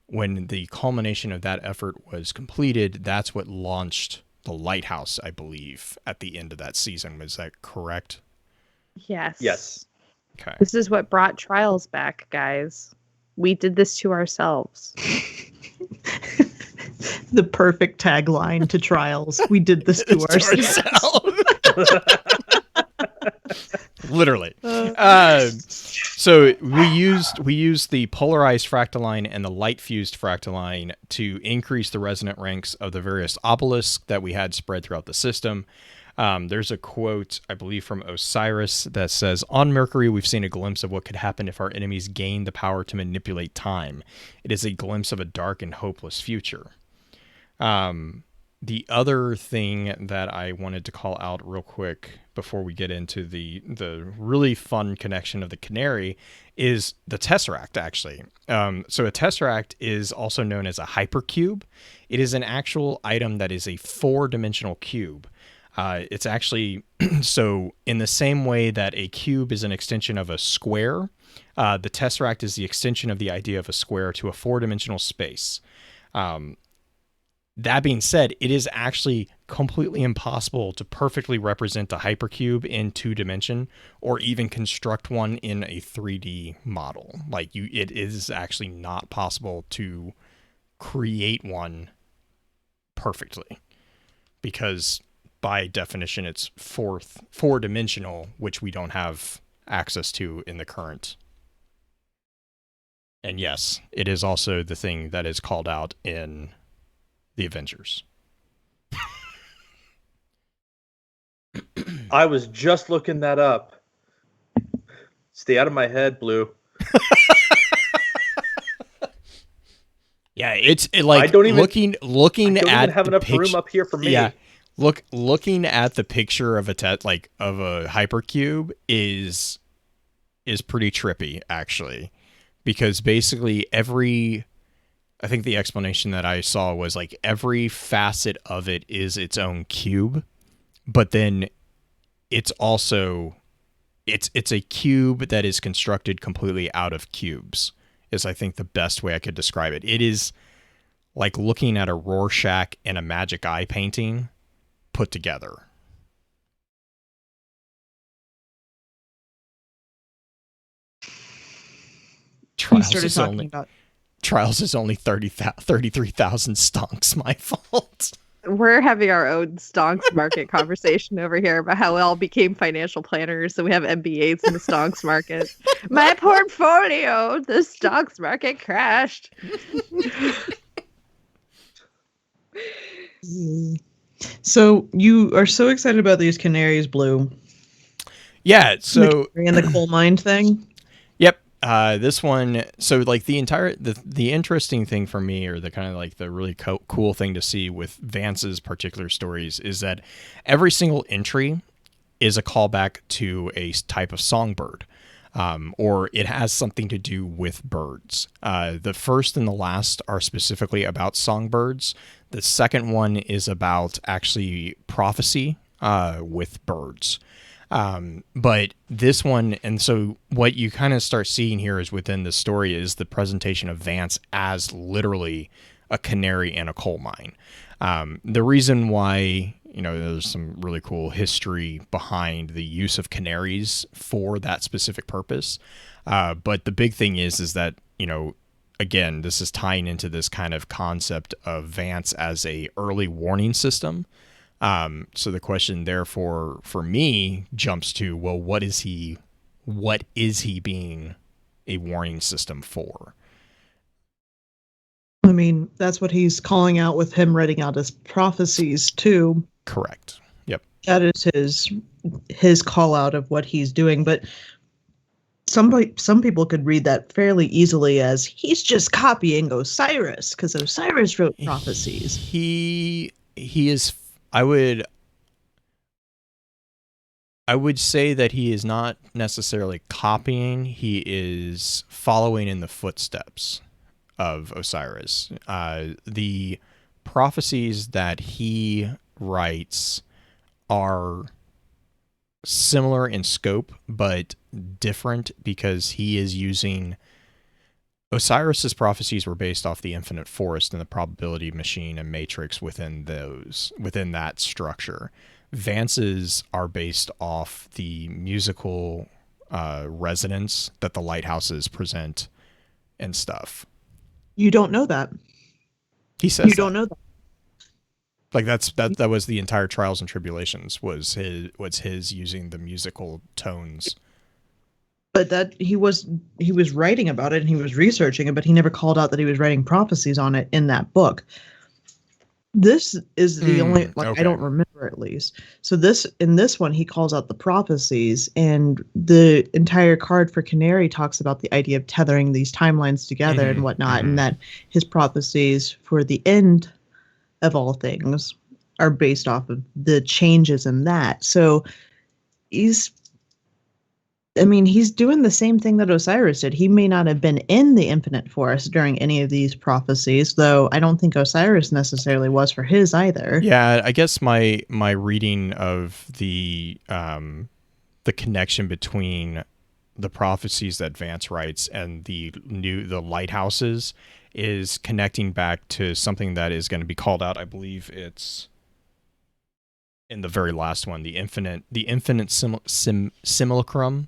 when the culmination of that effort was completed, that's what launched the lighthouse, I believe, at the end of that season. Was that correct? Yes. Yes. Okay. This is what brought Trials back, guys. We did this to ourselves. The perfect tagline to Trials. We did this to ourselves. Literally. So we used the polarized fractaline and the light fused fractaline to increase the resonant ranks of the various obelisks that we had spread throughout the system. There's a quote, I believe, from Osiris that says, "On Mercury, we've seen a glimpse of what could happen if our enemies gain the power to manipulate time. It is a glimpse of a dark and hopeless future." The other thing that I wanted to call out real quick before we get into the really fun connection of the Canary is the Tesseract, actually. So a Tesseract is also known as a hypercube. It is an actual item that is a 4-dimensional cube. It's actually, so in the same way that a cube is an extension of a square, the Tesseract is the extension of the idea of a square to a 4-dimensional space. That being said, it is actually completely impossible to perfectly represent a hypercube in 2-dimension or even construct one in a 3D model. Like it is actually not possible to create one perfectly because by definition it's 4-dimensional, which we don't have access to in the current. And yes, it is also the thing that is called out in the Avengers. I was just looking that up. Stay out of my head, Blue. Yeah, it's like I don't even at have enough room up here for me. Yeah, looking at the picture of a hypercube is pretty trippy, actually, because basically I think the explanation that I saw was like every facet of it is its own cube, but then it's also it's a cube that is constructed completely out of cubes, is I think the best way I could describe it. It is like looking at a Rorschach and a Magic Eye painting put together. Trials is only 33,000 stonks. My fault. We're having our own stonks market conversation over here about how we all became financial planners, so we have MBAs in the stonks market. My portfolio, the stonks market crashed. So you are so excited about these canaries, Blue. Yeah, so and the coal mine thing. Yep. This one, so like the interesting thing for me, or the kind of like the really cool thing to see with Vance's particular stories, is that every single entry is a callback to a type of songbird, or it has something to do with birds. The first and the last are specifically about songbirds. The second one is about actually prophecy with birds. But this one, and so what you kind of start seeing here is within the story is the presentation of Vance as literally a canary in a coal mine. The reason why, there's some really cool history behind the use of canaries for that specific purpose. But the big thing is that, again, this is tying into this kind of concept of Vance as a early warning system. So the question therefore for me jumps to, well, what is he being a warning system for? I mean, that's what he's calling out with him writing out his prophecies too. Correct. Yep. That is his call out of what he's doing, but some people could read that fairly easily as he's just copying Osiris because Osiris wrote prophecies. He is. I would say that he is not necessarily copying. He is following in the footsteps of Osiris. The prophecies that he writes are similar in scope, but different because he is using... Osiris's prophecies were based off the infinite forest and the probability machine and matrix within that structure. Vance's are based off the musical resonance that the lighthouses present and stuff. You don't know that. He says you don't know that. Like that was the entire Trials and Tribulations was his using the musical tones. But that he was writing about it and he was researching it, but he never called out that he was writing prophecies on it in that book. This is the only, okay. I don't remember at least. So in this one, he calls out the prophecies, and the entire card for Canary talks about the idea of tethering these timelines together and whatnot, and that his prophecies for the end of all things are based off of the changes in that. So he's doing the same thing that Osiris did. He may not have been in the Infinite Forest during any of these prophecies, though I don't think Osiris necessarily was for his either. Yeah, I guess my reading of the connection between the prophecies that Vance writes and the lighthouses is connecting back to something that is going to be called out. I believe it's in the very last one, the infinite simulacrum.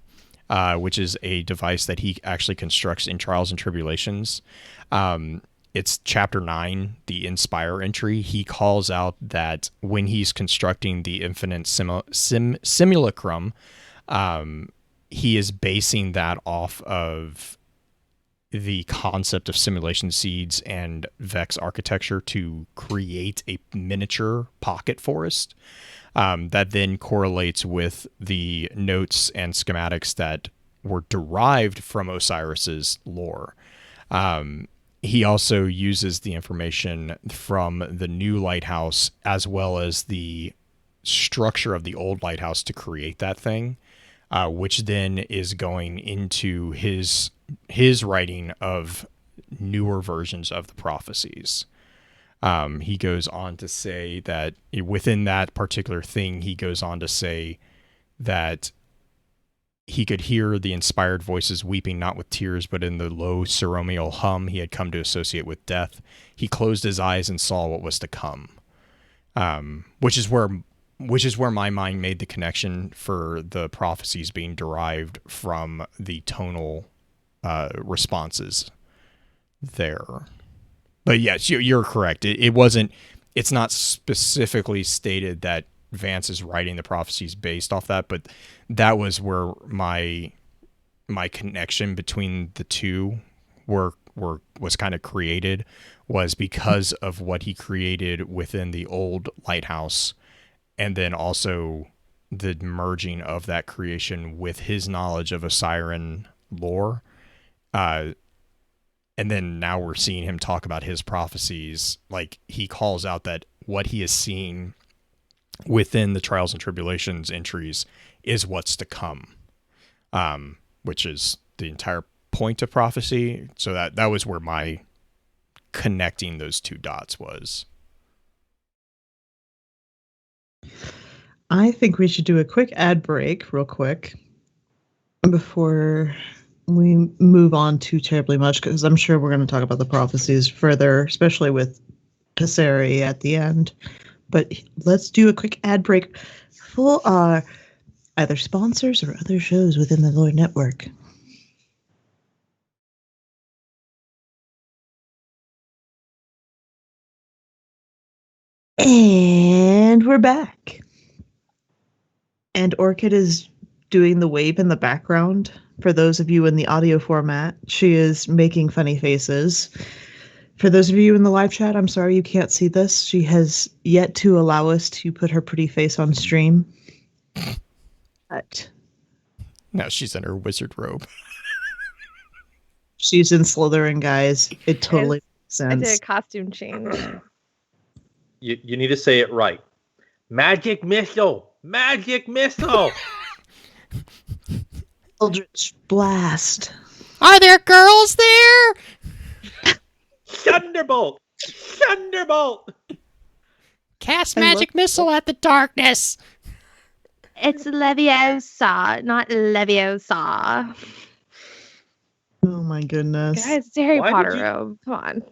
Which is a device that he actually constructs in Trials and Tribulations. It's chapter 9, the Inspire entry. He calls out that when he's constructing the infinite simulacrum, he is basing that off of the concept of simulation seeds and Vex architecture to create a miniature pocket forest. That then correlates with the notes and schematics that were derived from Osiris's lore. He also uses the information from the new lighthouse as well as the structure of the old lighthouse to create that thing, which then is going into his writing of newer versions of the prophecies. He goes on to say that within that particular thing, he goes on to say that he could hear the inspired voices weeping not with tears, but in the low ceremonial hum he had come to associate with death. He closed his eyes and saw what was to come, which is where my mind made the connection for the prophecies being derived from the tonal responses there. But yes, you're correct. It's not specifically stated that Vance is writing the prophecies based off that, but that was where my connection between the two was kind of created, was because of what he created within the old lighthouse, and then also the merging of that creation with his knowledge of Osiran lore. And then now we're seeing him talk about his prophecies. Like, he calls out that what he is seeing within the Trials and Tribulations entries is what's to come, which is the entire point of prophecy. So that was where my connecting those two dots was. I think we should do a quick ad break real quick before we move on too terribly much, because I'm sure we're going to talk about the prophecies further, especially with Tesseri at the end. But let's do a quick ad break for our either sponsors or other shows within the Lore Network. And we're back. And Orchid is doing the wave in the background. For those of you in the audio format, she is making funny faces. For those of you in the live chat, I'm sorry you can't see this. She has yet to allow us to put her pretty face on stream. But now she's in her wizard robe. She's in Slytherin, guys. It totally makes sense. I did a costume change. You need to say it right. Magic missile! Magic missile! Eldritch blast. Are there girls there? Thunderbolt! Thunderbolt! Cast magic missile at the darkness. It's Leviosa, not Leviosa. Oh my goodness. Guys, it's a Harry Why Potter did you- robe. Come on.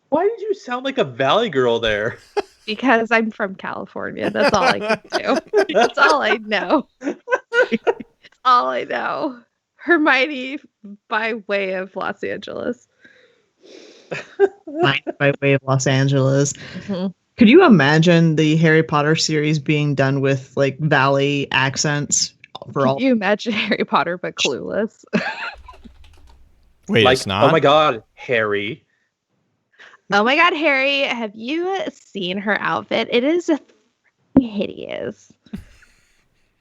Why did you sound like a Valley girl there? Because I'm from California. That's all I can do. That's all I know. That's all I know. Hermione by way of Los Angeles. By way of Los Angeles. Mhm. Could you imagine the Harry Potter series being done with like Valley accents for Can all? you imagine Harry Potter but clueless? Wait, Like, it's not. oh my God, Harry. Oh my God, Harry, have you seen her outfit? It is hideous.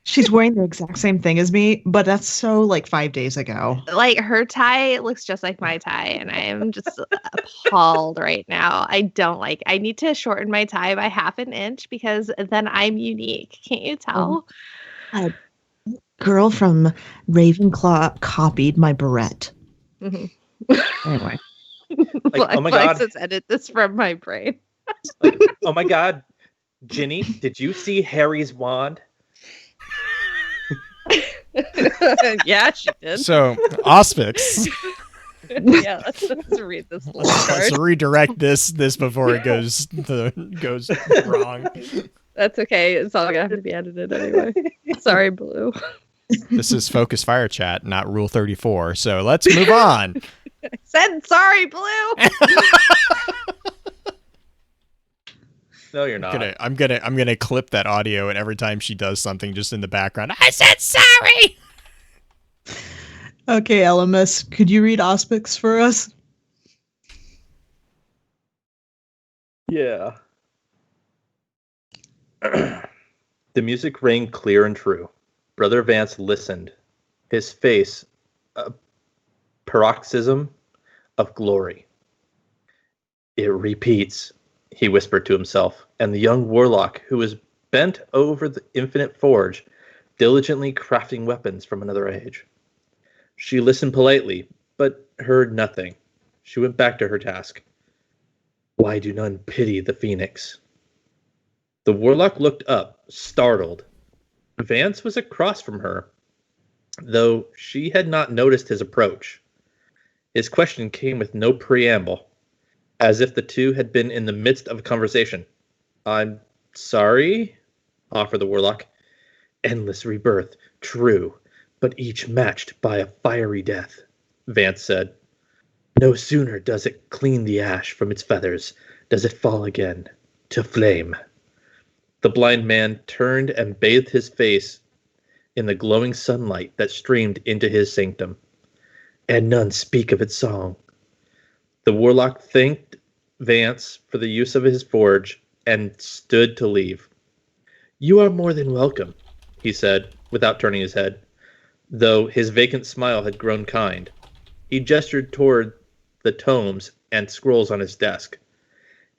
She's wearing the exact same thing as me, but that's so like 5 days ago. Like her tie looks just like my tie, and I am just appalled right now. I need to shorten my tie by 1/2 inch because then I'm unique. Can't you tell? Girl from Ravenclaw copied my beret. Mhm. Anyway, Like, oh my God. Alexis, edit this from my brain. Like, oh my God, Ginny, did you see Harry's wand? Yeah, she did. So, Auspix. Yeah, let's read this little Let's card. redirect this before it goes wrong. That's okay. It's all gonna have to be edited anyway. Sorry, Blue. This is Focus Fire Chat, not Rule 34. So let's move on. I said sorry, Blue. No, you're not. I'm gonna clip that audio, and every time she does something, just in the background, I said sorry. okay, LMS, could you read Auspix for us? Yeah. The music rang clear and true. Brother Vance listened, his face a paroxysm of glory. It repeats, he whispered to himself, and the young warlock, who was bent over the infinite forge, diligently crafting weapons from another age. She listened politely, but heard nothing. She went back to her task. Why do none pity the phoenix? The warlock looked up, startled. Vance was across from her, though she had not noticed his approach. His question came with no preamble, as if the two had been in the midst of a conversation. I'm sorry, offered the warlock. Endless rebirth, true, but each matched by a fiery death, Vance said. No sooner does it clean the ash from its feathers, does it fall again to flame. The blind man turned and bathed his face in the glowing sunlight that streamed into his sanctum. And none speak of its song. The warlock thanked Vance for the use of his forge and stood to leave. You are more than welcome, he said, without turning his head, though his vacant smile had grown kind. He gestured toward the tomes and scrolls on his desk.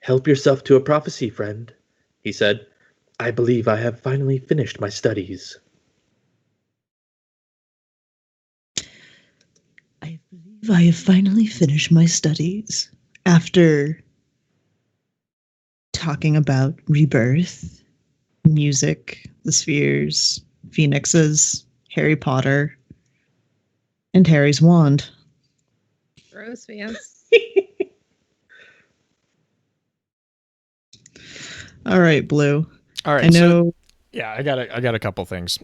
Help yourself to a prophecy, friend, he said. I believe I have finally finished my studies. I believe I have finally finished my studies. After talking about rebirth, music, the spheres, phoenixes, Harry Potter, and Harry's wand. Gross, Vance. All right, Blue. All right. I know. Yeah, I got a couple things.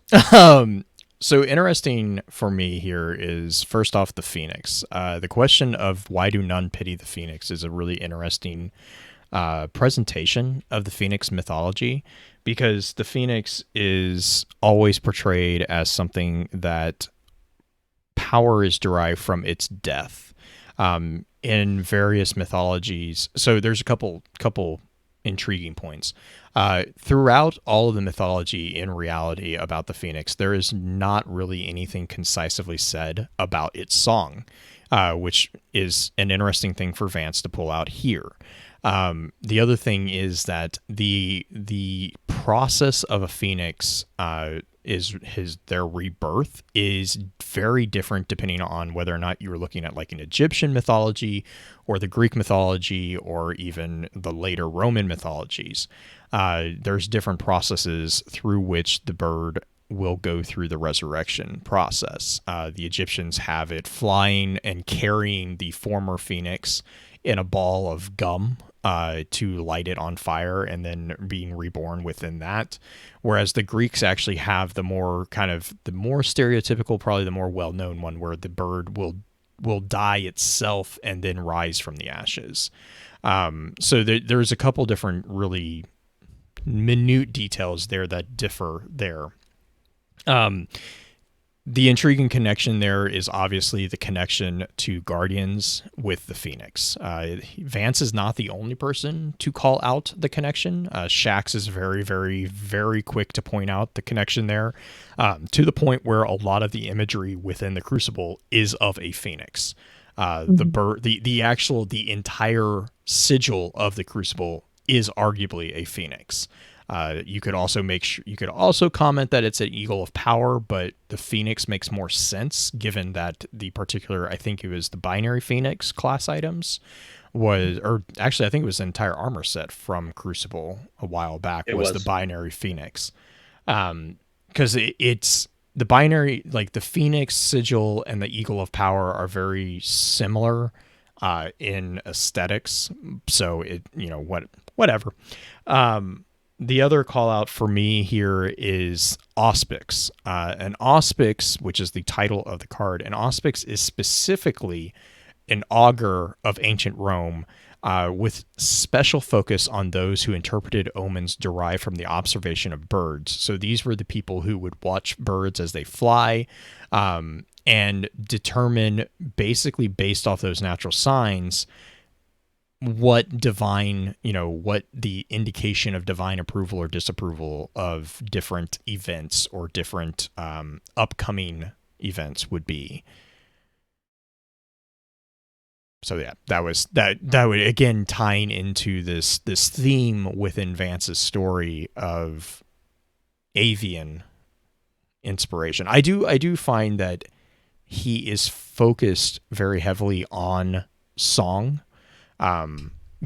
So interesting for me here is first off the Phoenix. The question of why do none pity the Phoenix is a really interesting presentation of the Phoenix mythology, because the Phoenix is always portrayed as something that power is derived from its death. In various mythologies, so there's a couple intriguing points. Throughout all of the mythology in reality about the Phoenix, there is not really anything concisely said about its song, which is an interesting thing for Vance to pull out here. The other thing is that the process of a Phoenix their rebirth is very different depending on whether or not you're looking at like an Egyptian mythology or the Greek mythology or even the later Roman mythologies. There's different processes through which the bird will go through the resurrection process. The Egyptians have it flying and carrying the former phoenix in a ball of gum to light it on fire and then being reborn within that. Whereas the Greeks actually have the more stereotypical, probably the more well-known one, where the bird will die itself and then rise from the ashes. So there's a couple different really minute details there that differ there. The intriguing connection there is obviously the connection to Guardians with the Phoenix. Vance is not the only person to call out the connection. Shax is very, very, very quick to point out the connection there, to the point where a lot of the imagery within the Crucible is of a Phoenix. The bird, the entire sigil of the Crucible is arguably a Phoenix. You could also comment that it's an Eagle of Power, but the Phoenix makes more sense given that the particular, I think it was the Binary Phoenix class items I think it was the entire armor set from Crucible a while back was the Binary Phoenix. Because it's the binary, like the Phoenix sigil and the Eagle of Power are very similar in aesthetics. So whatever. The other call out for me here is Auspix. An Auspix, which is the title of the card, an Auspix is specifically an augur of ancient Rome, with special focus on those who interpreted omens derived from the observation of birds. So these were the people who would watch birds as they fly, and determine, basically based off those natural signs, what the indication of divine approval or disapproval of different events or different upcoming events would be. So yeah, that would again tying into this theme within Vance's story of avian inspiration. I do find that he is focused very heavily on song.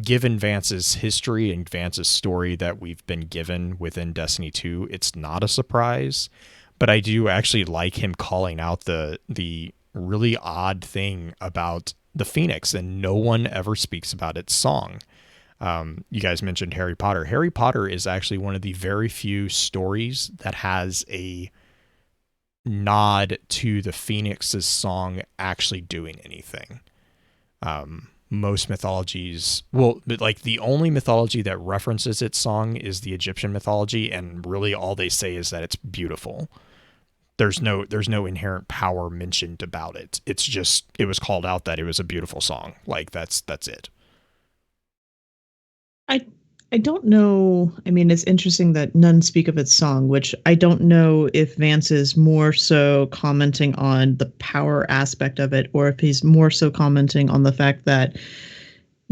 Given Vance's history and Vance's story that we've been given within Destiny 2, it's not a surprise, but I do actually like him calling out the really odd thing about the Phoenix, and no one ever speaks about its song. You guys mentioned Harry Potter. Harry Potter is actually one of the very few stories that has a nod to the Phoenix's song actually doing anything. Most mythologies, like the only mythology that references its song is the Egyptian mythology, and really all they say is that it's beautiful. There's no inherent power mentioned about it. It's just, it was called out that it was a beautiful song. Like that's it. I don't know. I mean, it's interesting that none speak of its song, which I don't know if Vance is more so commenting on the power aspect of it, or if he's more so commenting on the fact that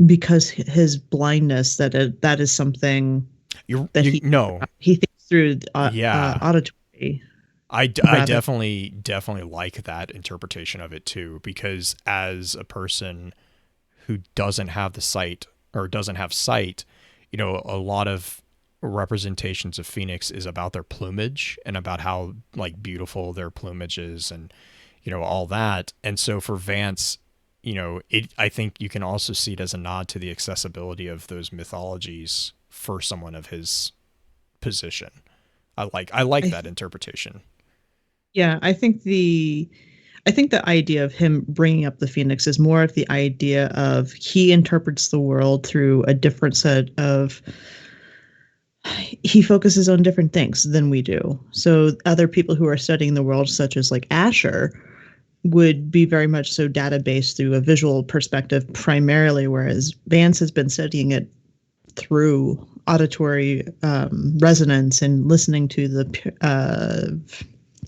because his blindness, that is something he thinks through auditory. I definitely like that interpretation of it too, because as a person who doesn't have the sight or doesn't have sight, a lot of representations of Phoenix is about their plumage and about how like beautiful their plumage is, and all that. And so for Vance, I think you can also see it as a nod to the accessibility of those mythologies for someone of his position. I like that interpretation. Yeah, I think the idea of him bringing up the Phoenix is more of the idea of he interprets the world through a different set of, he focuses on different things than we do. So other people who are studying the world, such as like Asher, would be very much so data-based through a visual perspective primarily, whereas Vance has been studying it through auditory resonance and listening to the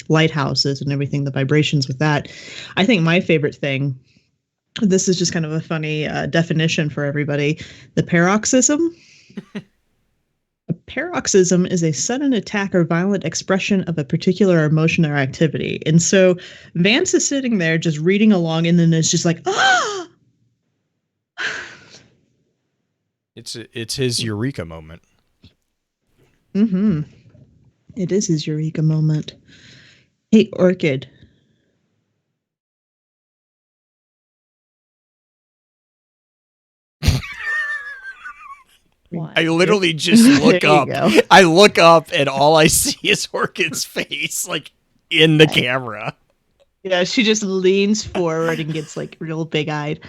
lighthouses and everything, the vibrations with that. I think my favorite thing, this is just kind of a funny definition for everybody, the paroxysm. A paroxysm is a sudden attack or violent expression of a particular emotion or activity. And so Vance is sitting there just reading along, and then it's just like, ah! It's his eureka moment. Mm-hmm. It is his eureka moment. Hey, Orchid. I literally just look There you up. go. I look up and all I see is Orchid's face, like, in the camera. Yeah, she just leans forward and gets like real big-eyed.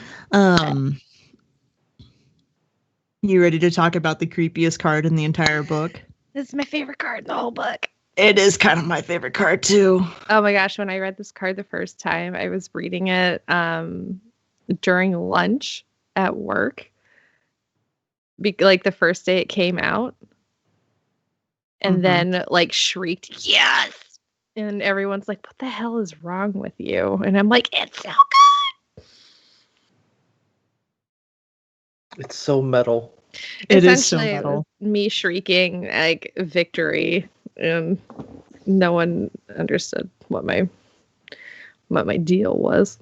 You ready to talk about the creepiest card in the entire book? This is my favorite card in the whole book. It is kind of my favorite card too. Oh my gosh, when I read this card the first time, I was reading it during lunch at work. Like the first day it came out. And then like shrieked, yes! And everyone's like, what the hell is wrong with you? And I'm like, it's so good! It's so metal. It is so Essentially, metal. me shrieking like victory, and no one understood what my deal was.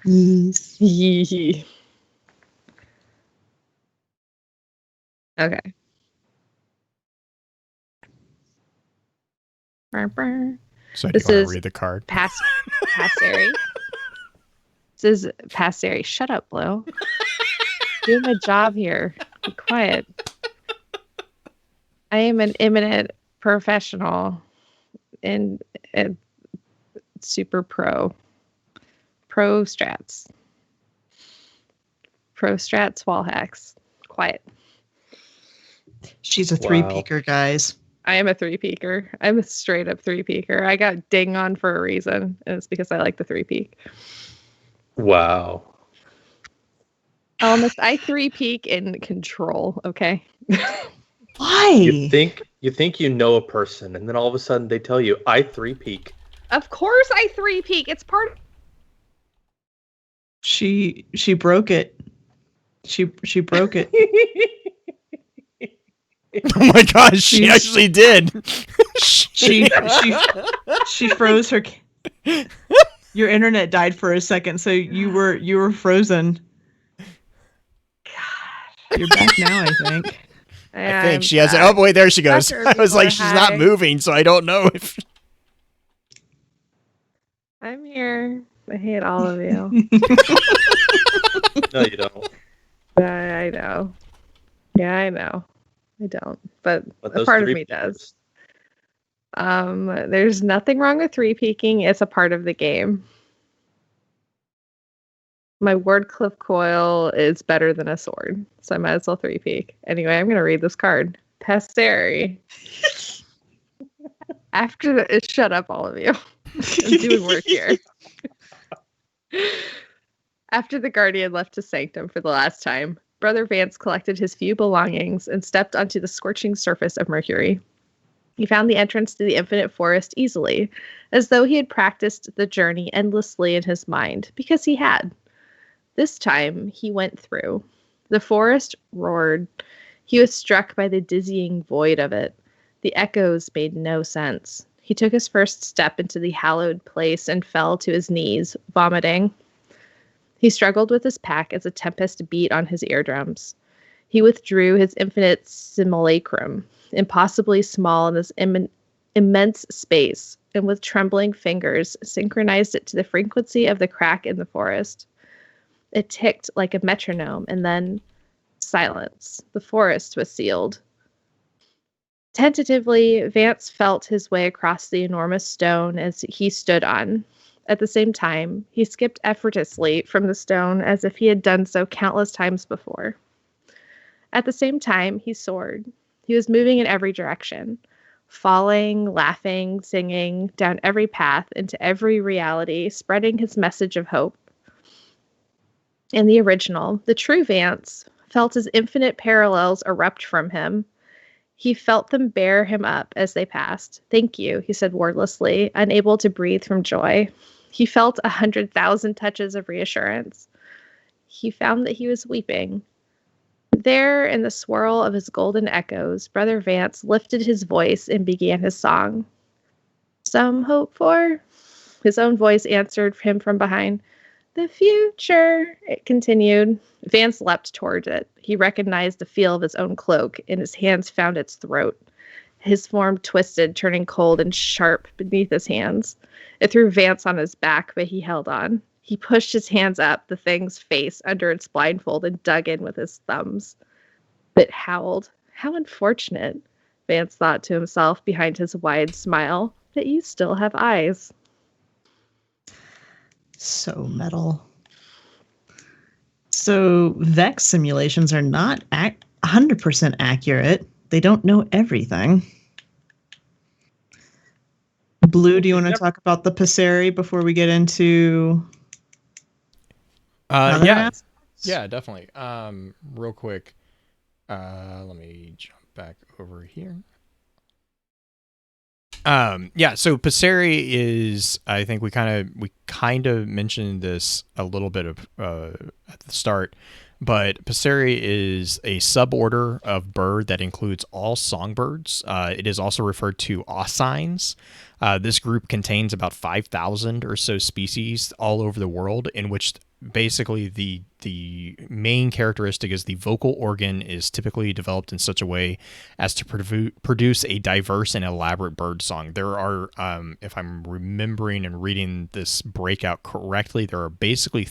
Yes. Okay. So do This you want is to read the card? Passeri. This is Passeri. Shut up, Blue. Doing my job here. Be quiet. I am an eminent professional and super pro strats. Pro strats wall hacks. Quiet. She's a three-peaker, guys. I am a three-peaker. I'm a straight up three-peaker. I got ding on for a reason, and it's because I like the three-peak. Wow. Almost, I three-peak in control, okay? Why? You think you know a person, and then all of a sudden they tell you, I three-peak. Of course I three-peak. It's part of... She broke it. She broke it. Oh my gosh, she actually did. She froze her. Your internet died for a second, so you were frozen. God, you're back now, I think. I think she has it. Oh wait, there she goes. I was like, she's not moving, so I don't know if. I'm here. I hate all of you. No, you don't. I know. Yeah, I know. I don't, but a part of me does. There's nothing wrong with three-peaking. It's a part of the game. My Wardcliff coil is better than a sword, so I might as well three-peak. Anyway, I'm going to read this card. Passeri. Shut up, all of you. I'm doing work here. After the Guardian left his sanctum for the last time, Brother Vance collected his few belongings and stepped onto the scorching surface of Mercury. He found the entrance to the infinite forest easily, as though he had practiced the journey endlessly in his mind, because he had. This time, he went through. The forest roared. He was struck by the dizzying void of it. The echoes made no sense. He took his first step into the hallowed place and fell to his knees, vomiting. He struggled with his pack as a tempest beat on his eardrums. He withdrew his infinite simulacrum, impossibly small in this immense space, and with trembling fingers synchronized it to the frequency of the crack in the forest. It ticked like a metronome, and then silence. The forest was sealed. Tentatively, Vance felt his way across the enormous stone as he stood on. At the same time, he skipped effortlessly from the stone as if he had done so countless times before. At the same time, he soared. He was moving in every direction, falling, laughing, singing, down every path, into every reality, spreading his message of hope. In the original, the true Vance felt his infinite parallels erupt from him. He felt them bear him up as they passed. Thank you, he said wordlessly, unable to breathe from joy. He felt 100,000 touches of reassurance. He found that he was weeping. There, in the swirl of his golden echoes, Brother Vance lifted his voice and began his song. Some hope for? His own voice answered him from behind. The future, it continued. Vance leapt toward it. He recognized the feel of his own cloak, and his hands found its throat. His form twisted, turning cold and sharp beneath his hands. It threw Vance on his back, but he held on. He pushed his hands up the thing's face under its blindfold and dug in with his thumbs. It howled. How unfortunate, Vance thought to himself behind his wide smile, that you still have eyes. So metal. So Vex simulations are not 100% accurate. They don't know everything. Blue, do you want to talk about the Passeri before we get into other aspects? Yeah, definitely. Real quick, let me jump back over here. So Passeri is, I think we kind of mentioned this a little bit of at the start, but Passeri is a suborder of bird that includes all songbirds. It is also referred to oscines. This group contains about 5,000 or so species all over the world, in which basically the main characteristic is the vocal organ is typically developed in such a way as to produce a diverse and elaborate bird song. There are, if I'm remembering and reading this breakout correctly, there are basically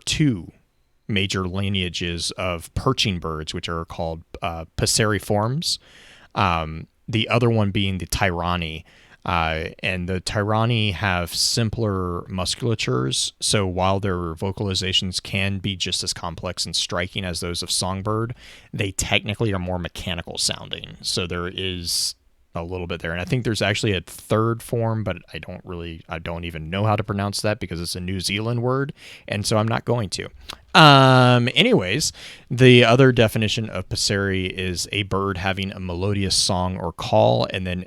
two major lineages of perching birds, which are called passeriforms. The other one being the Tyrani. And the Tyrani have simpler musculatures, so while their vocalizations can be just as complex and striking as those of songbird, they technically are more mechanical sounding. So there is a little bit there, and I think there's actually a third form, but I don't even know how to pronounce that because it's a New Zealand word, and so I'm not going to. Anyways, the other definition of Passeri is a bird having a melodious song or call, and then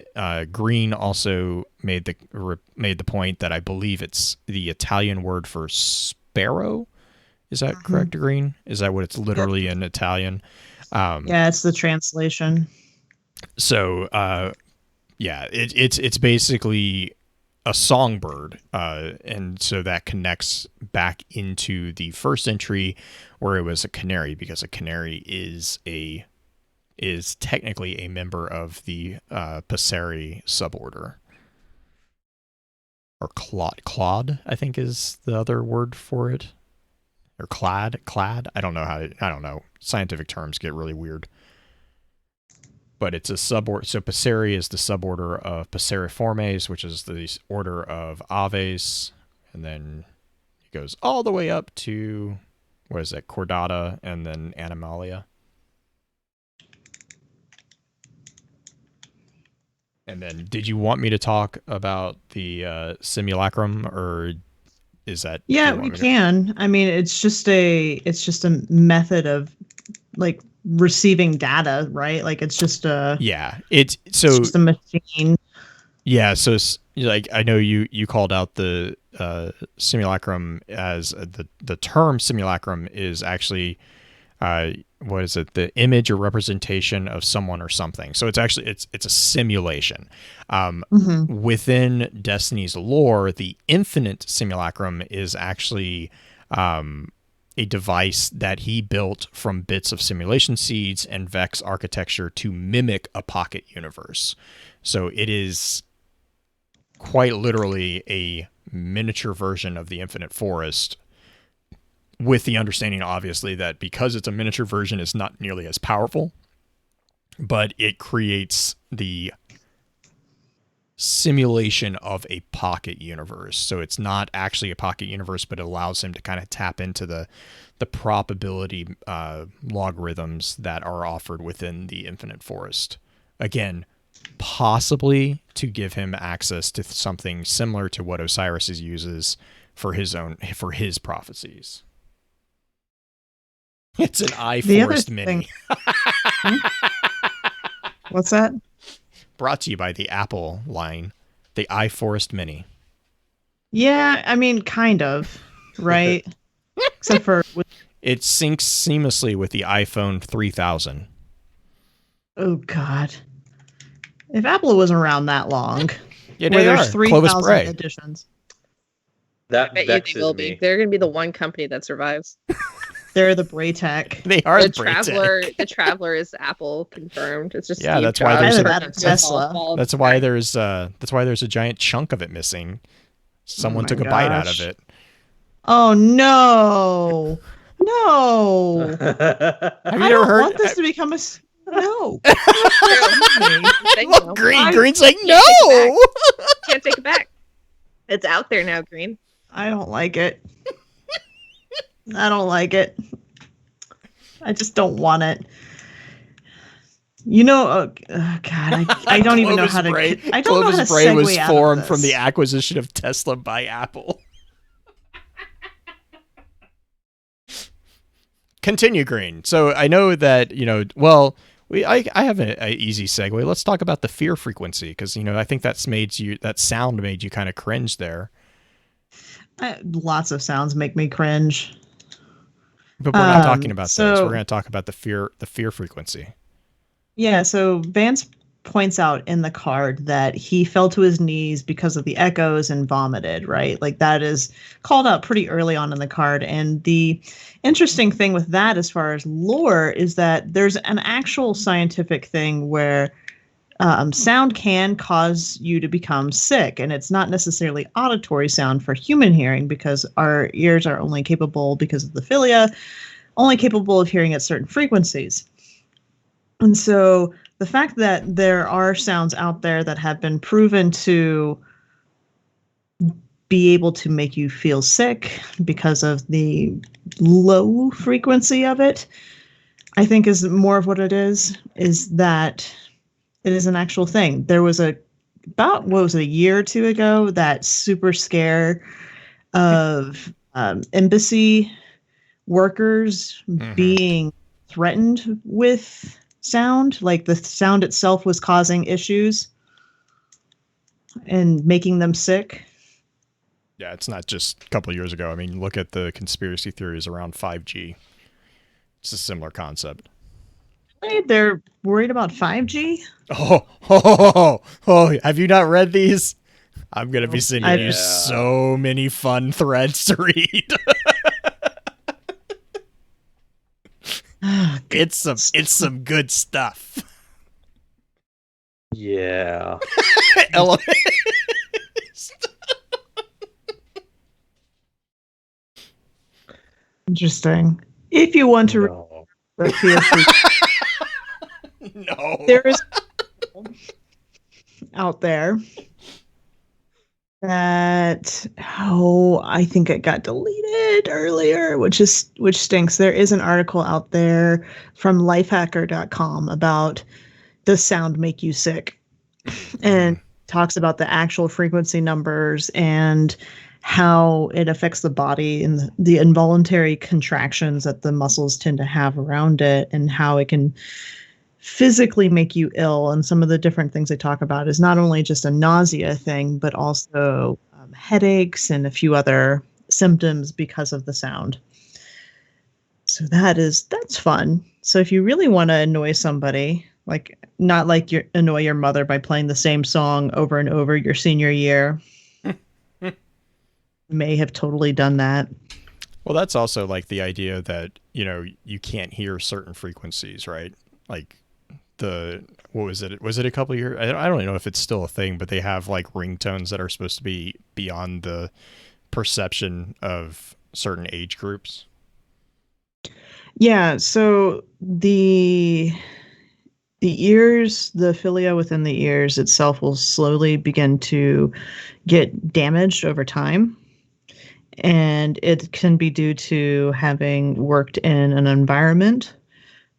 Green also made the point that I believe it's the Italian word for sparrow. Is that correct, Green? Is that what it's literally in Italian? Yeah, it's the translation. So, it's basically a songbird, and so that connects back into the first entry where it was a canary, because a canary is technically a member of the Passeri suborder, or clad, I think is the other word for it, or clad. I don't know. Scientific terms get really weird. But it's a suborder. So Passeri is the suborder of Passeriformes, which is the order of aves, and then it goes all the way up to Chordata, and then Animalia. And then, did you want me to talk about the simulacrum, or is that? Yeah, we can. I mean, it's just a method of like receiving data, right? Like it's just a it's just a machine. Yeah, so it's like, I know you called out the simulacrum as the term simulacrum is actually the image or representation of someone or something. So it's actually it's a simulation. Within Destiny's lore, the infinite simulacrum is actually a device that he built from bits of simulation seeds and Vex architecture to mimic a pocket universe. So it is quite literally a miniature version of the Infinite Forest, with the understanding, obviously, that because it's a miniature version, it's not nearly as powerful, but it creates the simulation of a pocket universe. So it's not actually a pocket universe, but it allows him to kind of tap into the probability logarithms that are offered within the Infinite Forest. Again, possibly to give him access to something similar to what Osiris uses for his prophecies. It's an iForest Mini. What's that? Brought to you by the Apple line, the iForest Mini. Yeah, I mean, kind of, right? Except for it syncs seamlessly with the iPhone 3000. Oh God! If Apple wasn't around that long, yeah, where there's 3,000 editions, That I bet you they will be. They're going to be the one company that survives. They're the Braytech. They are The Braytech. Traveler is Apple confirmed. It's just Yeah, Steve that's why Jobs. there's Either that or Tesla. That's why there's a giant chunk of it missing. Someone my took a bite out of gosh. it. Oh no. No. Have you I never don't heard? want this to become a no. Look, Green. Green's like, Can't take it no. Can't take it back. It's out there now, Green. I don't like it. I don't like it. I just don't want it. You know, God, I don't even know how to. I don't know how to Bray was segue out formed of from the this. acquisition of Tesla by Apple. Continue, Green. So I know that I have an easy segue. Let's talk about the fear frequency because I think that sound made you kind of cringe there. Lots of sounds make me cringe. But we're not talking about those. We're going to talk about the fear frequency. Yeah, so Vance points out in the card that he fell to his knees because of the echoes and vomited, right? Like that is called out pretty early on in the card. And the interesting thing with that as far as lore is that there's an actual scientific thing where sound can cause you to become sick. And it's not necessarily auditory sound for human hearing because our ears are only capable, because of the philia, only capable of hearing at certain frequencies. And so the fact that there are sounds out there that have been proven to be able to make you feel sick because of the low frequency of it, I think is more of what it is that it is an actual thing. There was a year or two ago, that super scare of embassy workers being threatened with sound, like the sound itself was causing issues and making them sick. Yeah, it's not just a couple of years ago. I mean, look at the conspiracy theories around 5G. It's a similar concept. They're worried about 5G? Oh, have you not read these? I'm going to be sending you so many fun threads to read. It's some good stuff. Yeah. Interesting. If you want to the fear no. There is out there that I think it got deleted earlier, which stinks. There is an article out there from lifehacker.com about does sound make you sick, and talks about the actual frequency numbers and how it affects the body and the involuntary contractions that the muscles tend to have around it, and how it can physically make you ill. And some of the different things they talk about is not only just a nausea thing, but also headaches and a few other symptoms because of the sound. So that's fun. So if you really want to annoy somebody, like not like you annoy your mother by playing the same song over and over your senior year, may have totally done that. Well, that's also like the idea that, you can't hear certain frequencies, right? Like what was it? Was it a couple of years? I don't know if it's still a thing, but they have like ringtones that are supposed to be beyond the perception of certain age groups. Yeah. So the ears, the philia within the ears itself will slowly begin to get damaged over time. And it can be due to having worked in an environment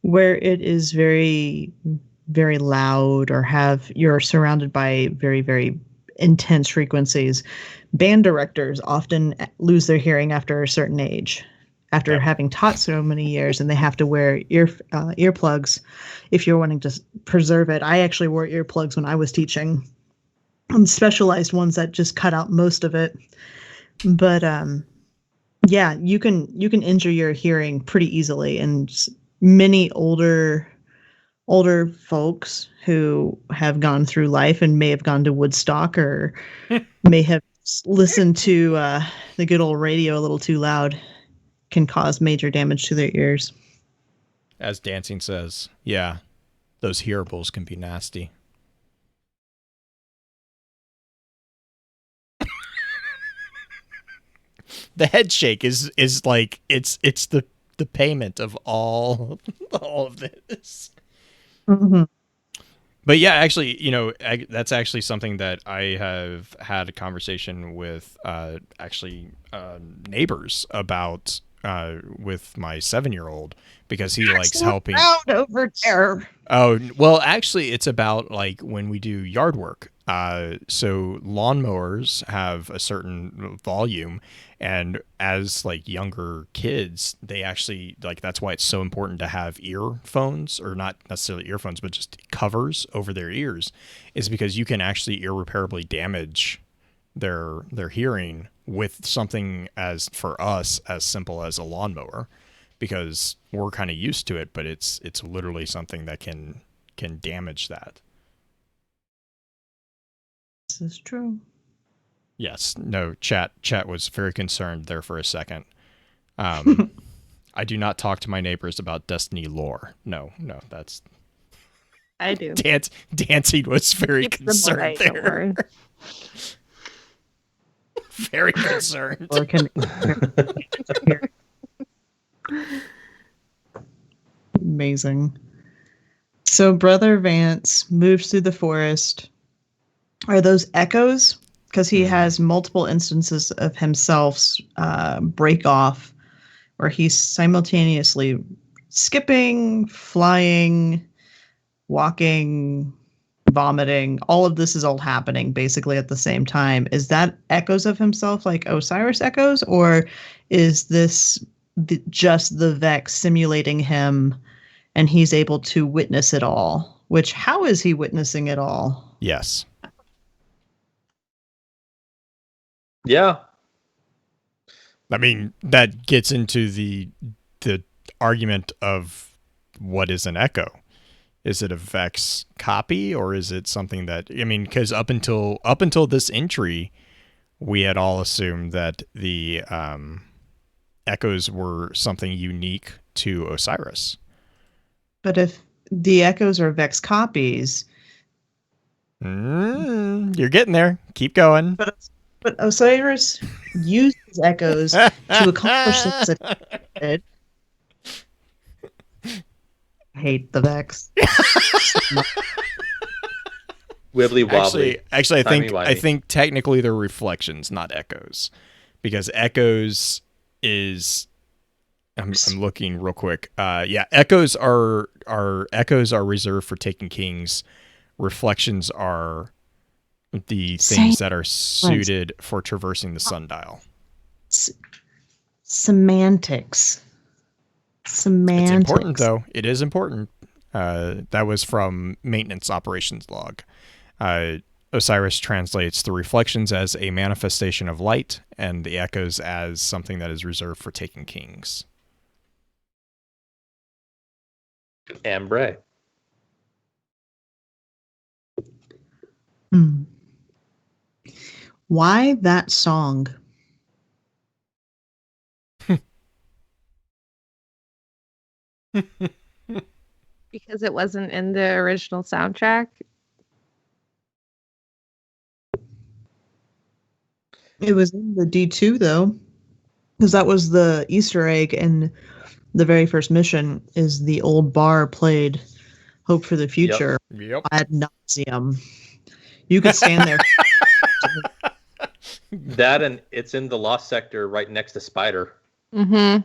where it is very, very loud, or you're surrounded by very, very intense frequencies. Band directors often lose their hearing after a certain age, after having taught so many years, and they have to wear earplugs if you're wanting to preserve it. I actually wore earplugs when I was teaching, specialized ones that just cut out most of it. But yeah, you can injure your hearing pretty easily, and many older folks who have gone through life and may have gone to Woodstock or may have listened to the good old radio a little too loud can cause major damage to their ears. As Dancing says, yeah, those hearables can be nasty. The head shake is like it's the payment of all of this. Mm-hmm. But yeah, actually, that's actually something that I have had a conversation with neighbors about with my 7-year-old, because he likes helping out over there. Oh, well, actually, it's about like when we do yard work. So lawnmowers have a certain volume, and as like younger kids, they actually like that's why it's so important to have earphones, or not necessarily earphones, but just covers over their ears, is because you can actually irreparably damage their hearing with something as for us as simple as a lawnmower, because we're kind of used to it, but it's literally something that can damage that. This is true. Yes. No, chat was very concerned there for a second. I do not talk to my neighbors about Destiny lore. No, that's I do. Dancing was very Keep them concerned away, don't there. worry. Very concerned. Or can Amazing. So Brother Vance moves through the forest. Are those echoes? Because he has multiple instances of himself break off, where he's simultaneously skipping, flying, walking, vomiting. All of this is all happening basically at the same time. Is that echoes of himself, like Osiris echoes, or is this just the Vex simulating him and he's able to witness it all? Which, how is he witnessing it all? Yes. Yeah. I mean, that gets into the argument of what is an echo. Is it a Vex copy, or is it something that, I mean, because up until this entry, we had all assumed that the echoes were something unique to Osiris. But if the echoes are Vex copies, you're getting there. Keep going. But Osiris used his echoes to accomplish things that he did. I hate the Vex. Wibbly wobbly. Actually, Timey-wimey. I think technically they're reflections, not echoes, because echoes is. I'm looking real quick. Yeah, echoes are reserved for taking kings. Reflections are the things that are suited for traversing the sundial. Semantics. It's important, though. It is important. That was from maintenance operations log. Osiris translates the reflections as a manifestation of light, and the echoes as something that is reserved for taking kings. Ambre. Why that song? Because it wasn't in the original soundtrack. It was in the D2 though, because that was the Easter egg in the very first mission. Is the old bar played "Hope for the Future" Yep. ad nauseum? You could stand there. That, and it's in the Lost Sector right next to Spider. Mm-hmm.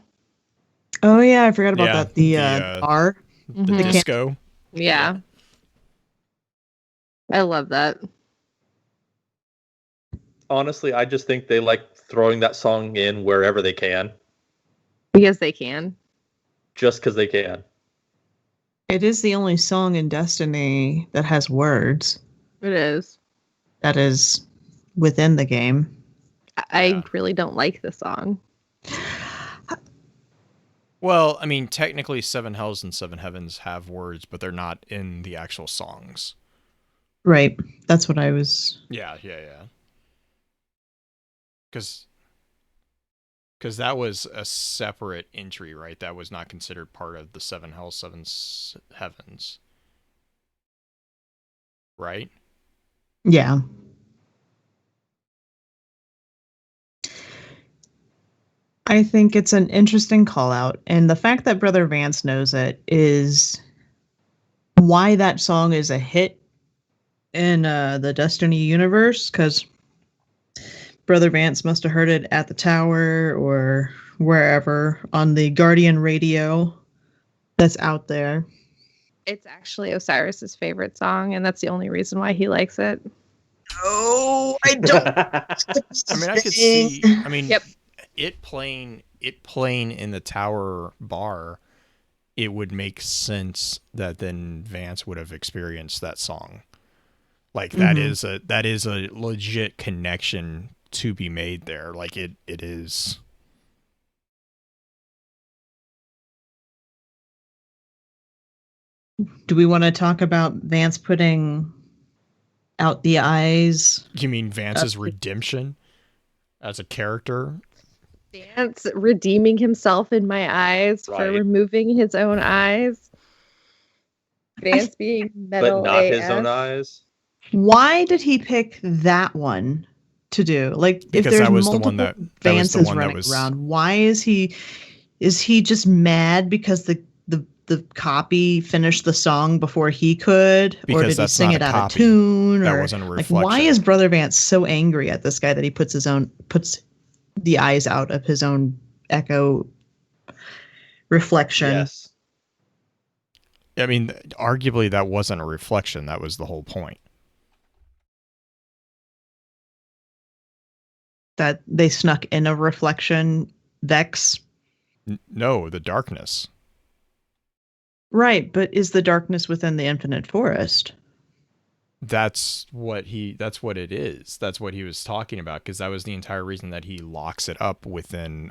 Oh yeah, I forgot about that. The bar, the disco. Yeah. I love that. Honestly, I just think they like throwing that song in wherever they can. Because they can. Just because they can. It is the only song in Destiny that has words. It is. That is within the game. I really don't like the song. Well, I mean, technically 7 Hells and 7 Heavens have words, but they're not in the actual songs. Right. That's what I was... Yeah. Because Because that was a separate entry, right? That was not considered part of the Seven Hells, Heavens, right? Yeah. I think it's an interesting call out. And the fact that Brother Vance knows it is why that song is a hit in the Destiny universe, because Brother Vance must have heard it at the tower or wherever on the Guardian radio that's out there. It's actually Osiris's favorite song, and that's the only reason why he likes it. Oh, I don't. I mean, I could see. I mean, Yep. it playing in the tower bar. It would make sense that then Vance would have experienced that song. Like that is a legit connection to be made there. Like it is. Do we want to talk about Vance putting out the eyes? You mean Vance's redemption as a character? Vance redeeming himself in my eyes for Right. removing his own eyes. Vance being metal But not AF. his own eyes. Why did he pick that one to do? Like, Because if there's that was the multiple one that Vances was the one that running was around, why is he just mad because the copy finished the song before he could, or Because did he that's sing not it a out of copy. tune? That or wasn't a like, why reflection. is Brother Vance so angry at this guy that he puts the eyes out of his own echo reflection? Yes. I mean, arguably that wasn't a reflection. That was the whole point. That they snuck in a reflection, Vex. No, the darkness. Right, but is the darkness within the infinite forest? That's what it is. That's what he was talking about, because that was the entire reason that he locks it up within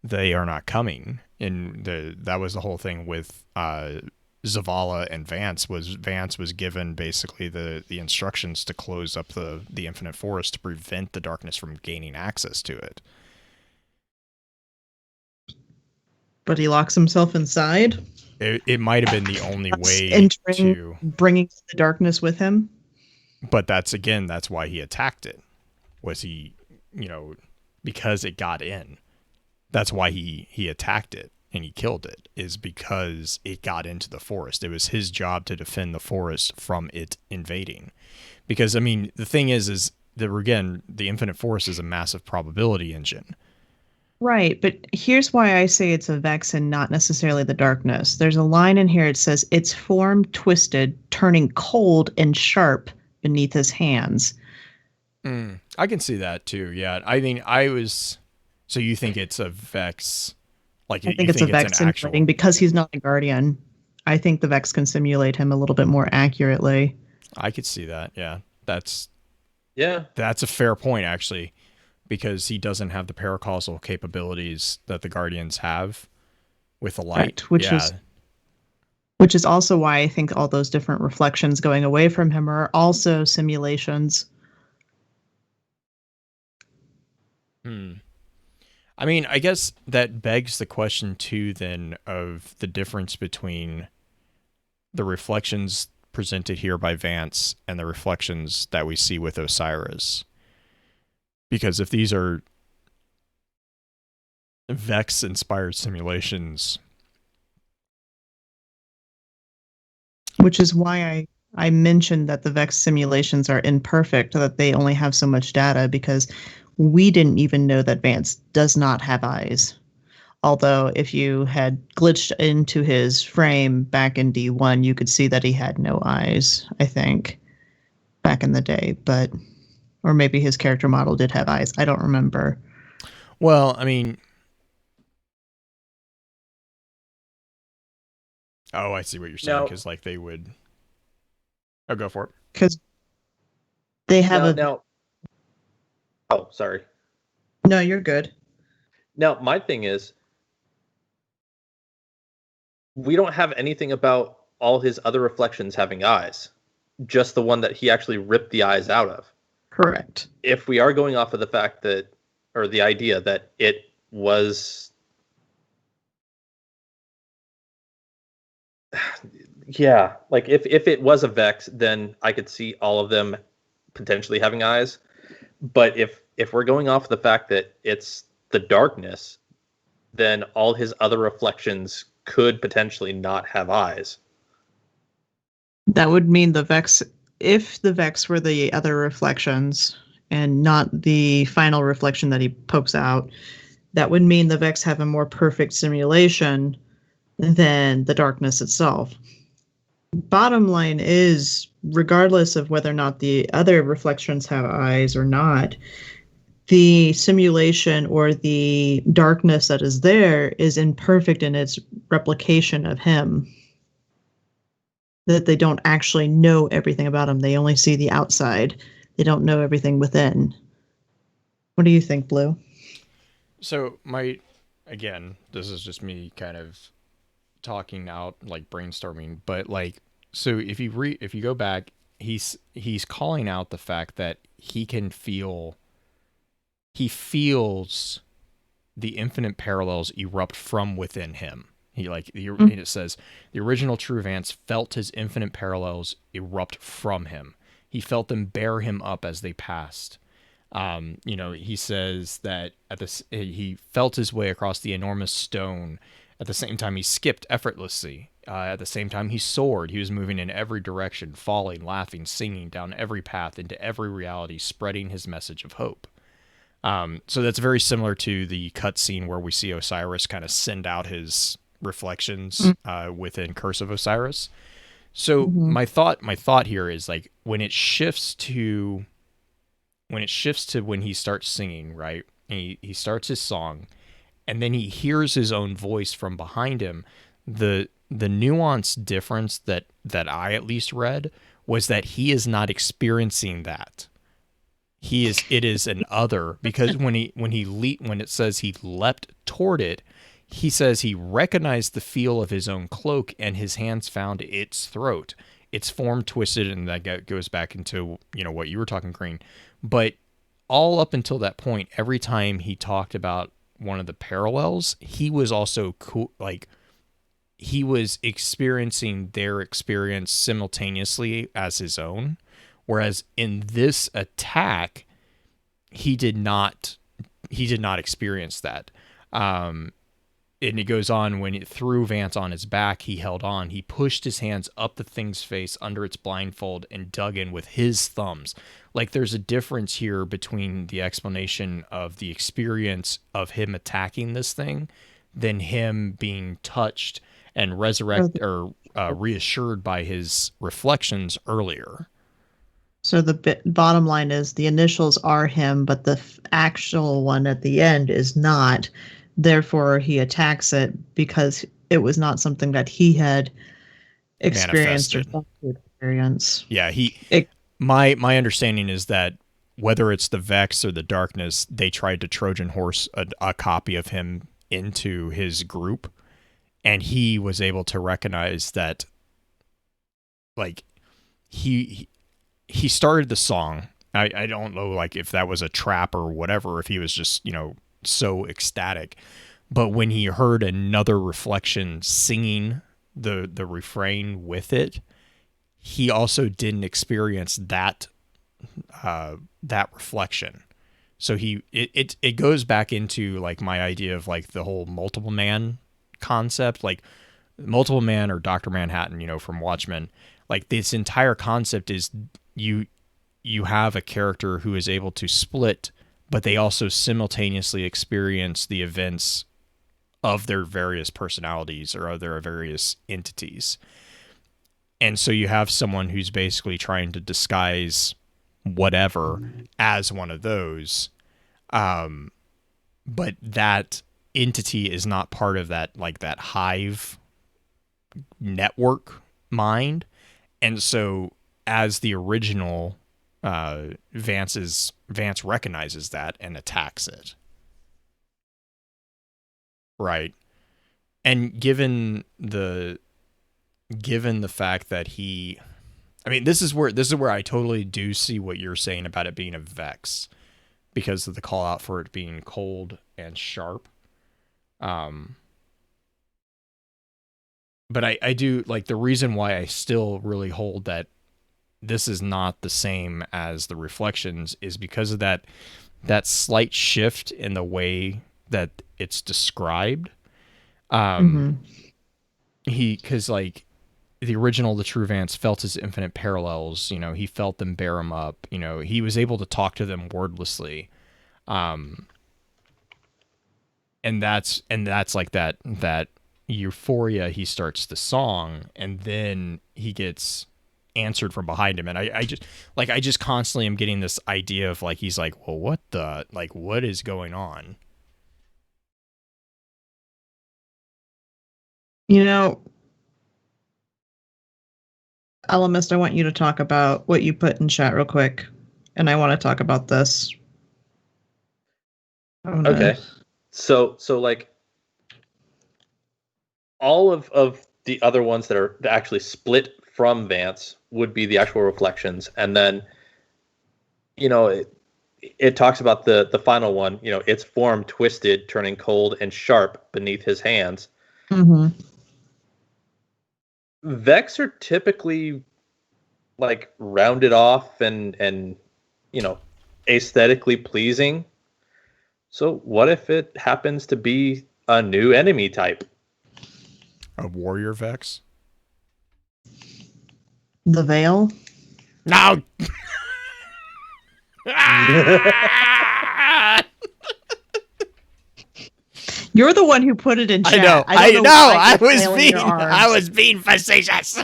They Are Not Coming. And that was the whole thing with Zavala and Vance was given basically the instructions to close up the infinite forest to prevent the darkness from gaining access to it. But he locks himself inside. It might have been the only way entering, bringing the darkness with him. But that's why he attacked it. Was he, because it got in. That's why he attacked it and he killed it, is because it got into the forest. It was his job to defend the forest from it invading. Because, I mean, the thing is that, again, the infinite forest is a massive probability engine. Right, but here's why I say it's a Vex and not necessarily the darkness. There's a line in here, it says, its form twisted, turning cold and sharp beneath his hands. I can see that too, yeah. I mean, so you think it's a Vex? Like, I think it's a Vex simulating because he's not a Guardian. I think the Vex can simulate him a little bit more accurately. I could see that, yeah. That's a fair point, actually. Because he doesn't have the paracausal capabilities that the Guardians have with the light. Right, which is also why I think all those different reflections going away from him are also simulations. I mean, I guess that begs the question, too, then, of the difference between the reflections presented here by Vance and the reflections that we see with Osiris. Because if these are Vex-inspired simulations... Which is why I mentioned that the Vex simulations are imperfect, that they only have so much data, because we didn't even know that Vance does not have eyes. Although if you had glitched into his frame back in D1, you could see that he had no eyes, I think, back in the day. Or maybe his character model did have eyes. I don't remember. Well, I mean... Oh, I see what you're saying, because they would... Oh, go for it. Because they have Oh, sorry. No, you're good. Now, my thing is, we don't have anything about all his other reflections having eyes. Just the one that he actually ripped the eyes out of. Correct. If we are going off of the fact that or the idea that it was, yeah, like if it was a Vex, then I could see all of them potentially having eyes. But if we're going off the fact that it's the darkness, then all his other reflections could potentially not have eyes. That would mean the Vex, if the Vex were the other reflections and not the final reflection that he pokes out, that would mean the Vex have a more perfect simulation than the darkness itself. Bottom line is, regardless of whether or not the other reflections have eyes or not, the simulation or the darkness that is there is imperfect in its replication of him. That they don't actually know everything about him. They only see the outside. They don't know everything within. What do you think, Blue? So again, this is just me kind of talking out, like brainstorming, but like, so if you go back, he's calling out the fact that he feels the infinite parallels erupt from within him. It says the original True Vance felt his infinite parallels erupt from him. He felt them bear him up as they passed. He says that he felt his way across the enormous stone. At the same time, he skipped effortlessly. At the same time, he soared. He was moving in every direction, falling, laughing, singing down every path into every reality, spreading his message of hope. So that's very similar to the cutscene where we see Osiris kind of send out his reflections within Curse of Osiris. So my thought here is like when it shifts to when he starts singing, right? And he starts his song, and then he hears his own voice from behind him. The nuanced difference that I at least read was that he is not experiencing that. It is an other, because when it says he leapt toward it, he says he recognized the feel of his own cloak and his hands found its throat. Its form twisted, and that goes back into, what you were talking, Green. But all up until that point, every time he talked about one of the parallels, he was also he was experiencing their experience simultaneously as his own. Whereas in this attack, he did not experience that. And it goes on, when it threw Vance on his back, he held on. He pushed his hands up the thing's face under its blindfold and dug in with his thumbs. Like, there's a difference here between the explanation of the experience of him attacking this thing than him being touched and reassured by his reflections earlier. So the bottom line is the initials are him, but the actual one at the end is not. Therefore, he attacks it because it was not something that he had experienced or thought to experience. Yeah, my understanding is that whether it's the Vex or the Darkness, they tried to Trojan horse a copy of him into his group, and he was able to recognize that, like, he started the song. I don't know, like, if that was a trap or whatever, if he was just, so ecstatic. But when he heard another reflection singing the refrain with it, he also didn't experience that reflection. So it goes back into, like, my idea of, like, the whole multiple man concept, like Multiple Man or Dr. Manhattan, from Watchmen. Like, this entire concept is you have a character who is able to split, but they also simultaneously experience the events of their various personalities or of their various entities. And so you have someone who's basically trying to disguise whatever as one of those. But that entity is not part of that, like, that hive network mind. And so as the original, Vance recognizes that and attacks it. Right. And given the fact that this is where I totally do see what you're saying about it being a Vex. because of the call out for it being cold and sharp. But I do like the reason why I still really hold that this is not the same as the Reflections is because of that slight shift in the way that it's described. Because like the original, the True Vance felt his infinite parallels. You know, he felt them bear him up. You know, he was able to talk to them wordlessly. And that's like that euphoria. He starts the song, and then he gets answered from behind him, and I just constantly am getting this idea of like he's like, well, what is going on? You know, Alamist, I want you to talk about what you put in chat real quick, and I want to talk about this. Okay, so like all of the other ones that are actually split from Vance would be the actual Reflections, and then it talks about the final one. Its form twisted, turning cold and sharp beneath his hands. Vex are typically like rounded off and aesthetically pleasing. So what if it happens to be a new enemy type? A warrior Vex? The Veil? No. You're the one who put it in chat. I know. I was being facetious.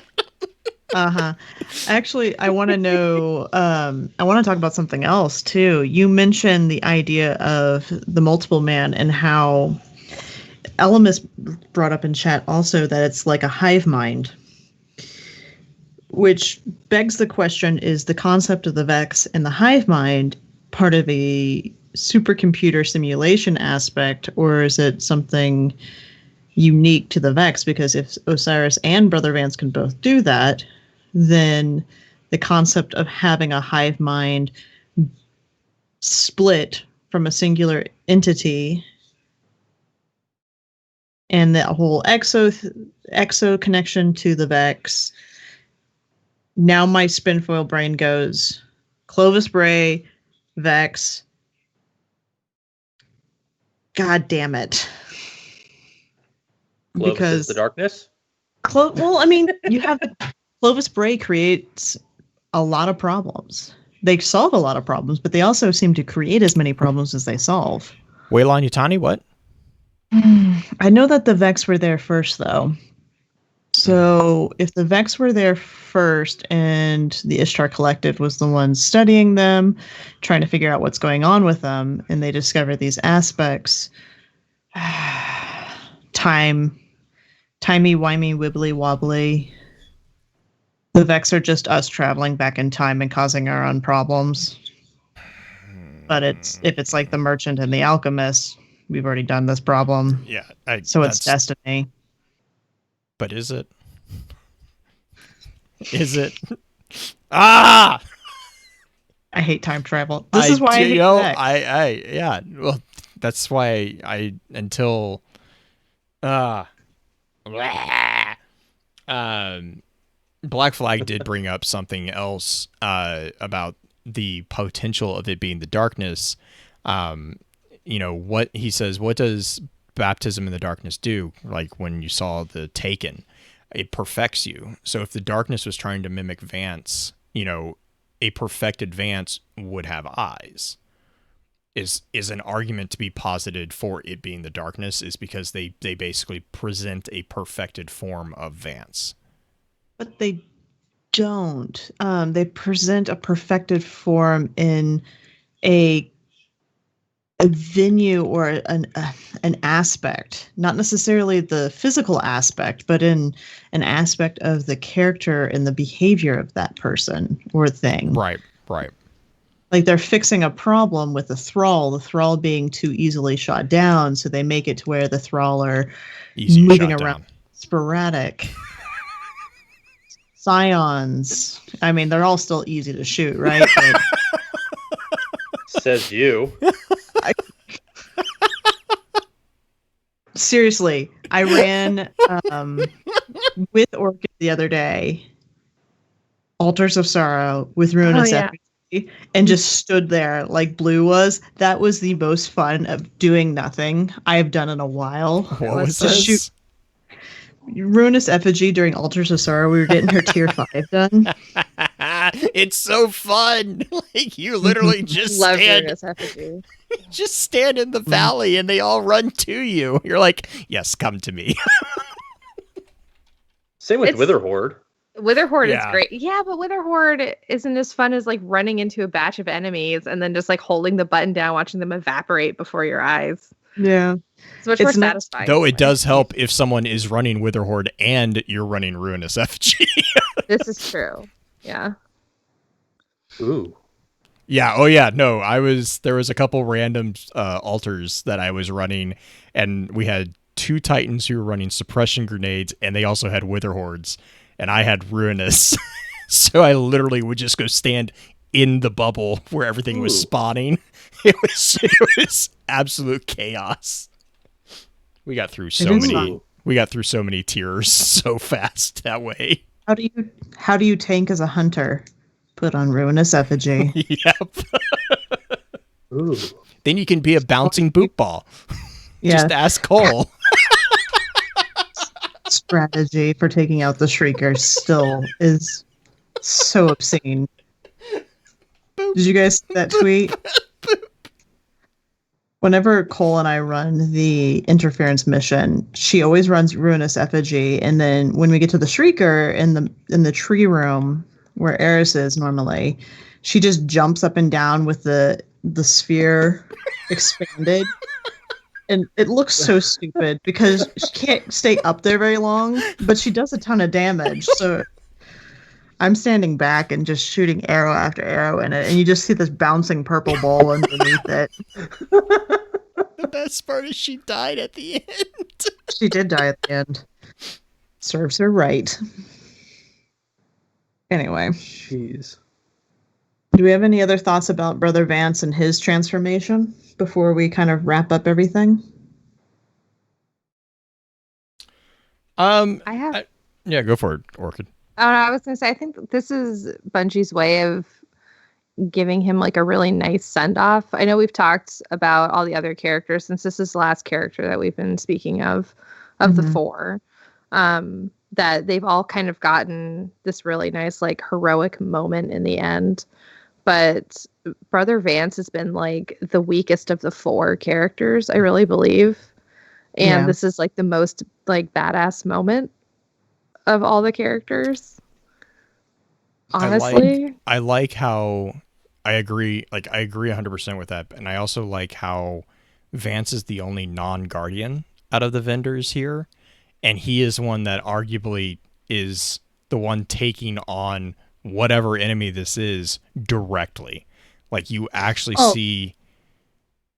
Actually, I want to know. I want to talk about something else too. You mentioned the idea of the multiple man and how Elamus brought up in chat also that it's like a hive mind, which begs the question: is the concept of the Vex and the hive mind part of a supercomputer simulation aspect, or is it something unique to the Vex? Because if Osiris and Brother Vance can both do that, then the concept of having a hive mind split from a singular entity and that whole exo connection to the Vex. Now my spinfoil brain goes Clovis Bray, Vex. God damn it. Clovis because is the darkness? Well, I mean, you have Clovis Bray creates a lot of problems. They solve a lot of problems, but they also seem to create as many problems as they solve. Wayland Yutani, what? I know that the Vex were there first, though. So if the Vex were there first and the Ishtar Collective was the one studying them, trying to figure out what's going on with them, and they discover these aspects, timey-wimey, wibbly-wobbly, the Vex are just us traveling back in time and causing our own problems. But if it's like the Merchant and the Alchemist, we've already done this problem. Yeah. So it's destiny. But is it? Is it? Ah! I hate time travel. This is why I hate Vex. Yeah. Well, that's why until Black Flag did bring up something else about the potential of it being the darkness. What he says, what does baptism in the darkness do? Like when you saw the Taken, it perfects you. So if the darkness was trying to mimic Vance, a perfected Vance would have eyes. Is an argument to be posited for it being the darkness is because they basically present a perfected form of Vance. But they don't. They present a perfected form in a venue or an aspect, not necessarily the physical aspect, but in an aspect of the character and the behavior of that person or thing. Right. Like they're fixing a problem with the thrall being too easily shot down, so they make it to where the thrall are moving around sporadic. Scions. I mean, they're all still easy to shoot, right? But Says you. Seriously, I ran with Orchid the other day, Altars of Sorrow with Ruinous Effigy, and just stood there like Blue was. That was the most fun of doing nothing I have done in a while. What was this? Ruinous Effigy during Altars of Sorrow. We were getting her tier 5 done. It's so fun. Like you literally just Love stand, Ruinous Effigy. just stand in the valley, and they all run to you. You're like, yes, come to me. Same with It's- Witherhoard. Witherhoard is Yeah. great. Yeah, but Witherhoard isn't as fun as like running into a batch of enemies and then just like holding the button down, watching them evaporate before your eyes. Yeah. It's much It's more not- satisfying. Though that it way. does help if someone is running Witherhoard and you're running Ruinous Effigy. This is true. Yeah. Ooh. Yeah. Oh, yeah. No, there was a couple random altars that I was running, and we had 2 Titans who were running suppression grenades, and they also had Witherhoards, and I had Ruinous. So I literally would just go stand in the bubble where everything was Ooh. spawning. It was absolute chaos. We got through so is many. fun. We got through so many tiers so fast that way. How do you tank as a hunter? Put on Ruinous Effigy. Yep. Ooh. Then you can be a bouncing boot ball. Yeah. Just ask Cole. Strategy for taking out the Shrieker still is so obscene. Did you guys see that tweet? Whenever Cole and I run the interference mission, she always runs Ruinous Effigy, and then when we get to the Shrieker in the tree room where Eris is normally, she just jumps up and down with the sphere expanded. And it looks so stupid because she can't stay up there very long, but she does a ton of damage. So I'm standing back and just shooting arrow after arrow in it, and you just see this bouncing purple ball underneath it. The best part is she died at the end. She did die at the end. Serves her right. Anyway, Jeez. do we have any other thoughts about Brother Vance and his transformation before we kind of wrap up everything? I have. Yeah, go for it, Orchid. I was going to say, I think this is Bungie's way of giving him like a really nice send off. I know we've talked about all the other characters since this is the last character that we've been speaking of the 4. That they've all kind of gotten this really nice, like, heroic moment in the end. But Brother Vance has been like the weakest of the 4 characters, I really believe. And Yeah. this is like the most like badass moment of all the characters. Honestly. I like how I agree 100% with that, and I also like how Vance is the only non-guardian out of the vendors here, and he is one that arguably is the one taking on whatever enemy this is directly. Like you actually see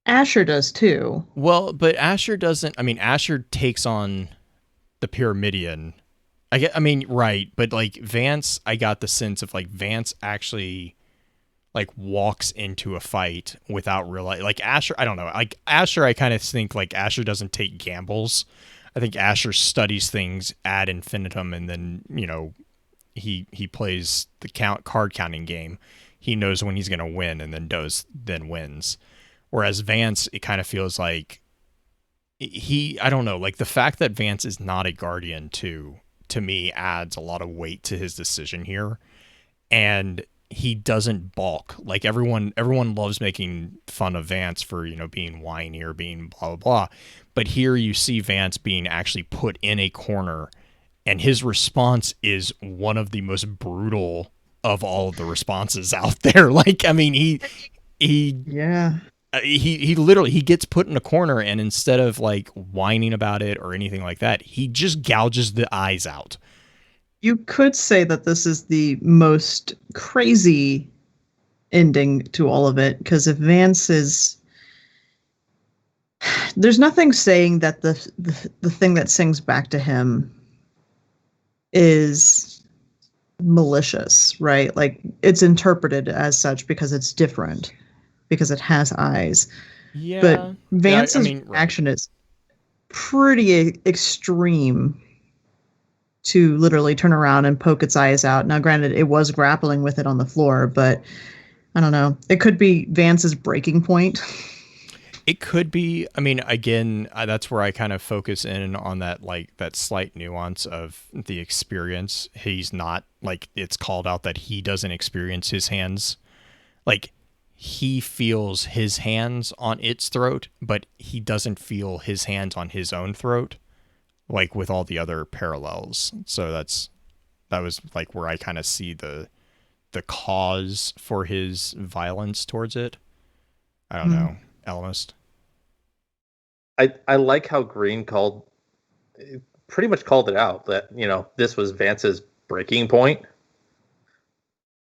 Asher does too. Well, but Asher doesn't. I mean, Asher takes on the Pyramidian. Right, but like Vance, I got the sense of like Vance actually like walks into a fight without realizing. Like Asher, I don't know. Like Asher, I kind of think like Asher doesn't take gambles. I think Asher studies things ad infinitum, and then he plays the card counting game. He knows when he's going to win, and then wins. Whereas Vance, it kind of feels like I don't know, like the fact that Vance is not a guardian to me adds a lot of weight to his decision here. And he doesn't balk. Like everyone loves making fun of Vance for, being whiny or being blah, blah, blah. But here you see Vance being actually put in a corner, and his response is one of the most brutal of all of the responses out there. Like, I mean, he literally gets put in a corner, and instead of like whining about it or anything like that, he just gouges the eyes out. You could say that this is the most crazy ending to all of it, because if Vance is, there's nothing saying that the thing that sings back to him is malicious, right? Like it's interpreted as such because it's different. because it has eyes. Yeah. But Vance's right. action is pretty extreme to literally turn around and poke its eyes out. Now, granted, it was grappling with it on the floor, but I don't know. It could be Vance's breaking point. It could be. I mean, again, that's where I kind of focus in on that, like that slight nuance of the experience. He's not like it's called out that he doesn't experience his hands. Like he feels his hands on its throat, but he doesn't feel his hands on his own throat, like with all the other parallels. So that was like where I kind of see the cause for his violence towards it. I don't know, Elmist. I like how Green pretty much called it out that, this was Vance's breaking point.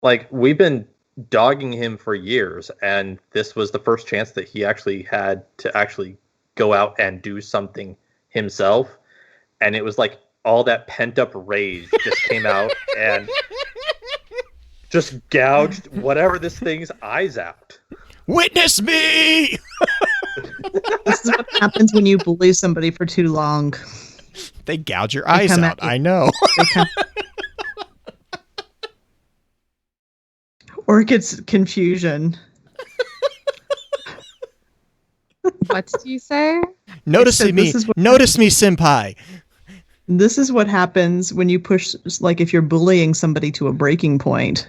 Like, we've been dogging him for years, and this was the first chance that he actually had to actually go out and do something himself. And it was like all that pent up rage just came out and just gouged whatever this thing's eyes out. Witness me! This is what happens when you bully somebody for too long. They gouge your eyes out. I know. Orchid's confusion. What did you say? Notice me, senpai. This is what happens when you push, like if you're bullying somebody to a breaking point.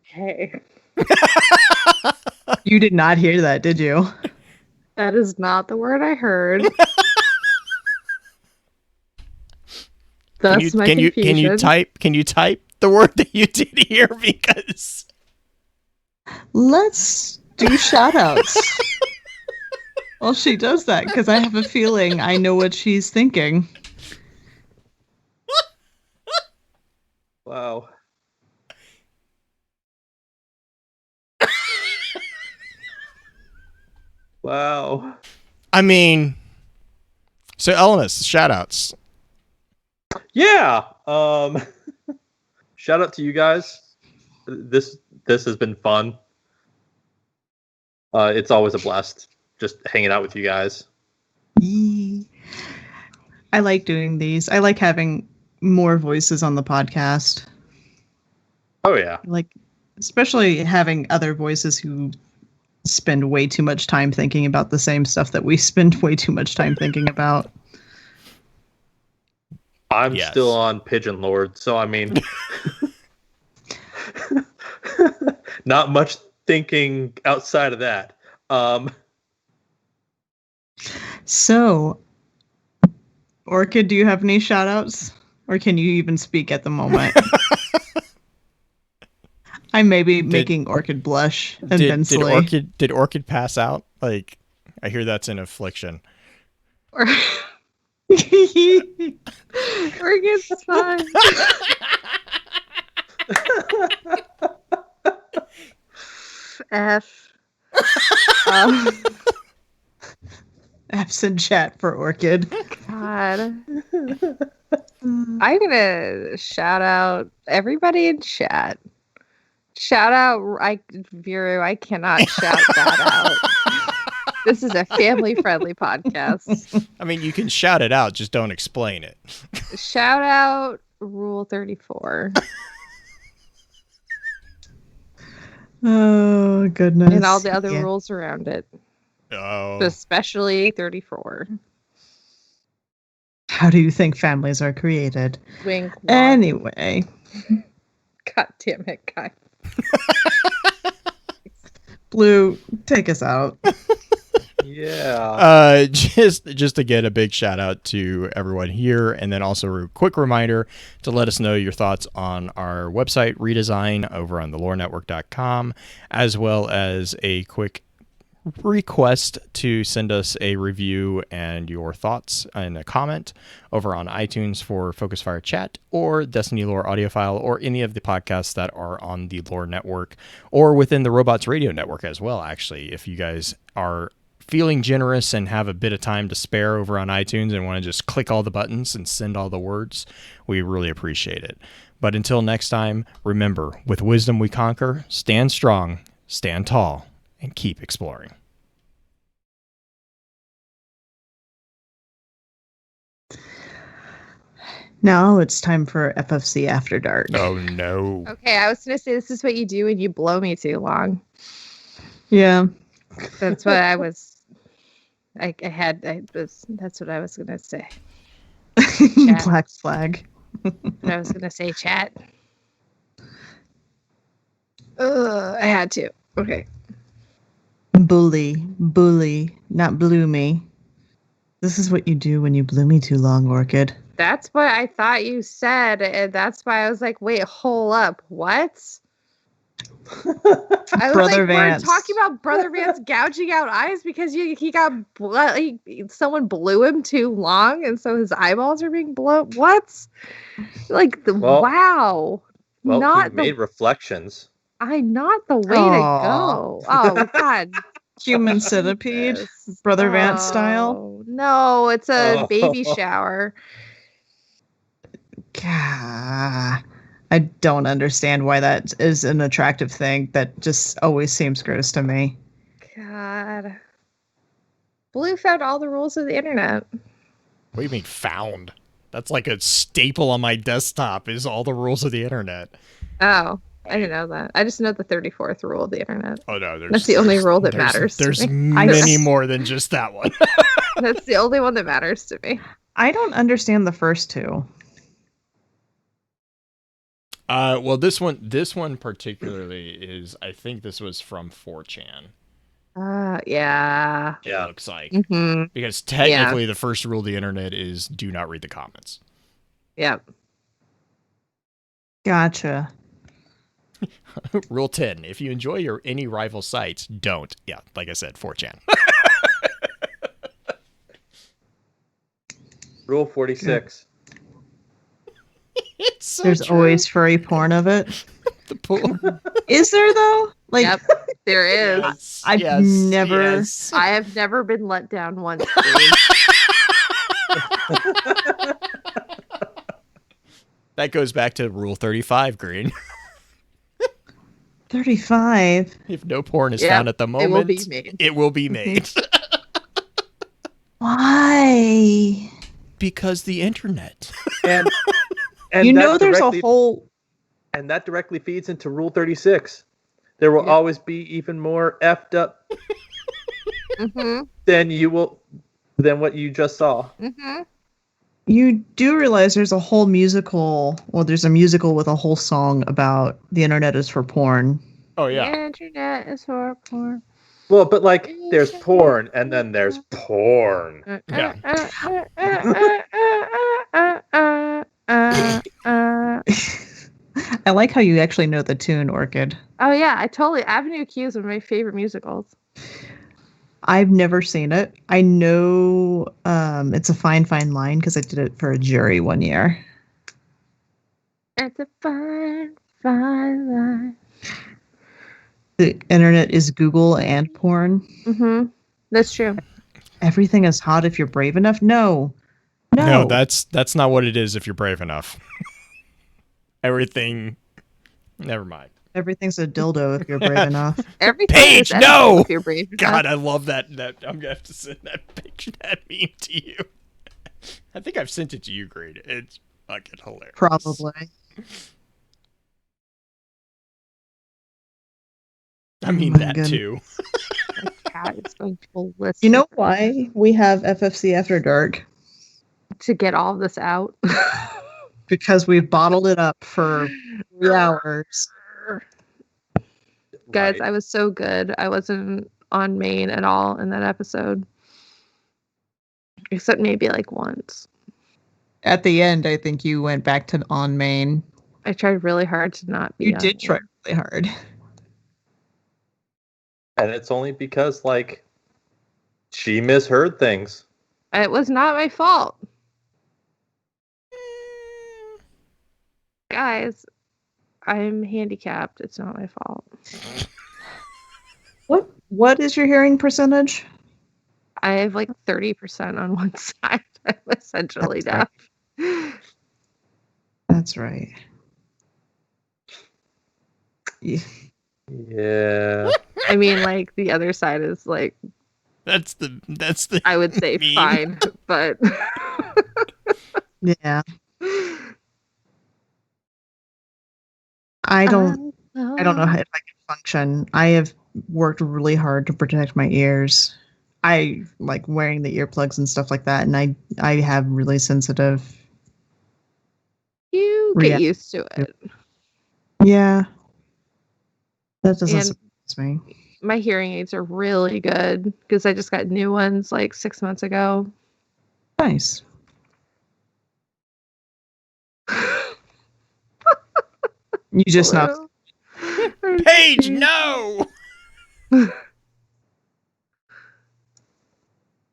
Hey. You did not hear that, did you? That is not the word I heard. That's my confusion. Can you type the word that you did hear? Because let's do shout outs. Well, she does that because I have a feeling I know what she's thinking. Wow. Wow. I mean, so Elnis, shout outs. Yeah. Shout out to you guys. This has been fun. It's always a blast just hanging out with you guys. I like doing these. I like having more voices on the podcast. Oh yeah. Like, especially having other voices who spend way too much time thinking about the same stuff that we spend way too much time thinking about. I'm still on Pigeon Lord, so I mean, not much thinking outside of that. So, Orchid, do you have any shout outs? Or can you even speak at the moment? I may be making Orchid blush immensely. Did Orchid pass out? Like, I hear that's an affliction. Orchid's fine. F's in chat for Orchid. God. I'm gonna shout out everybody in chat. Shout out Viru, I cannot shout that out. This is a family-friendly podcast. I mean, you can shout it out, just don't explain it. Shout out Rule 34. Oh, goodness. And all the other rules around it. Oh. Especially 34. How do you think families are created? Wink. Wink. Anyway. God damn it, guy. Blue, take us out. Yeah. Just again, a big shout out to everyone here, and then also a quick reminder to let us know your thoughts on our website redesign over on thelorenetwork.com, as well as a quick request to send us a review and your thoughts and a comment over on iTunes for Focus Fire Chat or Destiny Lore Audiophile or any of the podcasts that are on the Lore Network or within the Robots Radio Network as well. Actually, if you guys are feeling generous and have a bit of time to spare over on iTunes and want to just click all the buttons and send all the words, we really appreciate it. But until next time, remember, with wisdom we conquer, stand strong, stand tall, and keep exploring. Now it's time for FFC After Dark. Oh no. Okay, I was gonna say this is what you do when you blow me too long. Yeah. That's what I was. That's what I was gonna say. Chat. Black flag. What I was gonna say, chat. I had to. Okay. Bully, not bloomy. This is what you do when you blue me too long, Orchid. That's what I thought you said, and that's why I was like, wait, hold up, what? I was Brother like, Vance. we're talking about Brother Vance gouging out eyes because he got someone blew him too long, and so his eyeballs are being blown. What? Like wow. Well, Not he made reflections. not the way Aw. to go. Oh God. Human centipede, Jesus. Brother Vance style. Oh, no, it's a Oh. baby shower. Gah. I don't understand why that is an attractive thing. That just always seems gross to me. God. Blue found all the rules of the internet. What do you mean found? That's like a staple on my desktop is all the rules of the internet. Oh, I didn't know that. I just know the 34th rule of the internet. Oh no, That's the only rule that matters to There's me. many more than just that one. That's the only one that matters to me. I don't understand the first two. Well, this one particularly is. I think this was from 4chan. Yeah. It looks like Mm-hmm. because technically the first rule of the internet is do not read the comments. Yep. Gotcha. Rule 10: if you enjoy any rival sites, don't. Yeah, like I said, 4chan. Rule 46. It's so There's true. always furry porn of it. The pool. Is there though? Like, Yep. There is. Yes, I've yes, never- yes. I have never been let down once. That goes back to Rule 35, Green. 35. If no porn is Yep, found at the moment, it will be made. It will be made. Why? Because the internet. And You that know there's a directly- whole... And that directly feeds into Rule 36. There will always be even more effed up Mm-hmm. than what you just saw. Mm-hmm. You do realize there's a whole musical... Well, there's a musical with a whole song about the internet is for porn. Oh, yeah. The internet is for porn. Well, but like, there's porn, and then there's porn. Yeah. I like how you actually know the tune, Orchid. Oh yeah, Avenue Q is one of my favorite musicals. I've never seen it. I know it's a fine line because I did it for a jury one year. It's a fine line. The internet is Google and porn. Mm-hmm. That's true. Everything is hot if you're brave enough. No, No, that's not what it is if you're brave enough. Everything. Never mind. Everything's a dildo if you're brave enough. Everything Paige, is no! edible if you're brave God, enough. I love that. I'm gonna have to send that meme to you. I think I've sent it to you, Green. It's fucking hilarious. Probably. I mean Oh my that goodness. too. My cat is going ballistic. You know why we have FFC After Dark? to get all this out. Because we've bottled it up for 3 hours. Guys, Right. I was so good. I wasn't on main at all in that episode. Except maybe like once. At the end, I think you went back to on main. I tried really hard to not be You on did main. try really hard. And it's only because, like, she misheard things. It was not my fault. Guys, I'm handicapped. It's not my fault. What is your hearing percentage? I have like 30% on one side. I'm essentially That's deaf. That's right. Yeah. Yeah. I mean, like the other side is like That's the I would say meme. fine, but Yeah. I don't know if I can function. I have worked really hard to protect my ears. I like wearing the earplugs and stuff like that, and I have really sensitive. You get used to it. Yeah. That doesn't And surprise me. my hearing aids are really good because I just got new ones like 6 months ago. Nice. You just not. Paige, no.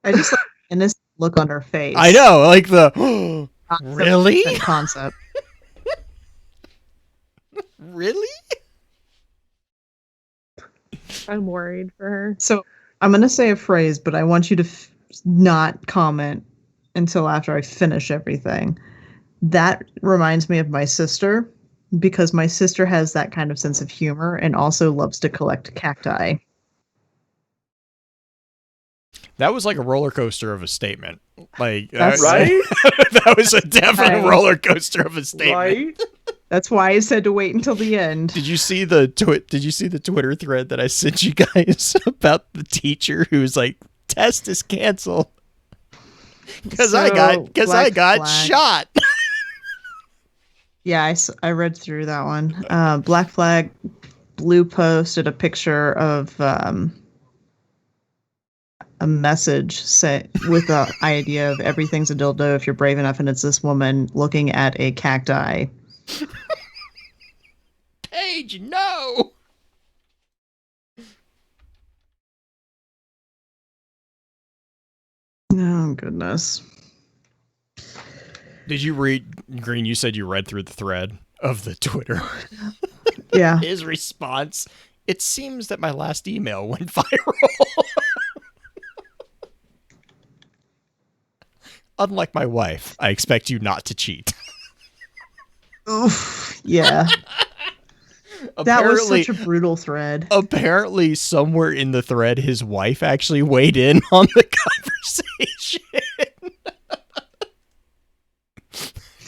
I just like the innocent look on her face. I know, like the really concept. Really? I'm worried for her. So I'm gonna say a phrase, but I want you to not comment until after I finish everything. That reminds me of my sister, because my sister has that kind of sense of humor and also loves to collect cacti. That was like a roller coaster of a statement. Like That's right? That was a definite Right. roller coaster of a statement. Right? That's why I said to wait until the end. Did you see the Twitter thread that I sent you guys about the teacher who's like, test is canceled because I got Black flag. shot. Yeah, I read through that one. Black Flag Blue posted a picture of a message set with the idea of everything's a dildo if you're brave enough, and it's this woman looking at a cacti. Paige, no. Oh goodness. Did you read, Green? You said you read through the thread of the Twitter. Yeah. His response: it seems that my last email went viral. Unlike my wife, I expect you not to cheat. Oof. Yeah. That was such a brutal thread. Apparently, somewhere in the thread, his wife actually weighed in on the conversation.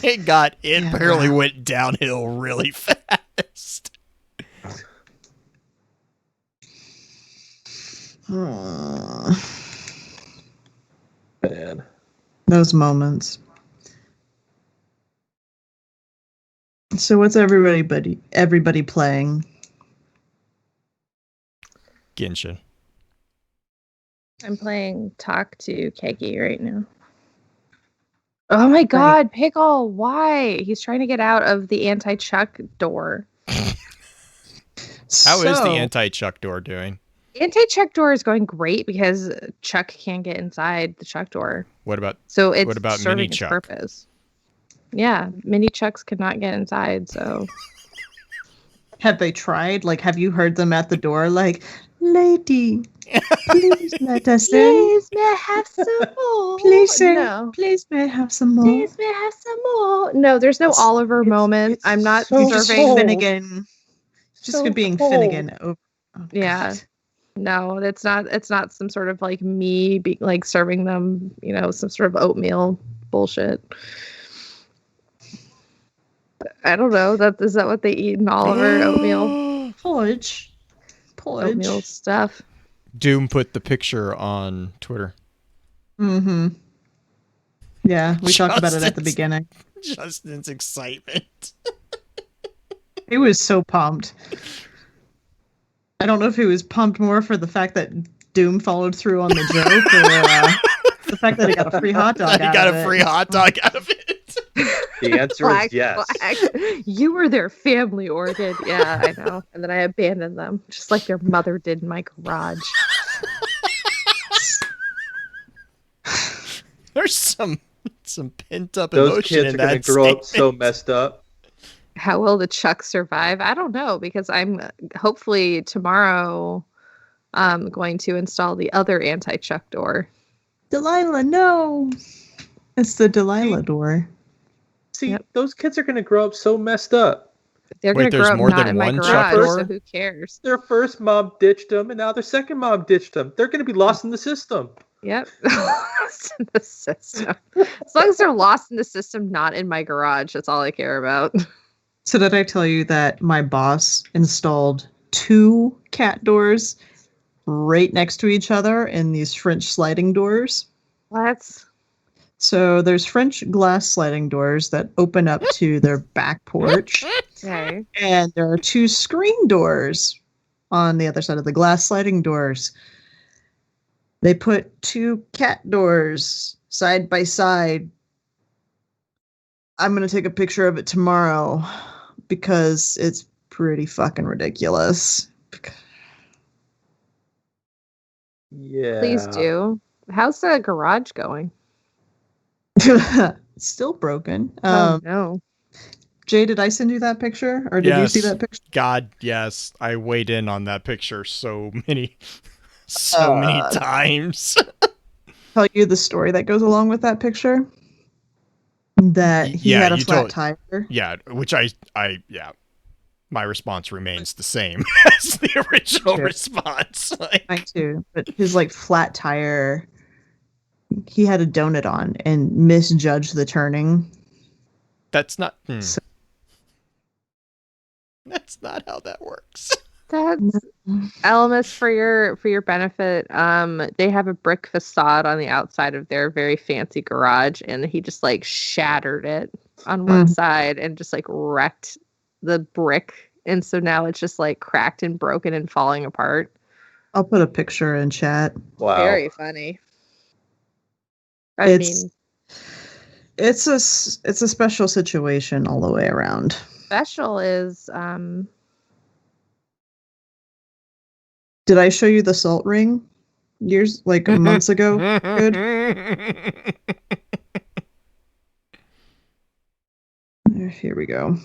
It apparently went downhill really fast. Man. Those moments. So what's everybody playing? Genshin. I'm playing Talk to Keki right now. Oh my god, Pickle, why? He's trying to get out of the anti-Chuck door. How is the anti-Chuck door doing? Anti-Chuck door is going great because Chuck can't get inside the Chuck door. What about serving mini its Chuck? purpose. Yeah, mini Chucks cannot get inside, so Have they tried? Like, have you heard them at the door? Like, lady, please let us in. please may I have some more? Please, sir, No. please may I have some more? Please may I have some more? No, there's no Oliver moment. I'm not so Just serving. Finnegan. Just So being cold. Finnegan. Oh, Yeah. God. No, it's not some sort of like me like serving them, some sort of oatmeal bullshit. I don't know. Is that what they eat in Oliver? Oatmeal? Porridge. Oatmeal stuff. Doom put the picture on Twitter. Mm-hmm. Yeah, we talked about it at the Justin's- beginning. Justin's excitement. He was so pumped. I don't know if he was pumped more for the fact that Doom followed through on the joke or the fact that he got a free hot dog He got a free hot dog out of it. The answer is Black yes. flag. You were their family organ. Yeah, I know. And then I abandoned them, just like their mother did in my garage. There's some pent up Those emotion kids in are going that to grow up statement. so messed up. How will the Chuck survive? I don't know, because I'm hopefully tomorrow going to install the other anti-Chuck door. Delilah, no. It's the Delilah door. See, Yep. those kids are going to grow up so messed up. They're Wait, gonna there's grow up more not than in my one garage, trapdoor? so who cares? Their first mom ditched them, and now their second mom ditched them. They're going to be lost in the system. Yep. Lost in the system. As long as they're lost in the system, not in my garage, that's all I care about. So did I tell you that my boss installed 2 cat doors right next to each other in these French sliding doors? What? So there's French glass sliding doors that open up to their back porch, Okay. and there are 2 screen doors on the other side of the glass sliding doors. They put 2 cat doors side by side. I'm going to take a picture of it tomorrow because it's pretty fucking ridiculous. Yeah. Please do. How's the garage going? It's still broken. Oh no. Jay, did I send you that picture? Or did you see that picture? God, yes. I weighed in on that picture so many times. Tell you the story that goes along with that picture? That he had a flat tire. Yeah, which yeah. My response remains the same as the original response. Mine too. But his flat tire, he had a donut on and misjudged the turning. That's not that's not how that works. That's Elmas, for your benefit. They have a brick facade on the outside of their very fancy garage, and he just shattered it on one side and just wrecked the brick, and so now it's just cracked and broken and falling apart. I'll put a picture in chat. Wow. Very funny. It's a special situation all the way around. Special is Did I show you the salt ring months ago? Good. Here we go.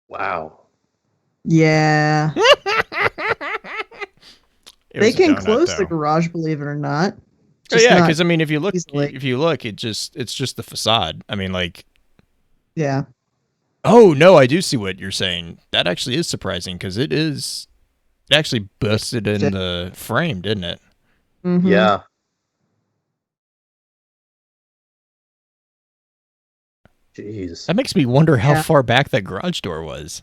Wow. Yeah. They can close the garage, believe it or not. Yeah, because if you look, it's just the facade. Yeah. Oh no, I do see what you're saying. That actually is surprising because it actually busted in the frame, didn't it? Mm-hmm. Yeah. Jeez. That makes me wonder how far back that garage door was.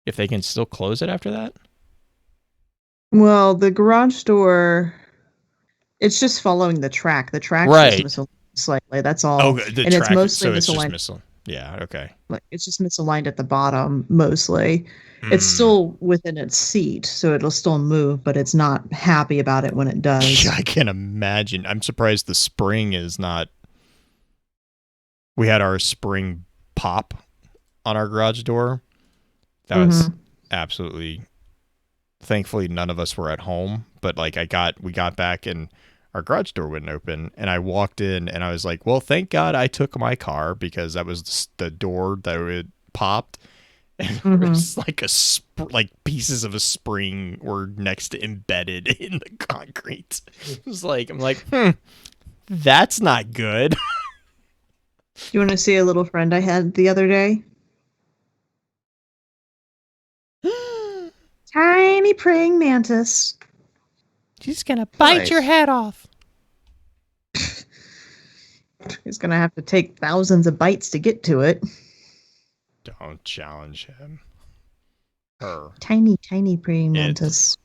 If they can still close it after that? Well, the garage door, it's just following the track. The track is misaligned slightly. That's all. Oh, the and track, it's mostly so misaligned. It's just yeah, okay. It's just misaligned at the bottom mostly. It's still within its seat, so it'll still move, but it's not happy about it when it does. I can imagine. I'm surprised the spring is not. We had our spring pop on our garage door. That was absolutely. Thankfully, none of us were at home, but we got back and our garage door wouldn't open, and I walked in and I was like, "Well, thank God I took my car because that was the door that it popped." And it was pieces of a spring were next to embedded in the concrete. It was I'm like, that's not good. You want to see a little friend I had the other day? Tiny praying mantis. She's gonna bite your head off. He's gonna have to take thousands of bites to get to it. Don't challenge him. Her. Tiny praying mantis.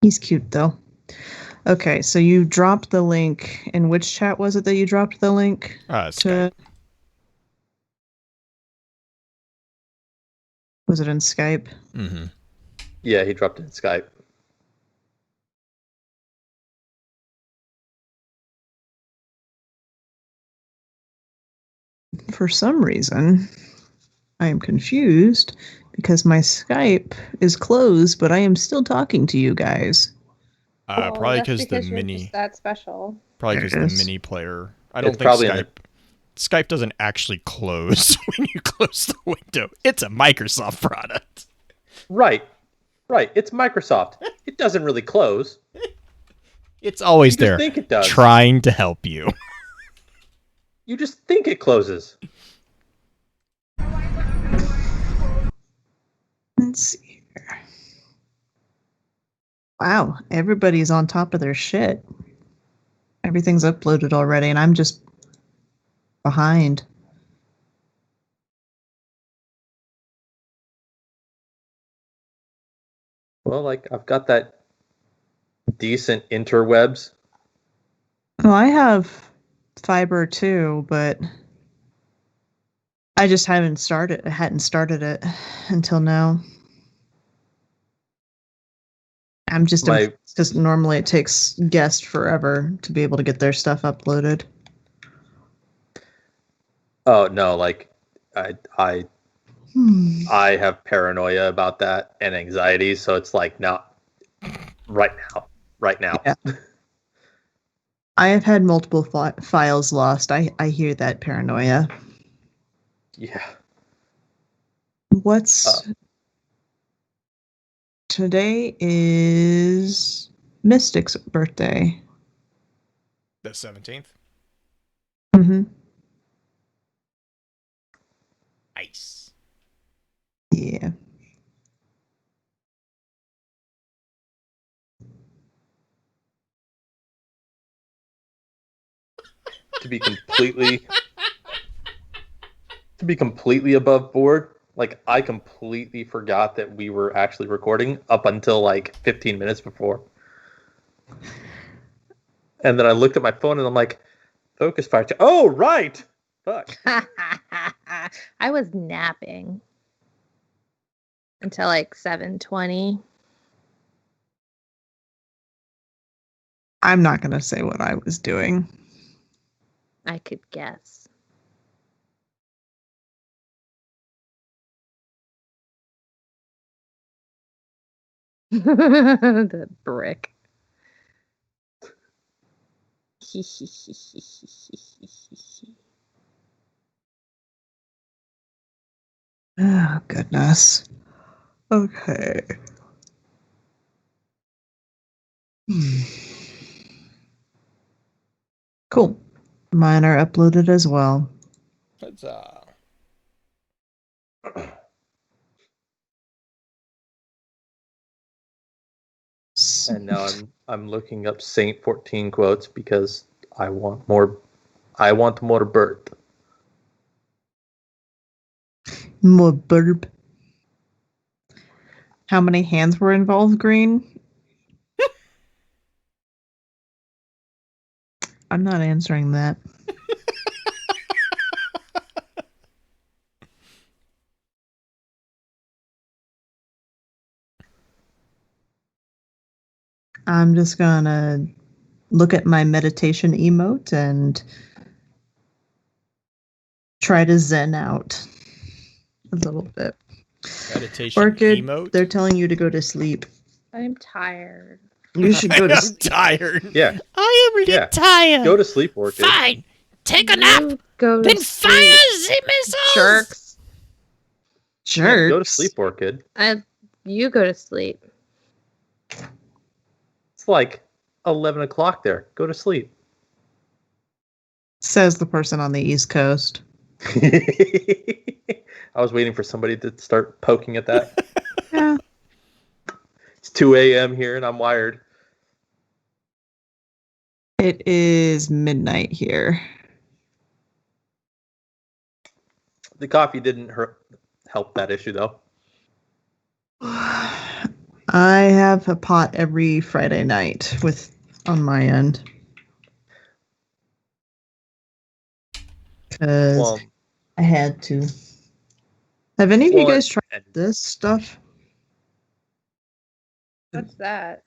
He's cute though. Okay, so you dropped the link. In which chat was it that you dropped the link? Skype. Was it in Skype? Mm-hmm. Yeah, he dropped it in Skype. For some reason, I am confused because my Skype is closed, but I am still talking to you guys. Probably because the mini. That special. Probably because the mini player. I don't think probably Skype doesn't actually close when you close the window. It's a Microsoft product. Right. It's Microsoft. It doesn't really close. It's always You just there, think it does. trying to help you. You just think it closes. Let's see here. Wow, everybody's on top of their shit. Everything's uploaded already, and I'm just behind. Well, like, I've got that decent interwebs. Well, I have fiber too, but I just hadn't started it until now. I'm just because normally it takes guests forever to be able to get their stuff uploaded. Oh no, like I have paranoia about that and anxiety, so it's like no, right now. Yeah. I have had multiple files lost. I hear that paranoia. Yeah. What's today is Mystic's birthday. The 17th. Mm-hmm. Nice. Yeah. To be completely above board, like I completely forgot that we were actually recording up until like 15 minutes before. And then I looked at my phone and I'm like, focus fire. Oh, right. Fuck. I was napping until like 7:20. I'm not going to say what I was doing. I could guess. The brick. Oh, goodness. Okay. Cool. Mine are uploaded as well. Huzzah. And now I'm looking up Saint 14 quotes because I want more Bert. More burp. How many hands were involved, Green? I'm not answering that. I'm just gonna look at my meditation emote and try to zen out a little bit. Meditation Orchid, emote. they're telling you to go to sleep. I'm tired. You should go to I'm sleep. tired. Yeah. I am really tired. Go to sleep, Orchid. Fine. Take a nap. You go to Then sleep, fire the missiles. jerks. Jerks. Yeah, go to sleep, Orchid. You go to sleep. It's like 11 o'clock there. Go to sleep. Says the person on the East Coast. I was waiting for somebody to start poking at that. Yeah. It's 2 a.m. here and I'm wired. It is midnight here. The coffee didn't help that issue, though. I have a pot every Friday night on my end. Because I had to. Have any of you guys tried this stuff? What's that?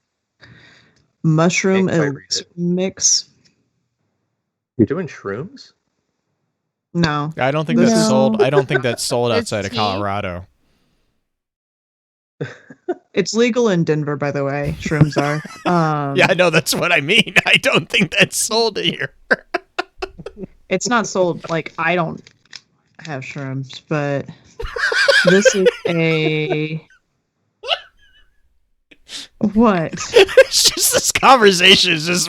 Mushroom elixir mix. You're doing shrooms? No. I don't think that's sold. I don't think that's sold outside of Colorado. It's legal in Denver, by the way. Shrooms are. Yeah, I know. That's what I mean. I don't think that's sold here. It's not sold. Like, I don't have shrooms, but this is a What? It's just this conversation is just.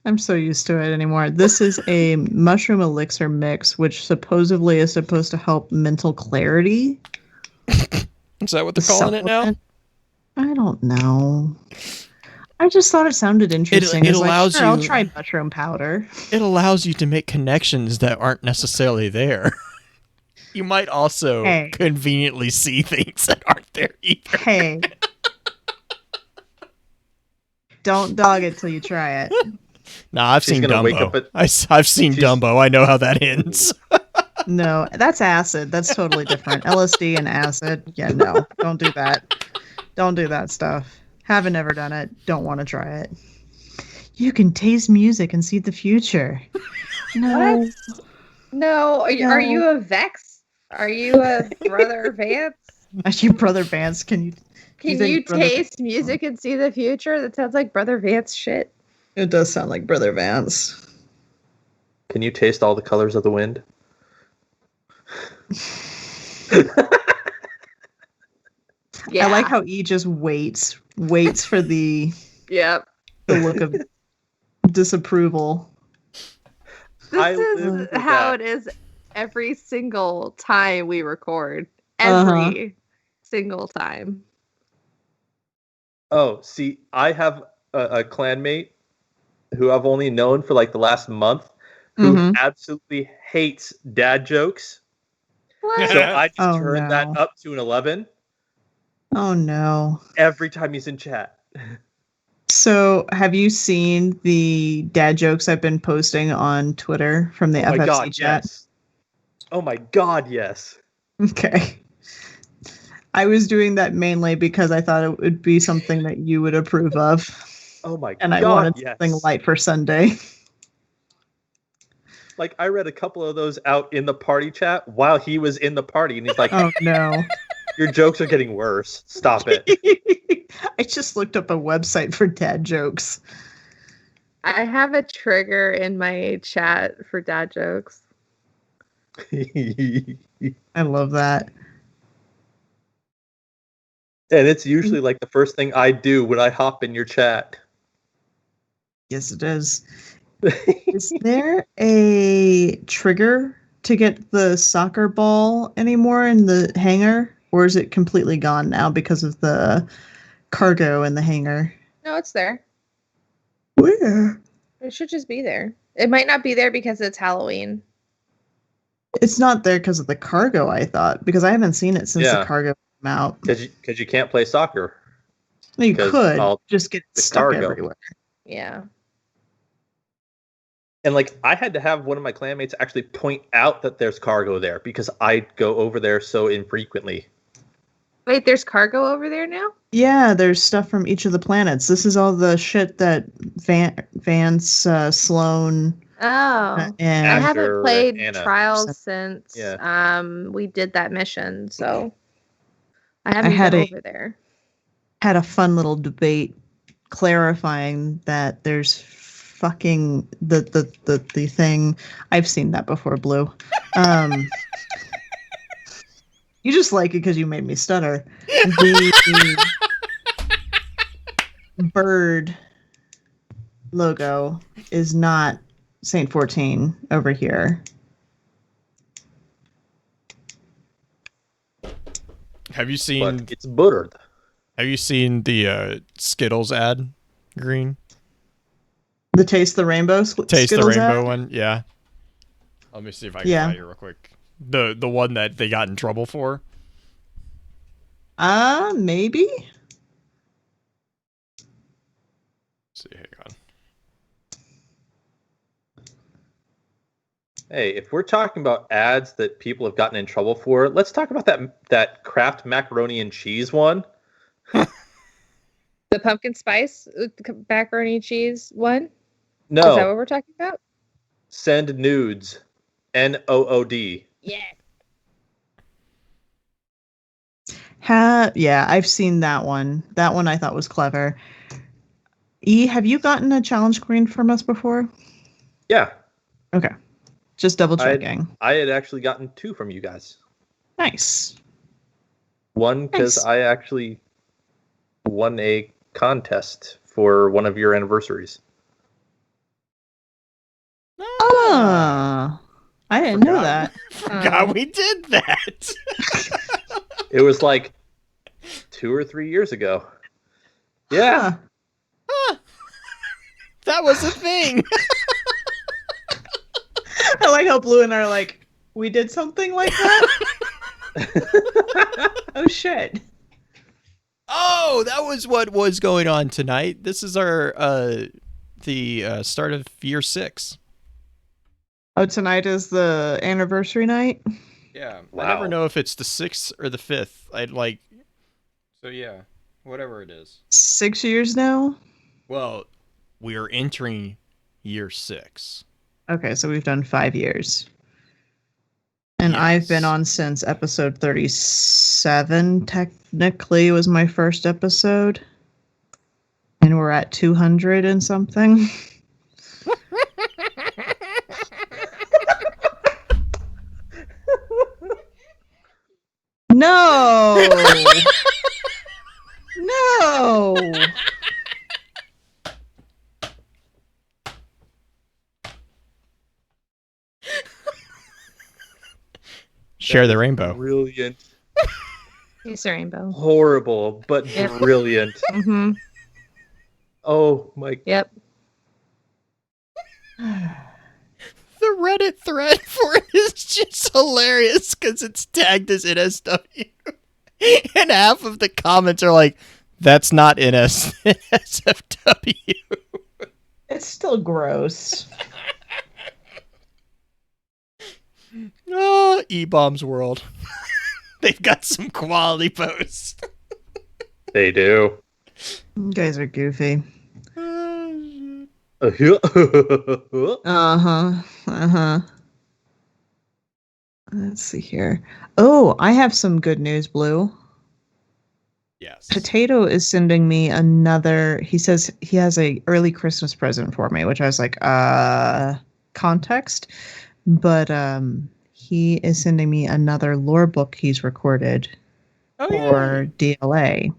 I'm so used to it anymore. This is a mushroom elixir mix, which supposedly is supposed to help mental clarity. Is that what they're calling it now? I don't know. I just thought it sounded interesting. It It's allows like, sure, I'll you- try mushroom powder. It allows you to make connections that aren't necessarily there. You might also conveniently see things that aren't there either. Hey. Don't dog it till you try it. Nah, I've She's seen gonna wake Dumbo. up at- I've seen Dumbo. I know how that ends. No, that's acid. That's totally different. LSD and acid. Yeah, no. Don't do that. Don't do that stuff. Haven't ever done it. Don't want to try it. You can taste music and see the future. No. What? No. Are you a Vex? Are you a Brother Vance? Are you Brother Vance? Can you Can taste music and see the future? That sounds like Brother Vance shit. It does sound like Brother Vance. Can you taste all the colors of the wind? Yeah. I like how E just waits for the Yep. the look of disapproval. I This live is for how that. it is every single time we record. Every single time. Oh, see, I have a clanmate who I've only known for like the last month who absolutely hates dad jokes. What? So I just Oh, turned that no. up to an 11 Oh no. every time he's in chat. So, have you seen the dad jokes I've been posting on Twitter from the Oh FFC my god, chat? yes. Oh my god, yes. Okay. I was doing that mainly because I thought it would be something that you would approve of. Oh my And god, I wanted yes. something light for Sunday. Like, I read a couple of those out in the party chat while he was in the party, and he's like, Oh no. your jokes are getting worse. Stop it. I just looked up a website for dad jokes. I have a trigger in my chat for dad jokes. And I love that. it's usually like the first thing I do when I hop in your chat. Yes, it is. Is there a trigger to get the soccer ball anymore in the hangar? Or is it completely gone now because of the cargo in the hangar? No, it's there. Where? It should just be there. It might not be there because it's Halloween. It's not there because of the cargo, I thought, because I haven't seen it since Yeah. the cargo came out. Because you can't play soccer. Well, you 'cause could all just get the stuck cargo. everywhere. Yeah. And like, I had to have one of my clanmates actually point out that there's cargo there because I go over there so infrequently. Wait, there's cargo over there now? Yeah, there's stuff from each of the planets. This is all the shit that Vance, Sloan, Oh. I and Asher haven't and played Anna. Trials since we did that mission, so I haven't had been a- over there. had a fun little debate clarifying that there's fucking the thing. I've seen that before, Blue. You just like it because you made me stutter. The bird logo is not Saint 14 over here. Have you seen? But it's buttered. Have you seen the Skittles ad? Green. The Taste the Rainbow Taste Skittles the Rainbow ad? one. Yeah. Let me see if I can find it real quick. The one that they got in trouble for. Maybe. Let's see, hang on. Hey, if we're talking about ads that people have gotten in trouble for, let's talk about that Kraft macaroni and cheese one. The pumpkin spice macaroni and cheese one? No. Is that what we're talking about? Send nudes. NOOD. Yeah. Yeah, I've seen that one. That one I thought was clever. E, have you gotten a challenge screen from us before? Yeah. Okay. Just double checking. I had actually gotten 2 from you guys. Nice. One, because Nice. I actually won a contest for one of your anniversaries. Ah, I didn't know that. Forgot we did that. It was like 2 or 3 years ago. Yeah. Huh. That was a thing. I like how Blue and I are like, we did something like that? Oh, shit. Oh, that was what was going on tonight. This is our the start of year 6. Oh, tonight is the anniversary night? Yeah. Wow. I never know if it's the 6th or the 5th. I'd like So yeah, whatever it is. 6 years now? Well, we are entering year 6. Okay, so we've done 5 years. And I've been on since episode 37, technically, was my first episode. And we're at 200 and something. No! No! Share the rainbow. Brilliant. It's a rainbow. Horrible, but Yep. brilliant. Mm-hmm. Oh my. Yep. The Reddit thread for it is just hilarious because it's tagged as NSW. And half of the comments are like, that's not NSFW. It's still gross. Oh, E-Bomb's World. They've got some quality posts. They do. You guys are goofy. Uh-huh. Uh-huh. Uh-huh. Let's see here. Oh, I have some good news, Blue. Yes. Potato is sending me another. He says he has a early Christmas present for me, which I was like, context. But he is sending me another lore book he's recorded for DLA,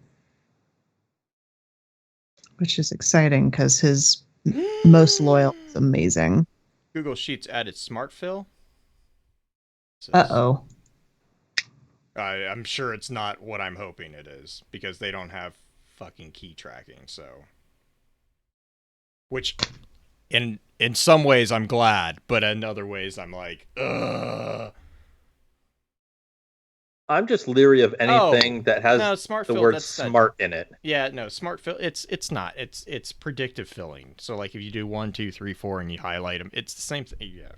which is exciting because his most loyal is amazing. Google Sheets added smart fill. Uh-oh. I'm sure it's not what I'm hoping it is because they don't have fucking key tracking. So, which, in some ways I'm glad, but in other ways I'm like, ugh. I'm just leery of anything that has smart the fill, word that's smart in it. Yeah, no, smart fill. It's not. It's predictive filling. So like if you do 1, 2, 3, 4 and you highlight them, it's the same thing. Yeah.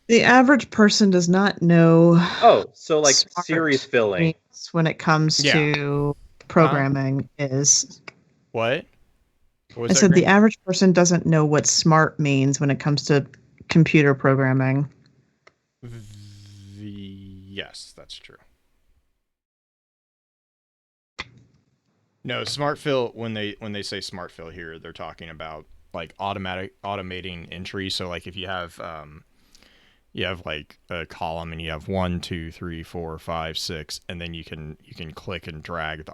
The average person does not know. Oh, so like smart series filling. means when it comes to programming is. What? I said the average person doesn't know what smart means when it comes to computer programming. Yes, that's true. No, smart fill, when they say smart fill here, they're talking about like automating entry. So like if you have like a column and you have 1, 2, 3, 4, 5, 6, and then you can click and drag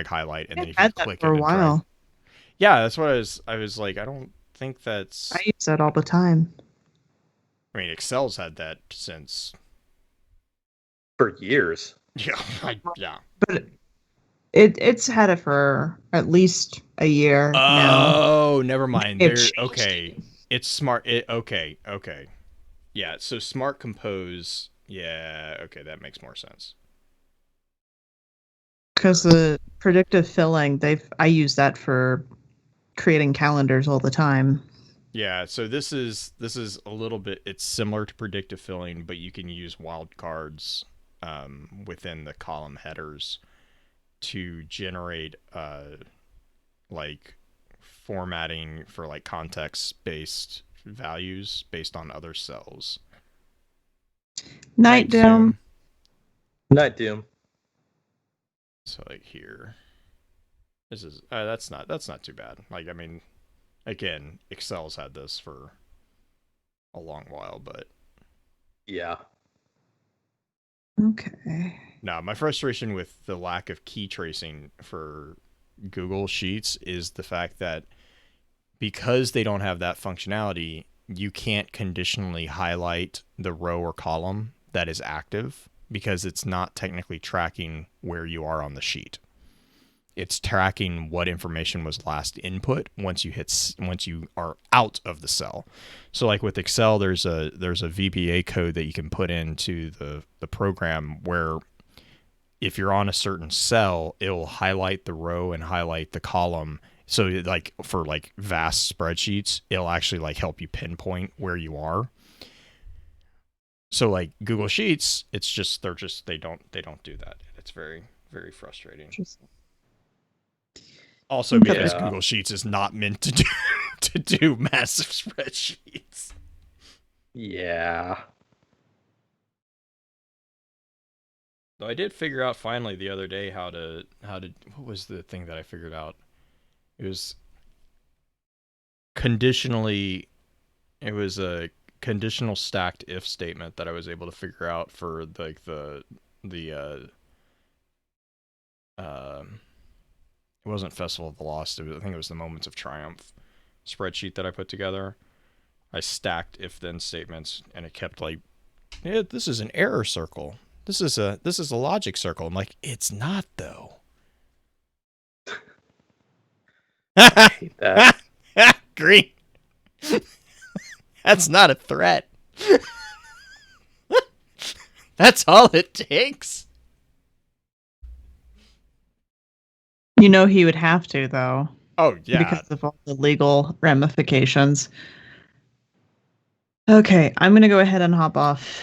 highlight, and then if you click for a while. Yeah, that's what I was like, I don't think that's. I use that all the time. I mean, Excel's had that since For years. yeah. But it's had it for at least a year now. Oh, never mind. They've Okay. changed It's smart. Okay. Yeah, so smart compose. Yeah, okay, that makes more sense. Because the predictive filling, I use that for creating calendars all the time. Yeah, so this is a little bit. It's similar to predictive filling, but you can use wildcards within the column headers to generate like formatting for like context-based values based on other cells. Night Doom. Night Doom. So like here, this is that's not too bad. Like I mean, again, Excel's had this for a long while, but Okay. No, my frustration with the lack of key tracing for Google Sheets is the fact that because they don't have that functionality, you can't conditionally highlight the row or column that is active because it's not technically tracking where you are on the sheet. It's tracking what information was last input once you are out of the cell. So like with Excel, there's a VBA code that you can put into the program where if you're on a certain cell, it will highlight the row and highlight the column. So like for like vast spreadsheets, it'll actually like help you pinpoint where you are. So like Google Sheets, they don't do that. It's very, very frustrating. Also because Yeah. Google Sheets is not meant to do massive spreadsheets. Yeah. Though I did figure out finally the other day how to what was the thing that I figured out? It was a conditional stacked if statement that I was able to figure out for like the it wasn't Festival of the Lost. I think it was the Moments of Triumph spreadsheet that I put together. I stacked if then statements and it kept like, yeah, this is an error circle. This is a logic circle. I'm like, it's not though. I hate that. Green. That's not a threat. That's all it takes. You know he would have to, though. Oh, yeah. Because of all the legal ramifications. Okay, I'm going to go ahead and hop off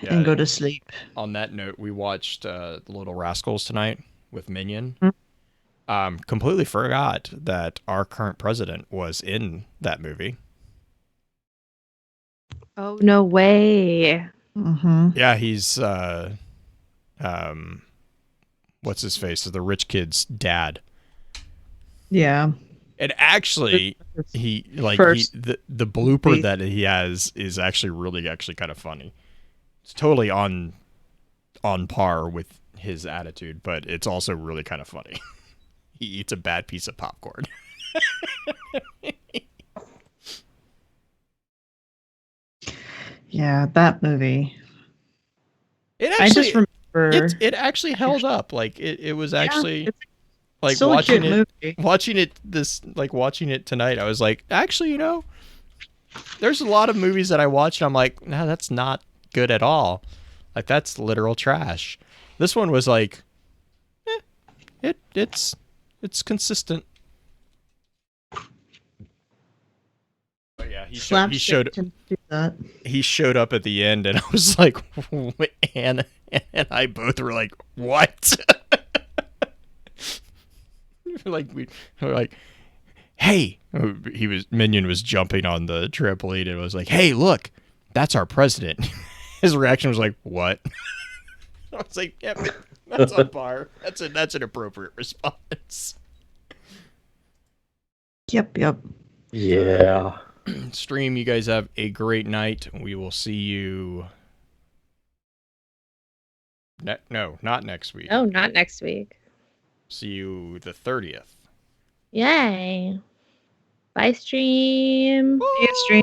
and go to sleep. On that note, we watched The Little Rascals tonight with Minion. Completely forgot that our current president was in that movie. Oh, no way. Mm-hmm. Yeah, he's what's his face? The rich kid's dad. Yeah. And actually, the blooper that he has is actually kind of funny. It's totally on par with his attitude, but it's also really kind of funny. He eats a bad piece of popcorn. Yeah, that movie. I just remember it actually held up. Like it was actually like watching it tonight. I was like, actually, there's a lot of movies that I watch and I'm like, no, that's not good at all. Like that's literal trash. This one was like, it's consistent. But yeah, he showed up at the end, and I was like, Anna and I both were like, what? we were like, hey, Minion was jumping on the trampoline and was like, hey, look, that's our president. His reaction was like, what? I was like, yeah, that's on par. That's an appropriate response. Yep. Yeah. Stream, you guys have a great night. We will see you. No, not next week. No, not next week. See you the 30th. Yay. Bye, stream. See you, stream.